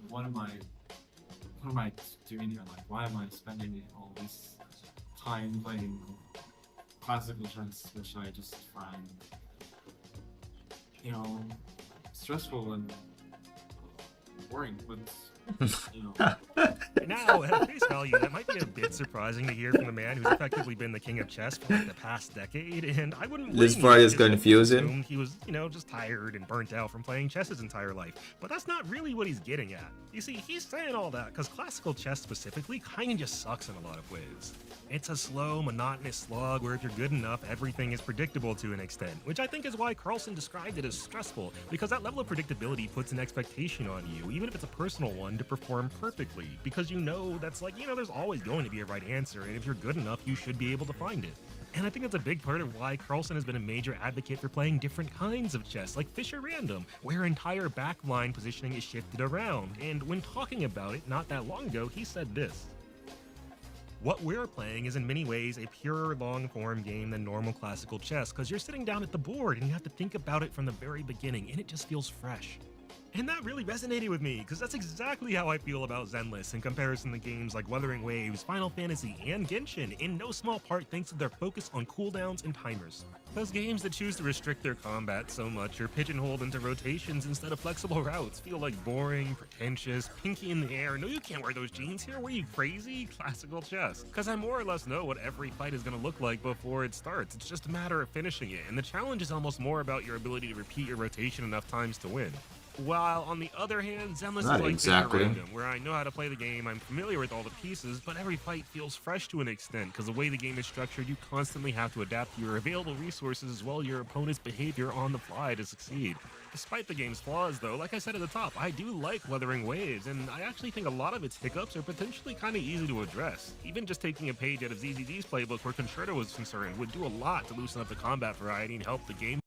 what am I doing here? Like, why am I spending all this time playing classical chess, which I just find, you know, stressful and boring, but you know. Now, at face value, that might be a bit surprising to hear from the man who's effectively been the king of chess for like the past decade, and I wouldn't this part is confusing. He was, you know, just tired and burnt out from playing chess his entire life, but that's not really what he's getting at. You see, he's saying all that because classical chess specifically kind of just sucks in a lot of ways. It's a slow, monotonous slog where if you're good enough, everything is predictable to an extent, which I think is why Carlsen described it as stressful, because that level of predictability puts an expectation on you, even if it's a personal one, to perform perfectly, because you know that's like, you know, there's always going to be a right answer, and if you're good enough, you should be able to find it. And I think that's a big part of why Carlsen has been a major advocate for playing different kinds of chess, like Fischer Random, where entire backline positioning is shifted around, and when talking about it not that long ago, he said this. What we're playing is in many ways a purer long-form game than normal classical chess, because you're sitting down at the board and you have to think about it from the very beginning, and it just feels fresh. And that really resonated with me, because that's exactly how I feel about Zenless in comparison to games like Wuthering Waves, Final Fantasy, and Genshin, in no small part thanks to their focus on cooldowns and timers. Those games that choose to restrict their combat so much or pigeonholed into rotations instead of flexible routes feel like boring, pretentious, pinky in the air. No, you can't wear those jeans here. What are you, crazy? Classical chess. Because I more or less know what every fight is going to look like before it starts. It's just a matter of finishing it, and the challenge is almost more about your ability to repeat your rotation enough times to win. While on the other hand, Zenless is like exactly random, where I know how to play the game, I'm familiar with all the pieces, but every fight feels fresh to an extent, because the way the game is structured, you constantly have to adapt to your available resources as well as your opponent's behavior on the fly to succeed. Despite the game's flaws, though, like I said at the top, I do like Wuthering Waves, and I actually think a lot of its hiccups are potentially kind of easy to address. Even just taking a page out of ZZZ's playbook where Concerto was concerned would do a lot to loosen up the combat variety and help the game.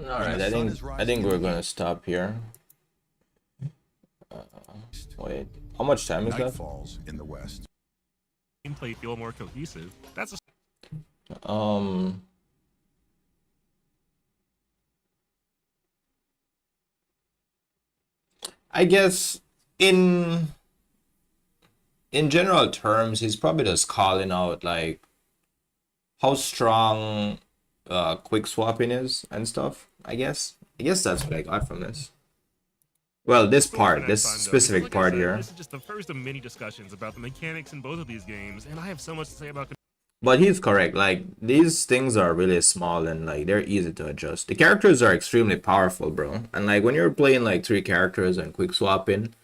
Alright, I think we're gonna stop here. Wait, how much time is left? Falls in the west. Gameplay feel more cohesive. That's a I guess in general terms, he's probably just calling out like how strong quick swapping is and stuff. I guess that's what I got from this. Well, this part, this specific part here. This is just the first of many discussions about the mechanics in both of these games, and I have so much to say about. But he's correct. Like, these things are really small and like they're easy to adjust. The characters are extremely powerful, bro. And like when you're playing like 3 characters and quick swapping,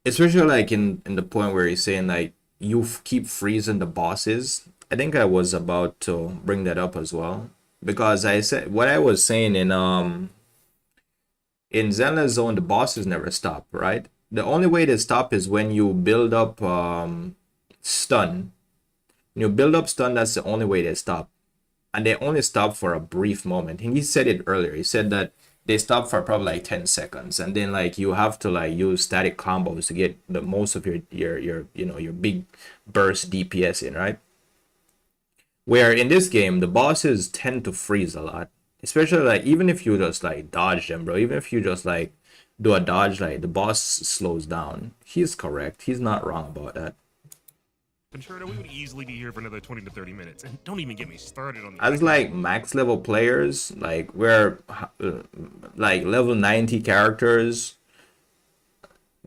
especially like in the point where he's saying like you keep freezing the bosses I think I was about to bring that up as well, because I said what I was saying in Zenless Zone, the bosses never stop, right? The only way they stop is when you build up stun. When you build up stun, that's the only way they stop. And they only stop for a brief moment. And he said it earlier. He said that they stop for probably like 10 seconds, and then like you have to like use static combos to get the most of your big burst DPS in, right? Where in this game the bosses tend to freeze a lot, especially like even if you just like dodge them, bro. Even if you just like do a dodge, like the boss slows down. He's correct. He's not wrong about that. Concerto, we would easily be here for another 20 to 30 minutes, and don't even get me started on the As like max level players, like we're like level 90 characters,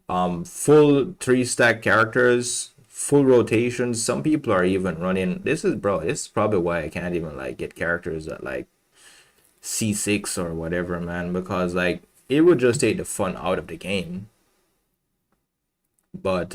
full 3-stack characters, full rotations. Some people are even running. This is probably why I can't even like get characters at like C6 or whatever, man, because like it would just take the fun out of the game. But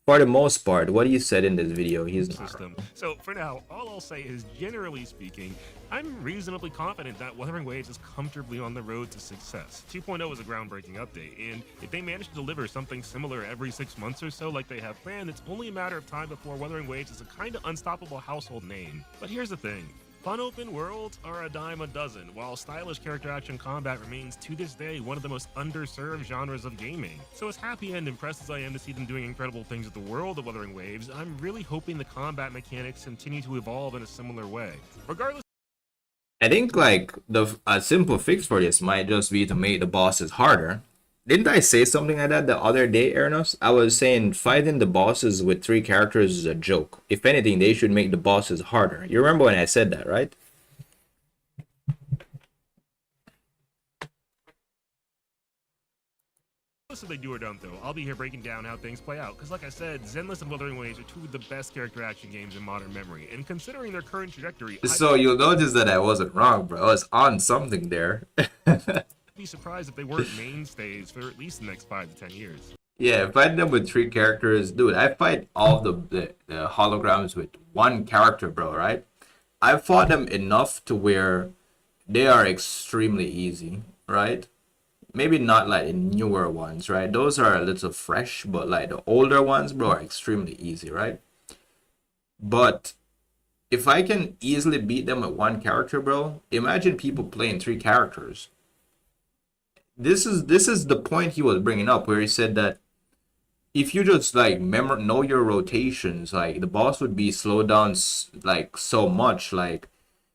for the most part, what he said in this video, he's not wrong. So for now, all I'll say is, generally speaking, I'm reasonably confident that Wuthering Waves is comfortably on the road to success. 2.0 is a groundbreaking update, and if they manage to deliver something similar every 6 months or so like they have planned, it's only a matter of time before Wuthering Waves is a kind of unstoppable household name. But here's the thing. Fun open worlds are a dime a dozen, while stylish character action combat remains to this day one of the most underserved genres of gaming. So as happy and impressed as I am to see them doing incredible things with the world of Wuthering Waves, I'm really hoping the combat mechanics continue to evolve in a similar way. Regardless, I think like a simple fix for this might just be to make the bosses harder. Didn't I say something like that the other day, Ernos? I was saying fighting the bosses with 3 characters is a joke. If anything, they should make the bosses harder. You remember when I said that, right? if they do or don't, though, I'll be here breaking down how things play out. Because like I said, Zenless and Wuthering Waves are 2 of the best character action games in modern memory. And considering their current trajectory... So you'll notice that I wasn't wrong, bro. I was on something there. Be surprised if they weren't mainstays for at least the next 5 to 10 years. Yeah, fighting them with 3 characters, dude. I fight all the holograms with 1 character, bro. Right? I fought them enough to where they are extremely easy, right? Maybe not like the newer ones, right? Those are a little fresh, but like the older ones, bro, are extremely easy, right? But if I can easily beat them with 1 character, bro, imagine people playing 3 characters. This is the point he was bringing up, where he said that if you just like know your rotations, like the boss would be slowed down like so much, like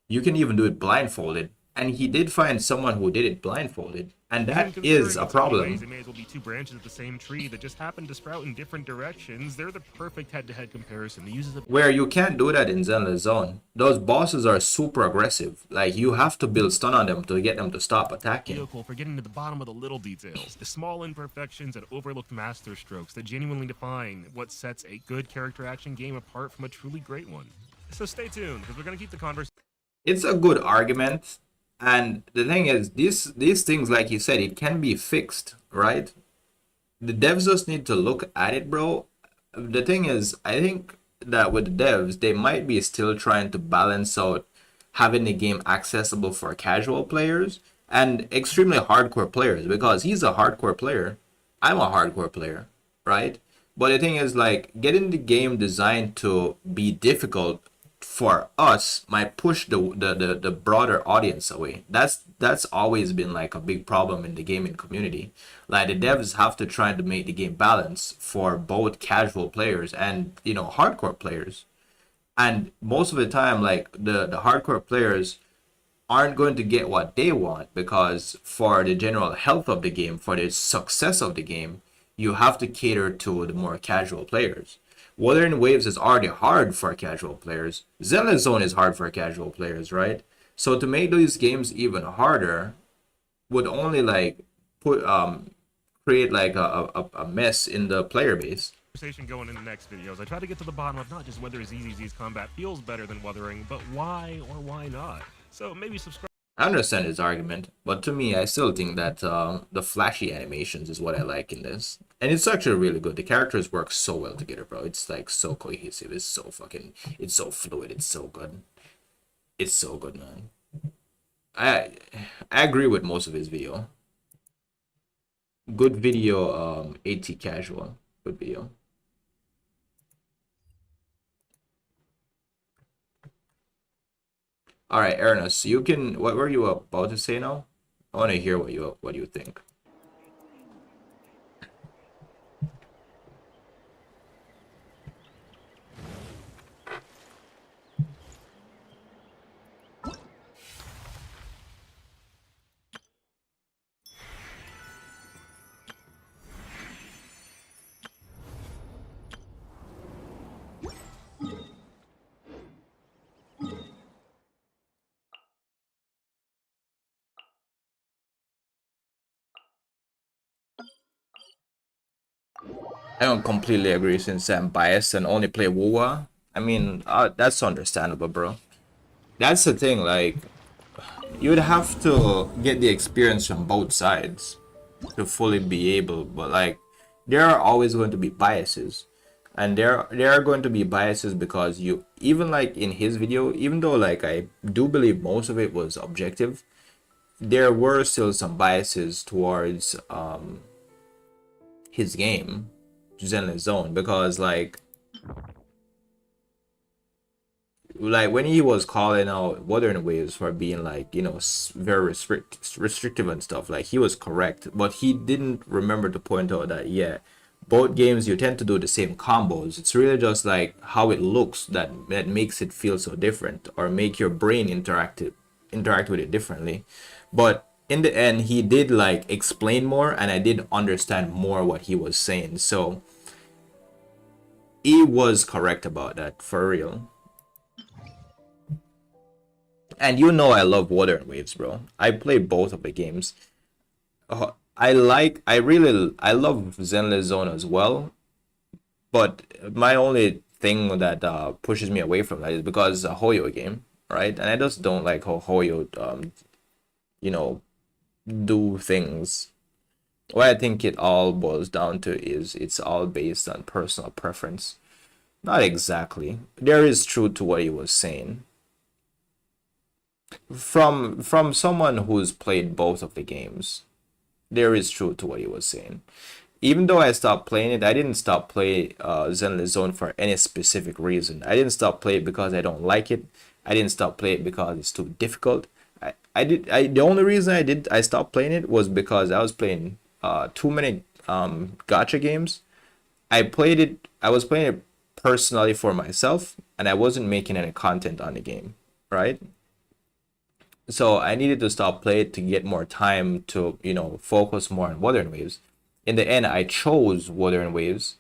you can even do it blindfolded. And he did find someone who did it blindfolded, and that is a problem. They may as well be 2 branches of the same tree that just happen to sprout in different directions. They're the perfect head-to-head comparison. The uses of where you can't do that in Zenless Zone. Those bosses are super aggressive. Like you have to build stun on them to get them to stop attacking. Vehicle for getting to the bottom of the little details, the small imperfections and overlooked master strokes that genuinely define what sets a good character action game apart from a truly great one. So stay tuned, because we're gonna keep the conversation. It's a good argument. And the thing is, these things, like you said, it can be fixed, right? The devs just need to look at it, bro. The thing is, I think that with the devs, they might be still trying to balance out having the game accessible for casual players and extremely hardcore players, because he's a hardcore player. I'm a hardcore player, right? But the thing is, like, getting the game designed to be difficult for us might push the broader audience away. That's always been like a big problem in the gaming community. Like the devs have to try to make the game balance for both casual players and hardcore players. And most of the time, like the hardcore players aren't going to get what they want, because for the general health of the game, for the success of the game, you have to cater to the more casual players. Wuthering Waves is already hard for casual players. Zenless Zone is hard for casual players, right? So to make these games even harder would only like create like a mess in the player base. Conversation going in the next videos. I try to get to the bottom of not just whether ZZZ's combat feels better than Wuthering, but why or why not. So maybe subscribe. I understand his argument, but to me, I still think that the flashy animations is what I like in this. And it's actually really good. The characters work so well together, bro. It's like so cohesive. It's so fucking, it's so fluid. It's so good. It's so good, man. I I agree with most of his video. Good video, 80 casual. Good video. All right, Ernest, you can. What were you about to say now? I want to hear what you think. I don't completely agree since I'm biased and only play WoWa. I mean, that's understandable, bro. That's the thing, like, you'd have to get the experience from both sides to fully be able, but like, there are always going to be biases. And there are going to be biases because you, even like in his video, even though like I do believe most of it was objective, there were still some biases towards his game, Zenless Zone, because like when he was calling out Wuthering Waves for being like, you know, very restrictive and stuff, like he was correct, but he didn't remember to point out that, yeah, both games you tend to do the same combos. It's really just like how it looks that makes it feel so different, or make your brain interact with it differently. But in the end, he did like explain more, and I did understand more what he was saying. So he was correct about that, for real. And you know I love Wuthering Waves, bro. I play both of the games. I love Zenless Zone as well. But my only thing that pushes me away from that is because it's a HoYo game, right? And I just don't like how HoYo, you know, do things. What I think it all boils down to is it's all based on personal preference. Not exactly. There is truth to what he was saying. From someone who's played both of the games, there is truth to what he was saying. Even though I stopped playing it, I didn't stop playing Zenless Zone for any specific reason. I didn't stop playing it because I don't like it. I didn't stop playing it because it's too difficult. The only reason I stopped playing it was because I was playing too many gacha games. I was playing it personally for myself, and I wasn't making any content on the game, right? So I needed to stop playing to get more time to, you know, focus more on Wuthering Waves. In the end, I chose Wuthering Waves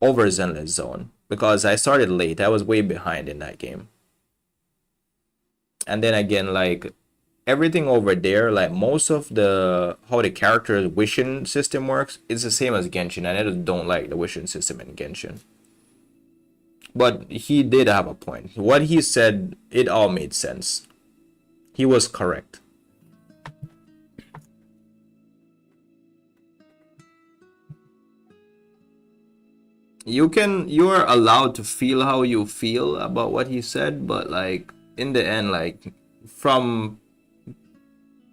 over Zenless Zone because I started late. I was way behind in that game. And then again, like everything over there, like most of the how the character's wishing system works, it's the same as Genshin, and I just don't like the wishing system in Genshin. But he did have a point. What he said, it all made sense. He was correct. You're allowed to feel how you feel about what he said, but like in the end, like from,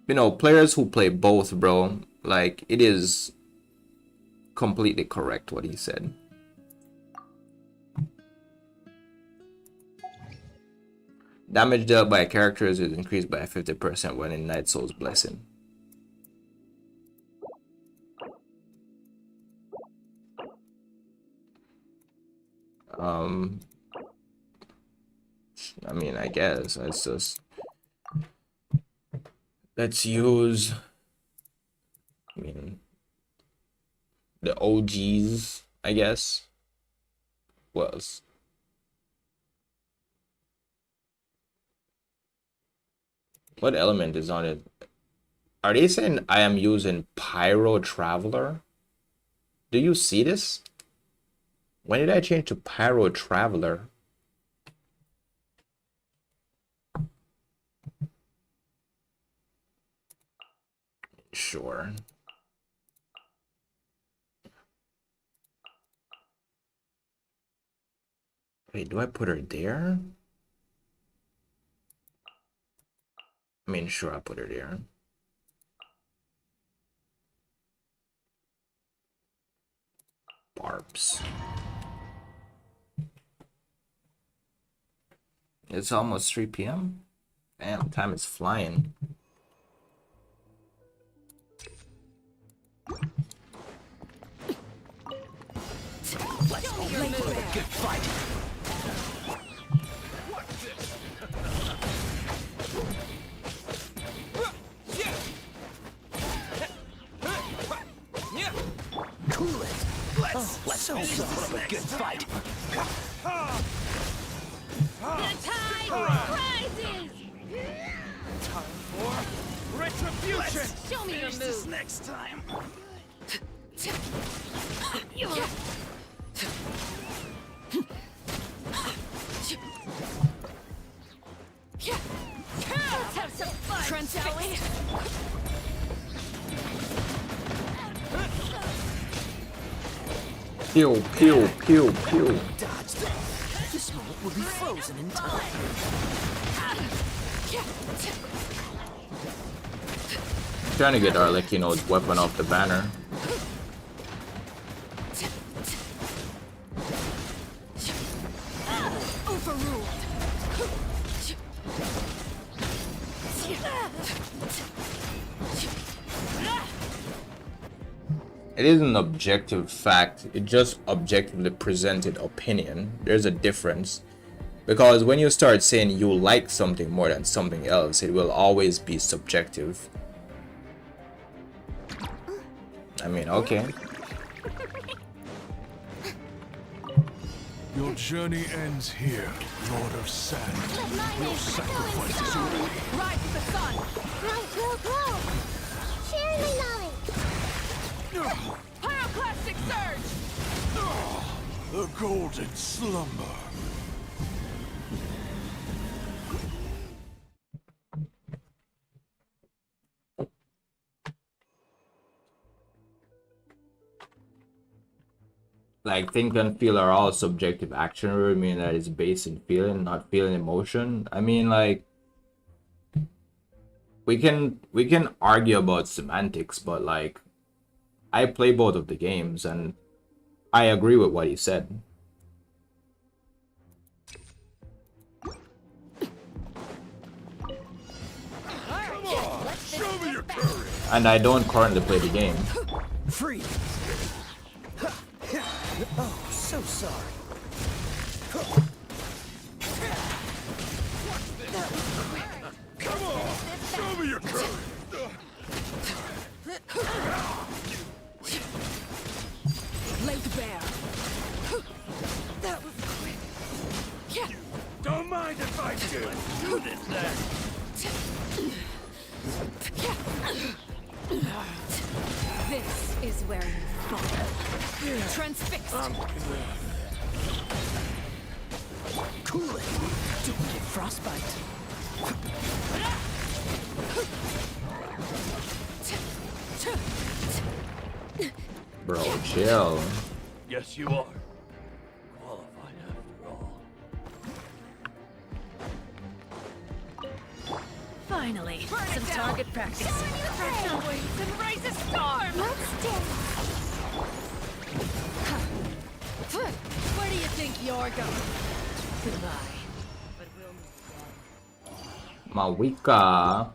you know, players who play both, bro, like it is completely correct what he said. Damage dealt by characters is increased by 50% when in Night Soul's Blessing. I mean, I guess let's use, I mean, the OGs, I guess. What else? What element is on it? Are they saying I am using Pyro Traveler? Do you see this? When did I change to Pyro Traveler? Sure. Wait, do I put her there? I mean, sure, I'll put her there. Barbs. It's almost 3 p.m. Damn, time is flying. Let's hope they put up a good fight. Cool it. Let's hope they put up a good fight. The tide rises! Time for retribution. Show me your This move. next time. Let's have some fun, shall we? Pew, pew, pew, pew. Dodge that. This moment will be frozen in time. Trying to get Arlecchino's weapon off the banner. Overruled. It is an objective fact. It just objectively presented opinion. There's a difference. Because when you start saying you like something more than something else, it will always be subjective. I mean, okay. Your journey ends here, Lord of Sand. Your sacrifice is early. Rise to the sun. Light will glow. Share my knowledge. Pyroclastic surge. The golden slumber. Like, think and feel are all subjective action word, meaning that it's based in feeling, not feeling emotion. I mean, like, we can argue about semantics, but like, I play both of the games and I agree with what he said. Come on, show me your courage. And I don't currently play the game. Free. Oh, so sorry. Come on, show me your courage. Laid bare. That was quick. Don't mind if I do. Do this then. This is where you fall. Transfixed. Cool it. Don't get frostbite. Bro, chill. Yes, you are. Qualified after all. Finally, some target practice. Spread your wings and raise a storm. Let's dance. Where do you think you're going? Goodbye. But we'll Mavuika.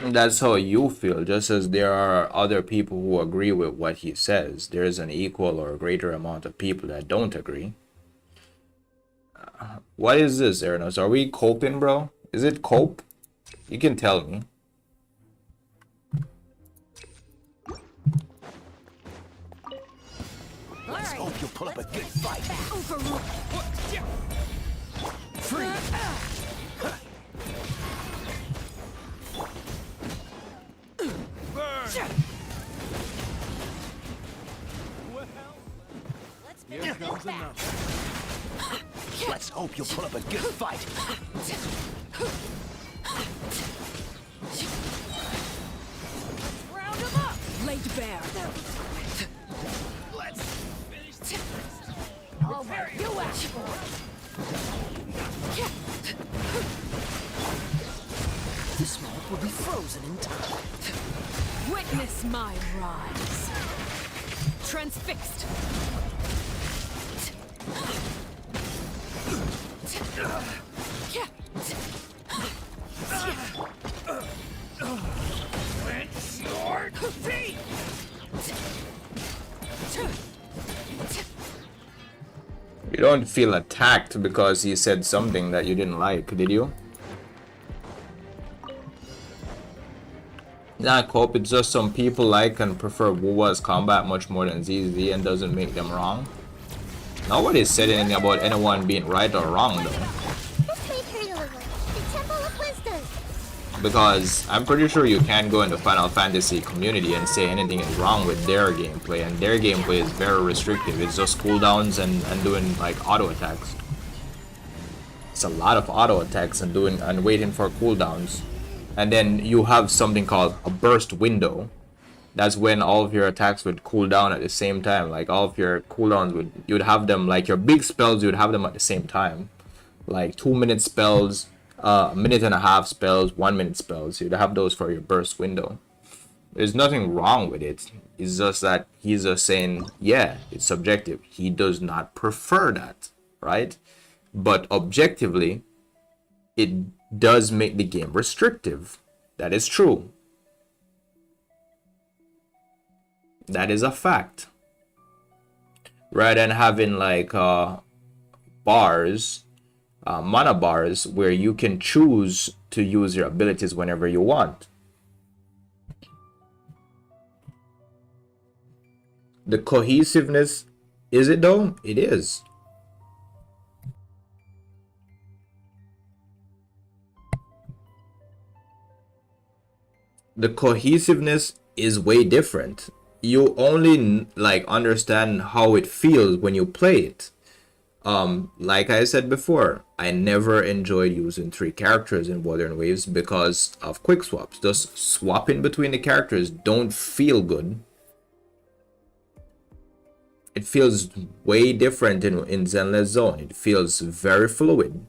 That's how you feel, just as there are other people who agree with what he says. There's an equal or greater amount of people that don't agree. What is this, Eranos? Are we coping, bro? Is it cope? You can tell me. Let's hope you'll put up a good fight. Free. Here comes another. Let's hope you'll put up a good fight. Round him up! Laid bare. Let's finish this. All right, you asked for it. The smoke will be frozen in time. Witness my rise. Transfixed. Clench your teeth! You don't feel attacked because he said something that you didn't like, did you? Nah, Cope, it's just some people like and prefer Wuwa's combat much more than ZZ and doesn't make them wrong. Nobody said anything about anyone being right or wrong though. Because I'm pretty sure you can't go in the Final Fantasy community and say anything is wrong with their gameplay, and their gameplay is very restrictive. It's just cooldowns and doing like auto attacks. It's a lot of auto attacks and doing and waiting for cooldowns. And then you have something called a burst window. That's when all of your attacks would cool down at the same time. Like all of your cooldowns you'd have them, like your big spells, you'd have them at the same time. Like 2-minute spells, 1.5 minute spells, 1 minute spells. You'd have those for your burst window. There's nothing wrong with it. It's just that he's just saying, yeah, it's subjective. He does not prefer that, right? But objectively, it does make the game restrictive. That is true. That is a fact. Rather than having like bars, mana bars, where you can choose to use your abilities whenever you want. The cohesiveness, is it though? It is. The cohesiveness is way different. You only like understand how it feels when you play it. Like I said before, I never enjoyed using 3 characters in Wuthering Waves because of quick swaps. Just swapping between the characters don't feel good. It feels way different in Zenless Zone. It feels very fluid.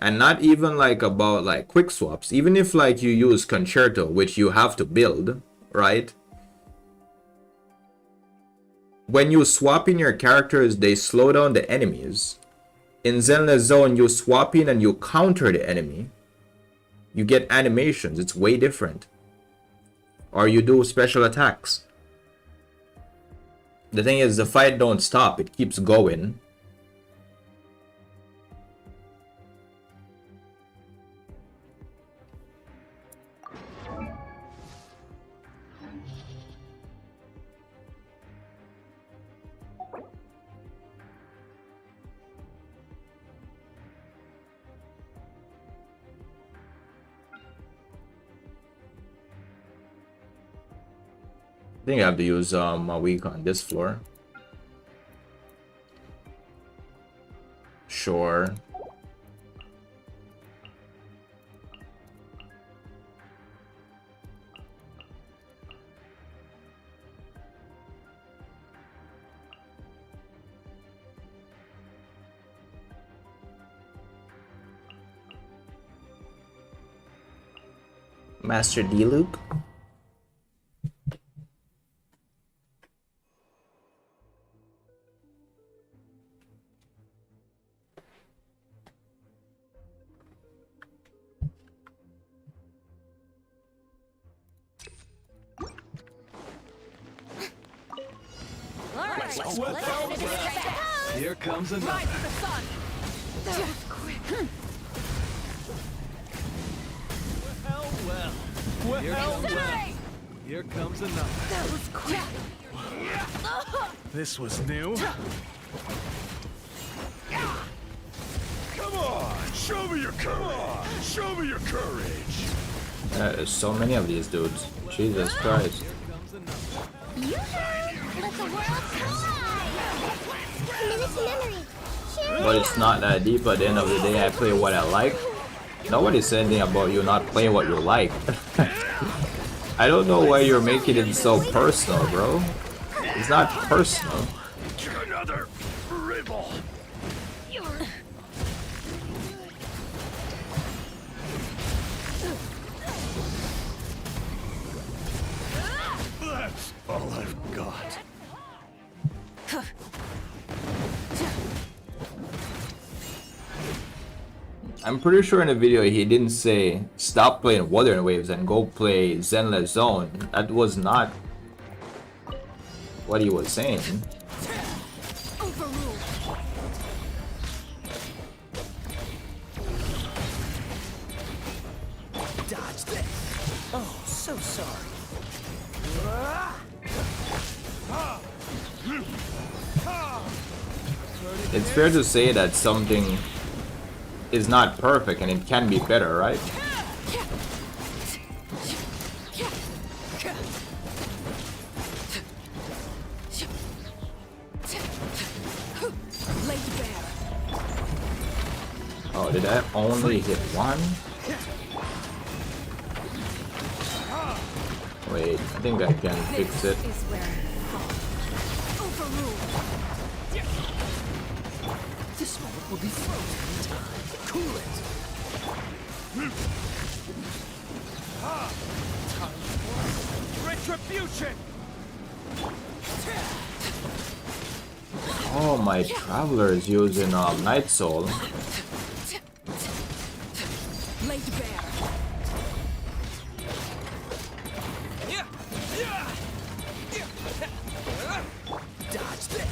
And not even like about like quick swaps. Even if like you use Concerto, which you have to build, right? When you swap in your characters, they slow down the enemies. In Zenless Zone, you swap in and you counter the enemy. You get animations. It's way different. Or you do special attacks. The thing is, the fight don't stop. It keeps going. I think I have to use Mavuika on this floor. Sure. Master D Luke. Here comes another. Here comes another. That was quick. This was new. Come on, show me your courage. Show me your courage. There's so many of these dudes. Jesus Christ. Here comes another. Let the world collide! Minute to memory. But it's not that deep. At the end of the day, I play what I like. Nobody said anything about you not playing what you like. I don't know why you're making it so personal, bro. It's not personal. Another ribble. That's all I've got. I'm pretty sure in the video he didn't say stop playing Wuthering Waves and go play Zenless Zone. That was not what he was saying. Dodge this. Oh, so sorry. It's fair to say that something is not perfect and it can be better, right? Oh, did I only hit one? Wait, I think I can fix it. This moment will be frozen in time. Cool it. Time for retribution. Oh, my Traveler is using Night Soul. Laid bare. Dodge this.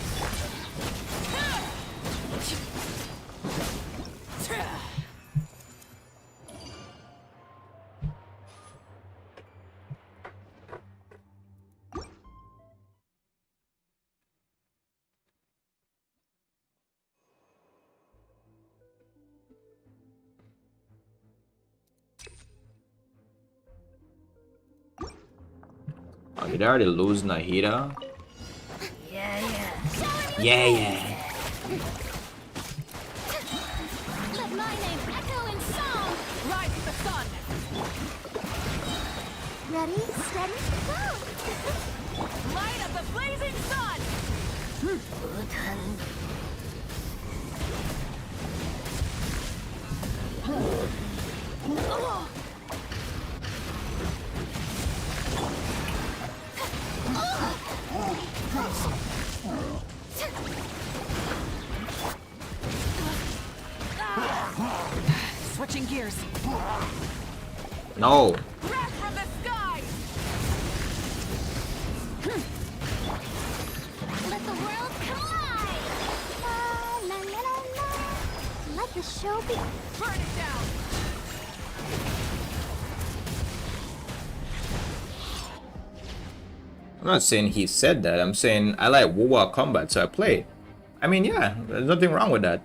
Oh, did I already lose Nahida? Yeah. Let my name echo in song! Rise with the sun! Ready, steady, go! Light of the blazing sun! Switching gears. No. Wrath from the sky! Let the world collide! La, la, la, la, la. Let the show be... Burn it down! I'm not saying he said that. I'm saying I like WoW combat, so I play. I mean, yeah, there's nothing wrong with that.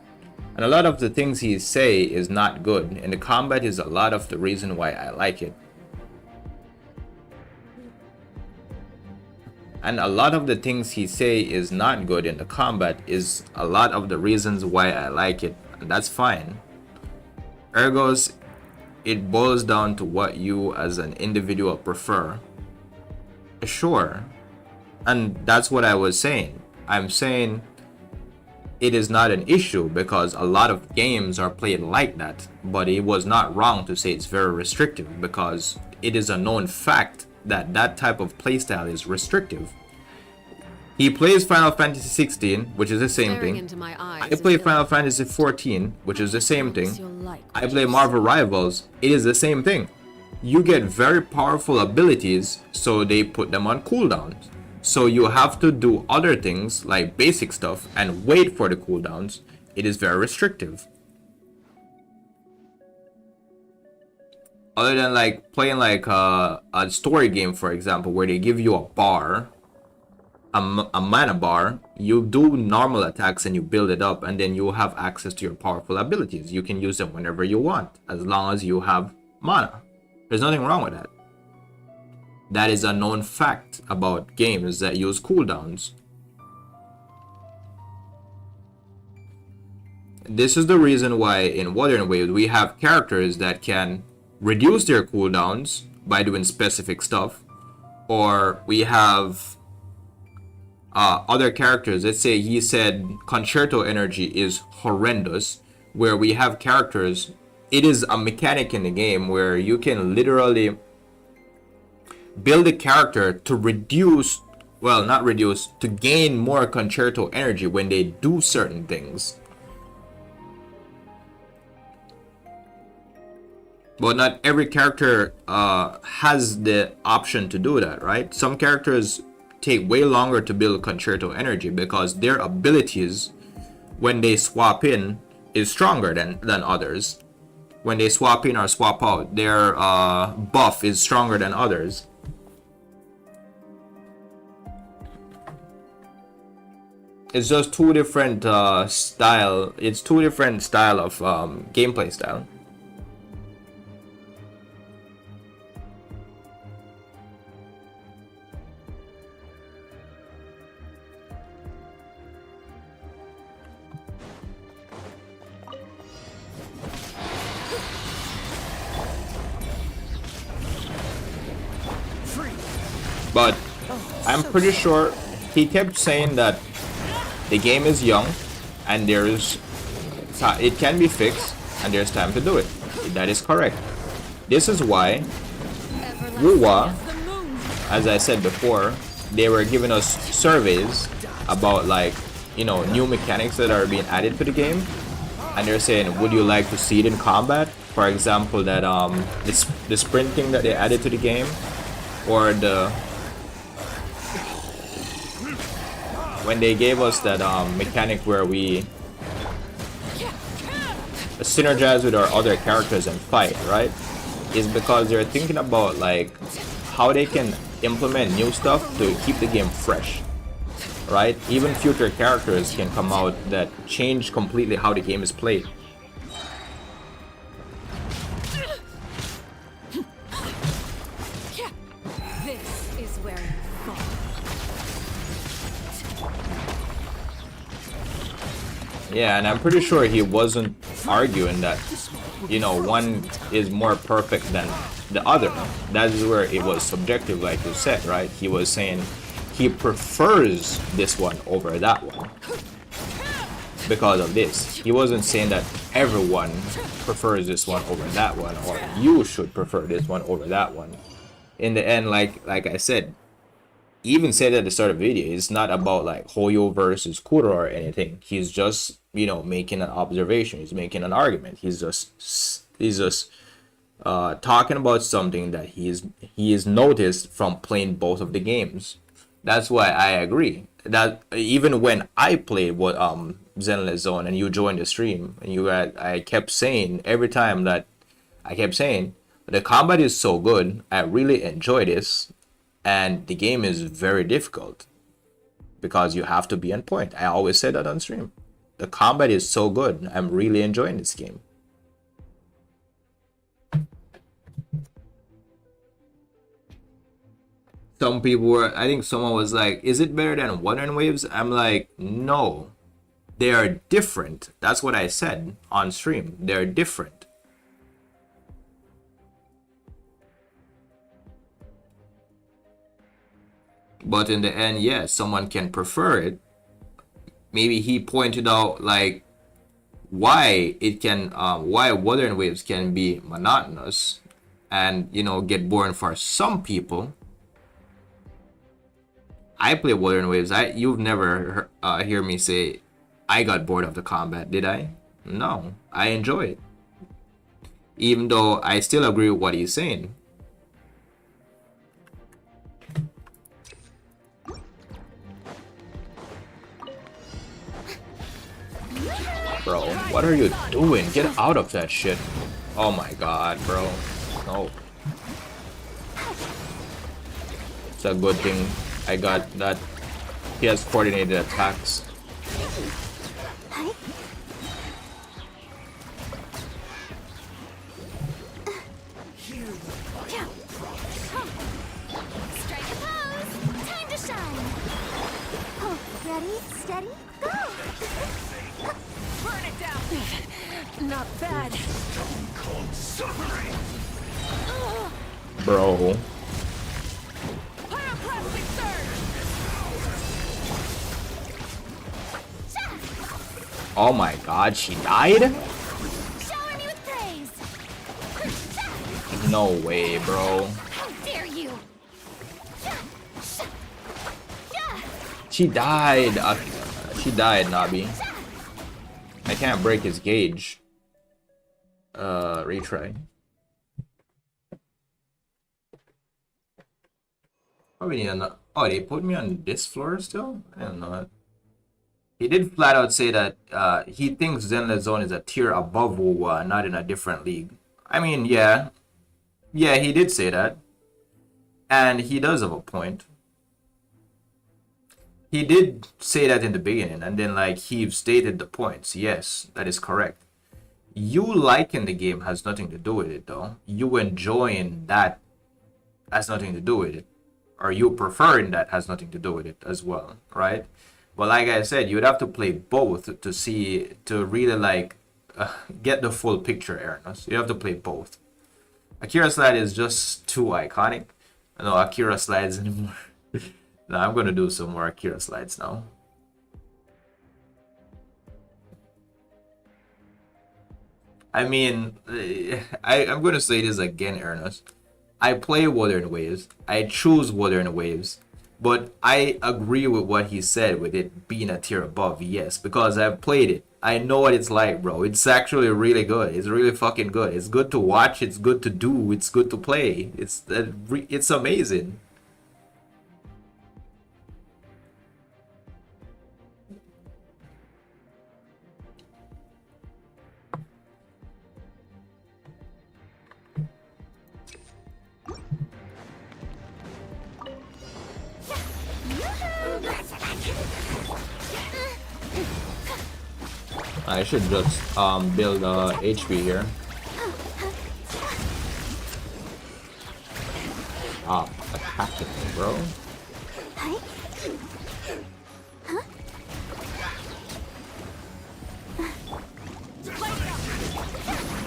And a lot of the things he say is not good, and the combat is a lot of the reason why I like it. And a lot of the things he say is not good in the combat is a lot of the reasons why I like it, and that's fine. Ergos, it boils down to what you as an individual prefer. Sure, and that's what I was saying. I'm saying it is not an issue because a lot of games are played like that, but it was not wrong to say it's very restrictive because it is a known fact that that type of playstyle is restrictive. He plays Final Fantasy 16, which is the same thing. I play Final Fantasy 14, which is the same thing. I play Marvel Rivals, it is the same thing. You get very powerful abilities, so they put them on cooldowns. So you have to do other things like basic stuff and wait for the cooldowns. It is very restrictive. Other than like playing like a story game, for example, where they give you a bar, a mana bar, you do normal attacks and you build it up, and then you have access to your powerful abilities. You can use them whenever you want, as long as you have mana. There's nothing wrong with that. That is a known fact about games that use cooldowns. This is the reason why in Wuthering Waves we have characters that can reduce their cooldowns by doing specific stuff, or we have other characters. Let's say he said Concerto energy is horrendous, where we have characters. It is a mechanic in the game where you can literally build a character to reduce, well, not reduce, to gain more Concerto energy when they do certain things. But not every character has the option to do that, right? Some characters take way longer to build Concerto energy because their abilities, when they swap in, is stronger than others. When they swap in or swap out, their buff is stronger than others. It's just two different style. It's two different style of gameplay style. But I'm pretty sure he kept saying that the game is young and it can be fixed and there's time to do it. That is correct. This is why WUWA, as I said before, they were giving us surveys about, like, you know, new mechanics that are being added to the game, and they're saying, would you like to see it in combat? For example, that the sprinting that they added to the game, or when they gave us that mechanic where we synergize with our other characters and fight, right? Is because they're thinking about, like, how they can implement new stuff to keep the game fresh, right? Even future characters can come out that change completely how the game is played. This is where you fall. Yeah, and I'm pretty sure he wasn't arguing that, you know, one is more perfect than the other. That is where it was subjective, like you said, right? He was saying he prefers this one over that one because of this. He wasn't saying that everyone prefers this one over that one, or you should prefer this one over that one. In the end, like I said, even said at the start of the video, it's not about like HoYo versus Kuro or anything. He's just, you know, making an observation. He's making an argument. He's just talking about something that he's noticed from playing both of the games. That's why I agree that even when I played what Zenless Zone and you joined the stream and I kept saying every time that I kept saying the combat is so good. I really enjoy this. And the game is very difficult because you have to be on point. I always say that on stream. The combat is so good. I'm really enjoying this game. Some people were, I think someone was like, is it better than Wuthering Waves? I'm like, no. They are different. That's what I said on stream. They're different. But in the end, yes, someone can prefer it. Maybe he pointed out like why it can, why Wuthering Waves can be monotonous and, you know, get boring for some people. I play Wuthering Waves. You've never hear me say I got bored of the combat, did I? No, I enjoy it. Even though I still agree with what he's saying. Bro, what are you doing? Get out of that shit. Oh my god, bro. No. It's a good thing I got that he has coordinated attacks. Ready, steady, go! Burn it down! Not bad. Stone cold suffering! Bro. Pyroclastic surge! Oh my god, she died? Shower me with praise! No way, bro. How dare you! She died. She died, Nabi. I can't break his gauge. Retry. Oh, they put me on this floor still? I don't know. He did flat out say that he thinks Zenless Zone is a tier above WoWa, not in a different league. I mean, yeah. Yeah, he did say that. And he does have a point. He did say that in the beginning, and then like he stated the points. Yes, that is correct. You liking the game has nothing to do with it, though. You enjoying that has nothing to do with it. Or you preferring that has nothing to do with it as well, right? But like I said, you would have to play both to see, to really like get the full picture, Ernest. You have to play both. Akira Slide is just too iconic. No Akira Slides anymore. No, I'm gonna do some more Akira Slides now. I mean, I'm gonna say this again, Ernest. I play Wuthering Waves. I choose Wuthering Waves. But I agree with what he said with it being a tier above, yes, because I've played it. I know what it's like, bro. It's actually really good. It's really fucking good. It's good to watch. It's good to do. It's good to play. It's amazing. I should just build HP here. Attacking me, bro.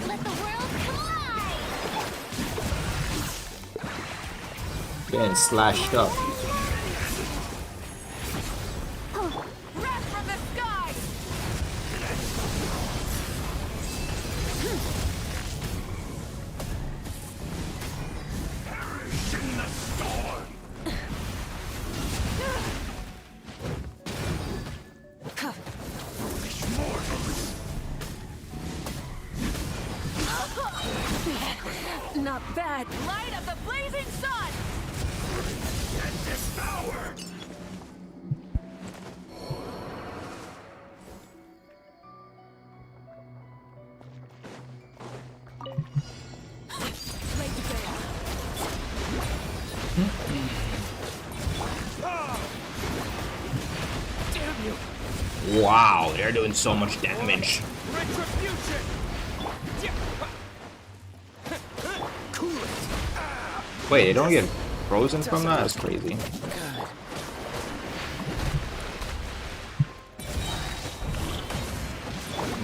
Let the world collide! Getting slashed up. Wrath from the sky! Perish in the storm! Foolish mortals! Not bad. Light of the blazing sun! And devour! Wow, they're doing so much damage. Retribution! Wait, they don't get frozen from that? That's crazy.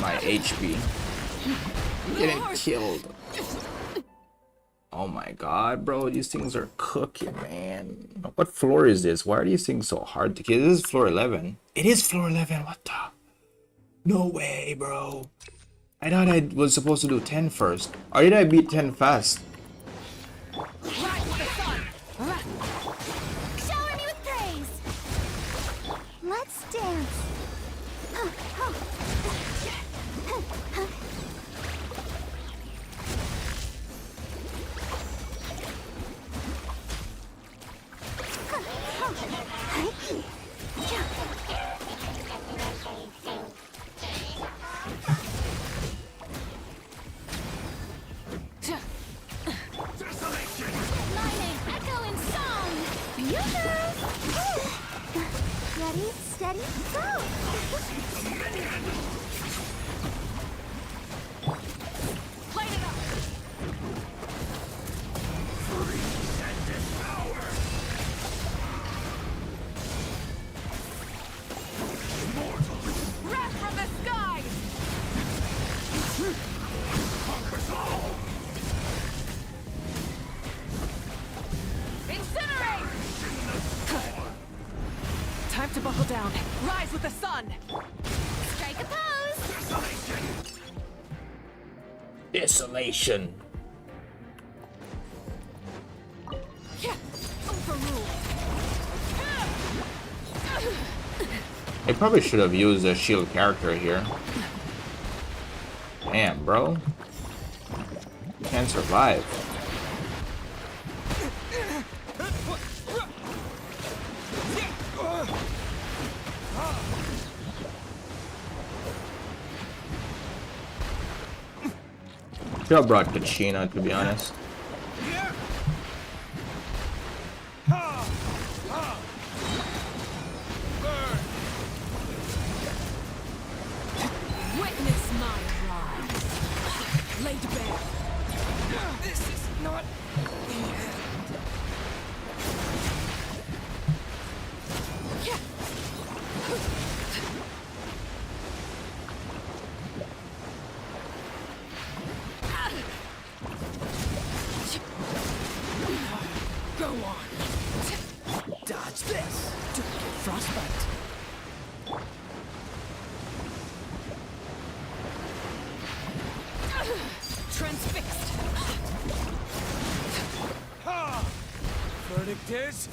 My HP. I'm getting killed. Oh my god, bro, these things are cooking, man. What floor is this? Why are these things so hard to kill? This is floor 11. It is floor 11, what the? No way, bro. I thought I was supposed to do 10 first. Or did I beat 10 fast? Shower me with praise! Let's dance! Ready, steady, go! Light it up! Freeze and devour! Buckle down. Rise with the sun. Strike a pose. Desolation. Overruled. They probably should have used a shield character here. Damn, bro. Can't survive. Should have brought Kachina, to be honest. Witness my rise. Laid bare. This is not the end. Go on. Dodge this. Don't get frostbite. Transfixed. Verdict is.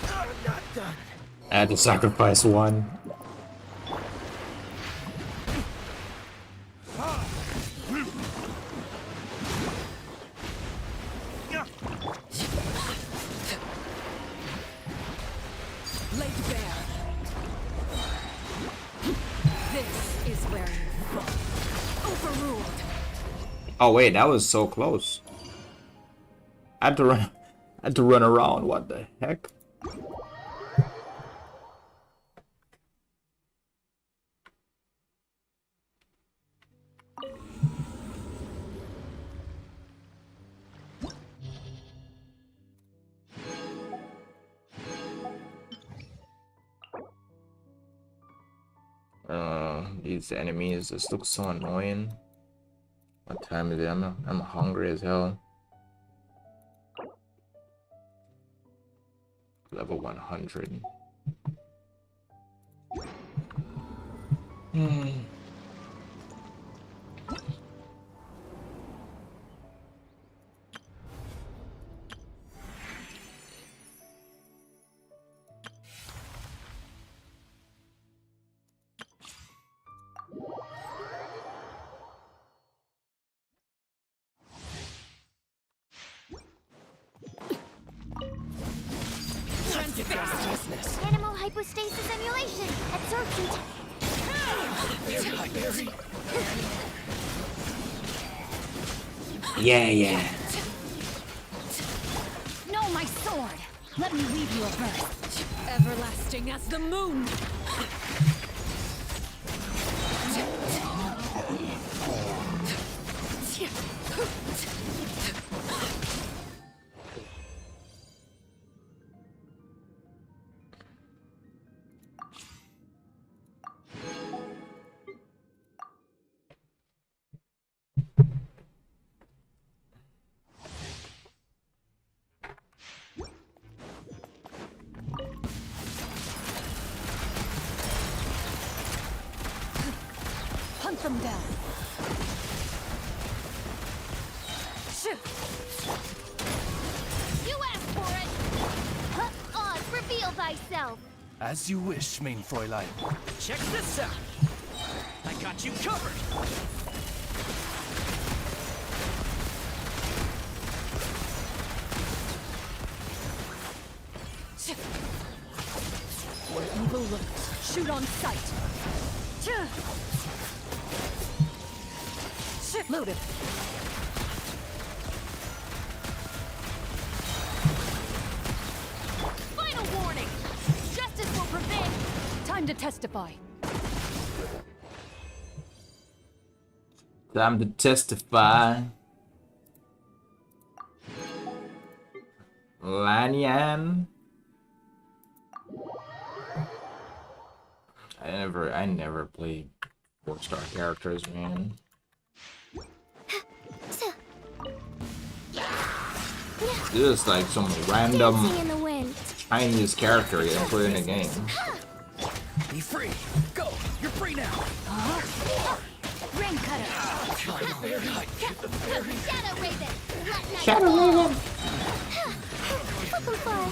I'm not done. I had to sacrifice one. Laid bare. This is where you fall. Overruled. Oh wait, that was so close. I had to run around. What the heck? These enemies just look so annoying. What time is it? I'm hungry as hell. Level 100. Animal hypostasis emulation. Absorption. Yeah. No, my sword. Let me weave you a verse. Everlasting as the moon. Hunt them down. You asked for it. Oz, reveal thyself. As you wish, main Fräulein. Check this out. I got you covered. Where evil lurks, shoot on sight. Loaded. Final warning. Justice will prevail. Time to testify. Time to testify. Lanyan. I never played 4-star characters, man. This is like some random Dancing in the wind. Chinese character you don't put in the game. Be free. Go. You're free now. Ring cutter. Shadow Raven. Shadow Raven. Butterfly.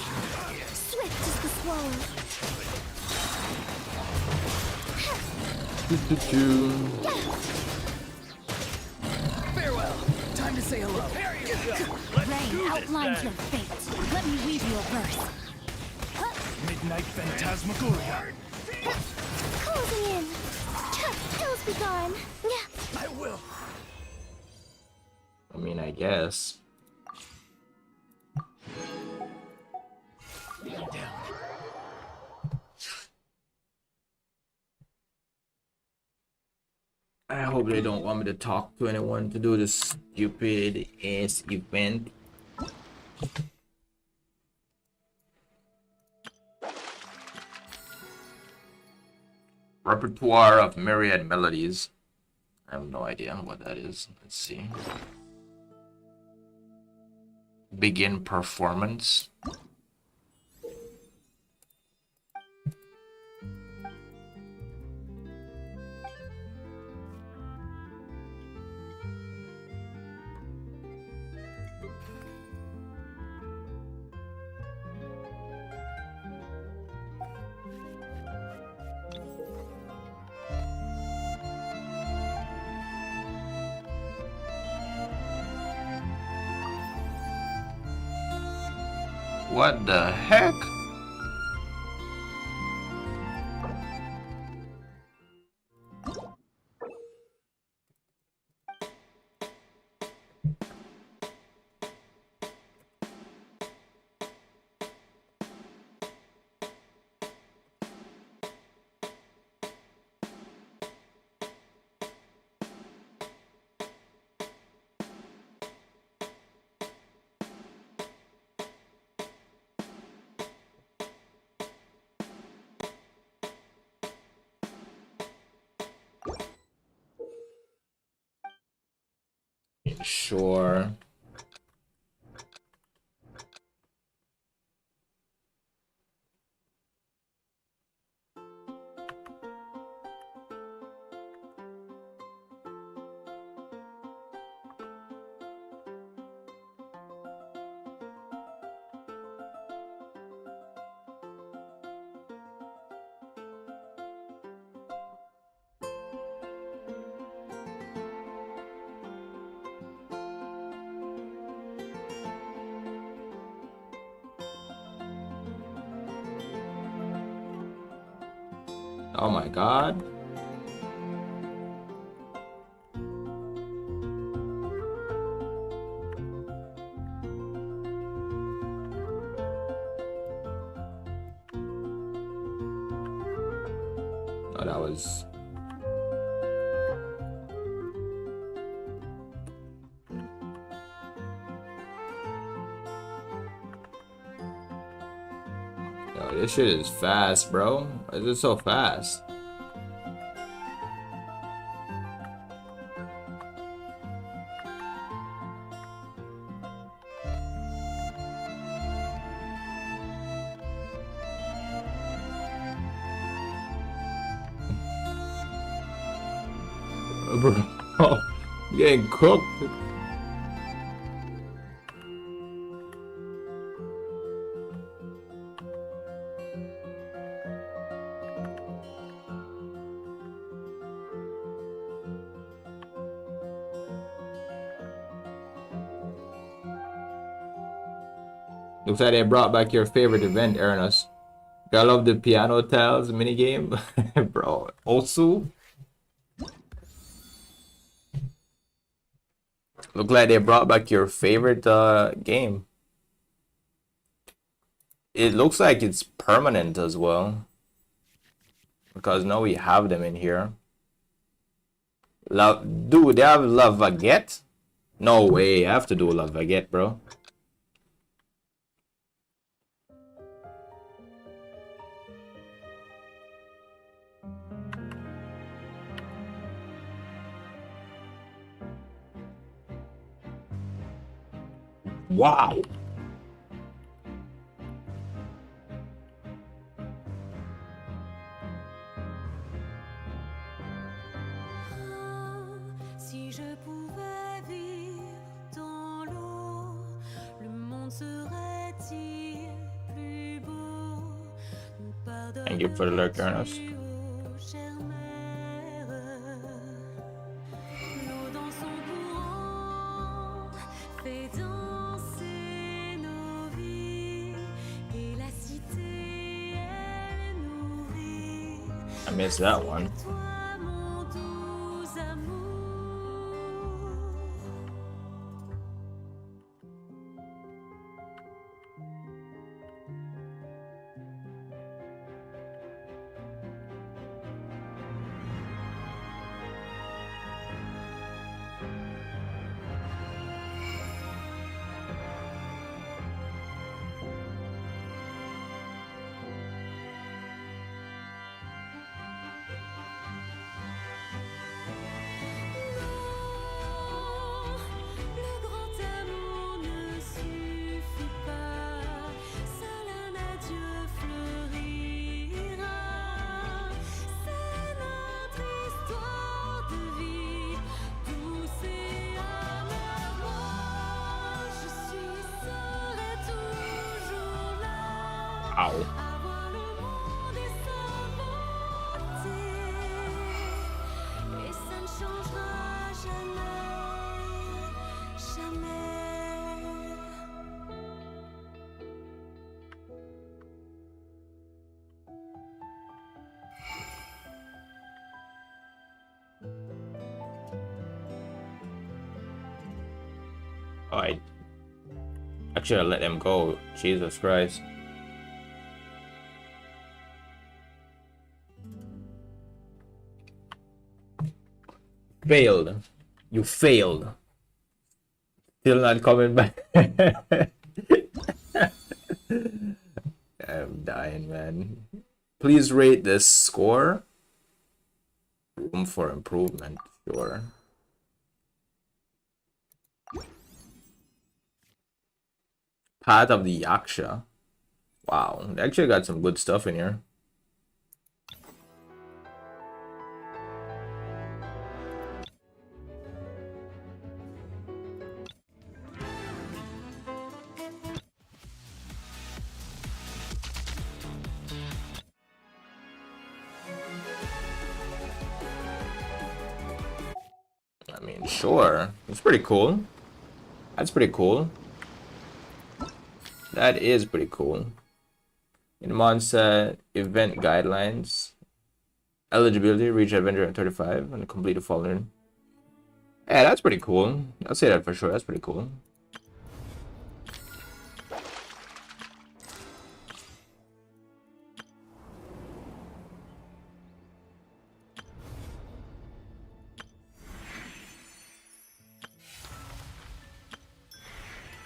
Swift as the swallow. Farewell. Time to say hello. Rain outlines your fate. Let me weave you a verse. Midnight Phantasmagoria. Closing in. Ills be gone. I will. I mean, I guess. I hope they don't want me to talk to anyone to do this stupid ass event. Repertoire of myriad melodies. I have no idea what that is. Let's see. Begin performance. What the heck? Sure. Oh my god. Oh, that was... Yo, this shit is fast, bro. Why is it so fast? Bro, I'm getting cooked. Looks like they brought back your favorite event, Ernest. I love the piano tiles minigame. Bro, also. Look like they brought back your favorite game. It looks like it's permanent as well. Because now we have them in here. Dude, they have La Baguette? No way, I have to do La Baguette, bro. Wow. Thank you for the lurk, Ernest. I missed that one. Ow. I actually let him go. Jesus Christ. Failed. You failed. Still not coming back. I'm dying, man. Please rate this score. Room for improvement, sure. Path of the Yaksha. Wow, they actually got some good stuff in here. I mean, sure. It's pretty cool. That's pretty cool. That is pretty cool. In Monza event guidelines, eligibility, reach adventure at 35 and complete the following. Yeah, that's pretty cool. I'll say that for sure. That's pretty cool.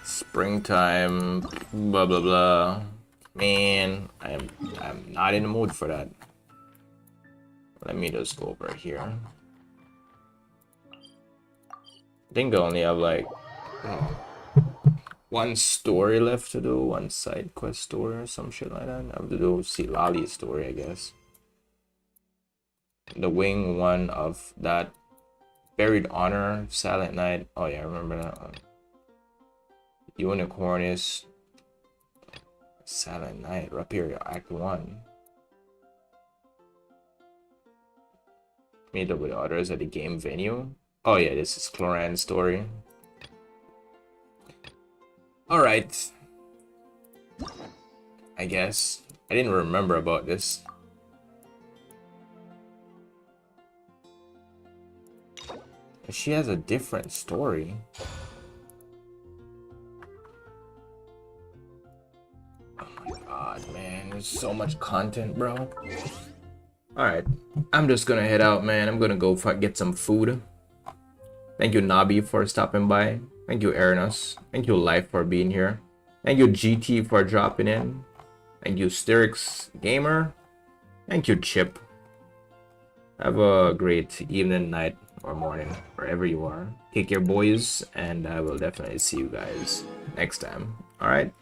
Springtime, blah blah blah. Man, I'm not in the mood for that. Let me just go over here. I think I only have like one story left to do, one side quest story or some shit like that. I have to do Citlali's story, I guess. The wing one of that Buried Honor, Silent Night. Oh yeah, I remember that one. Unicornis, Silent Night, Rapier Act 1. Meet up with others at the game venue. Oh yeah, this is Cloran's story. Alright. I guess. I didn't remember about this. She has a different story. Man, there's so much content, bro. Alright, I'm just gonna head out, man. I'm gonna go get some food. Thank you, Nabi, for stopping by. Thank you, Ernest. Thank you, Life, for being here. Thank you, GT, for dropping in. Thank you, Styrix Gamer. Thank you, Chip. Have a great evening, night, or morning, wherever you are. Take care, boys, and I will definitely see you guys next time. Alright?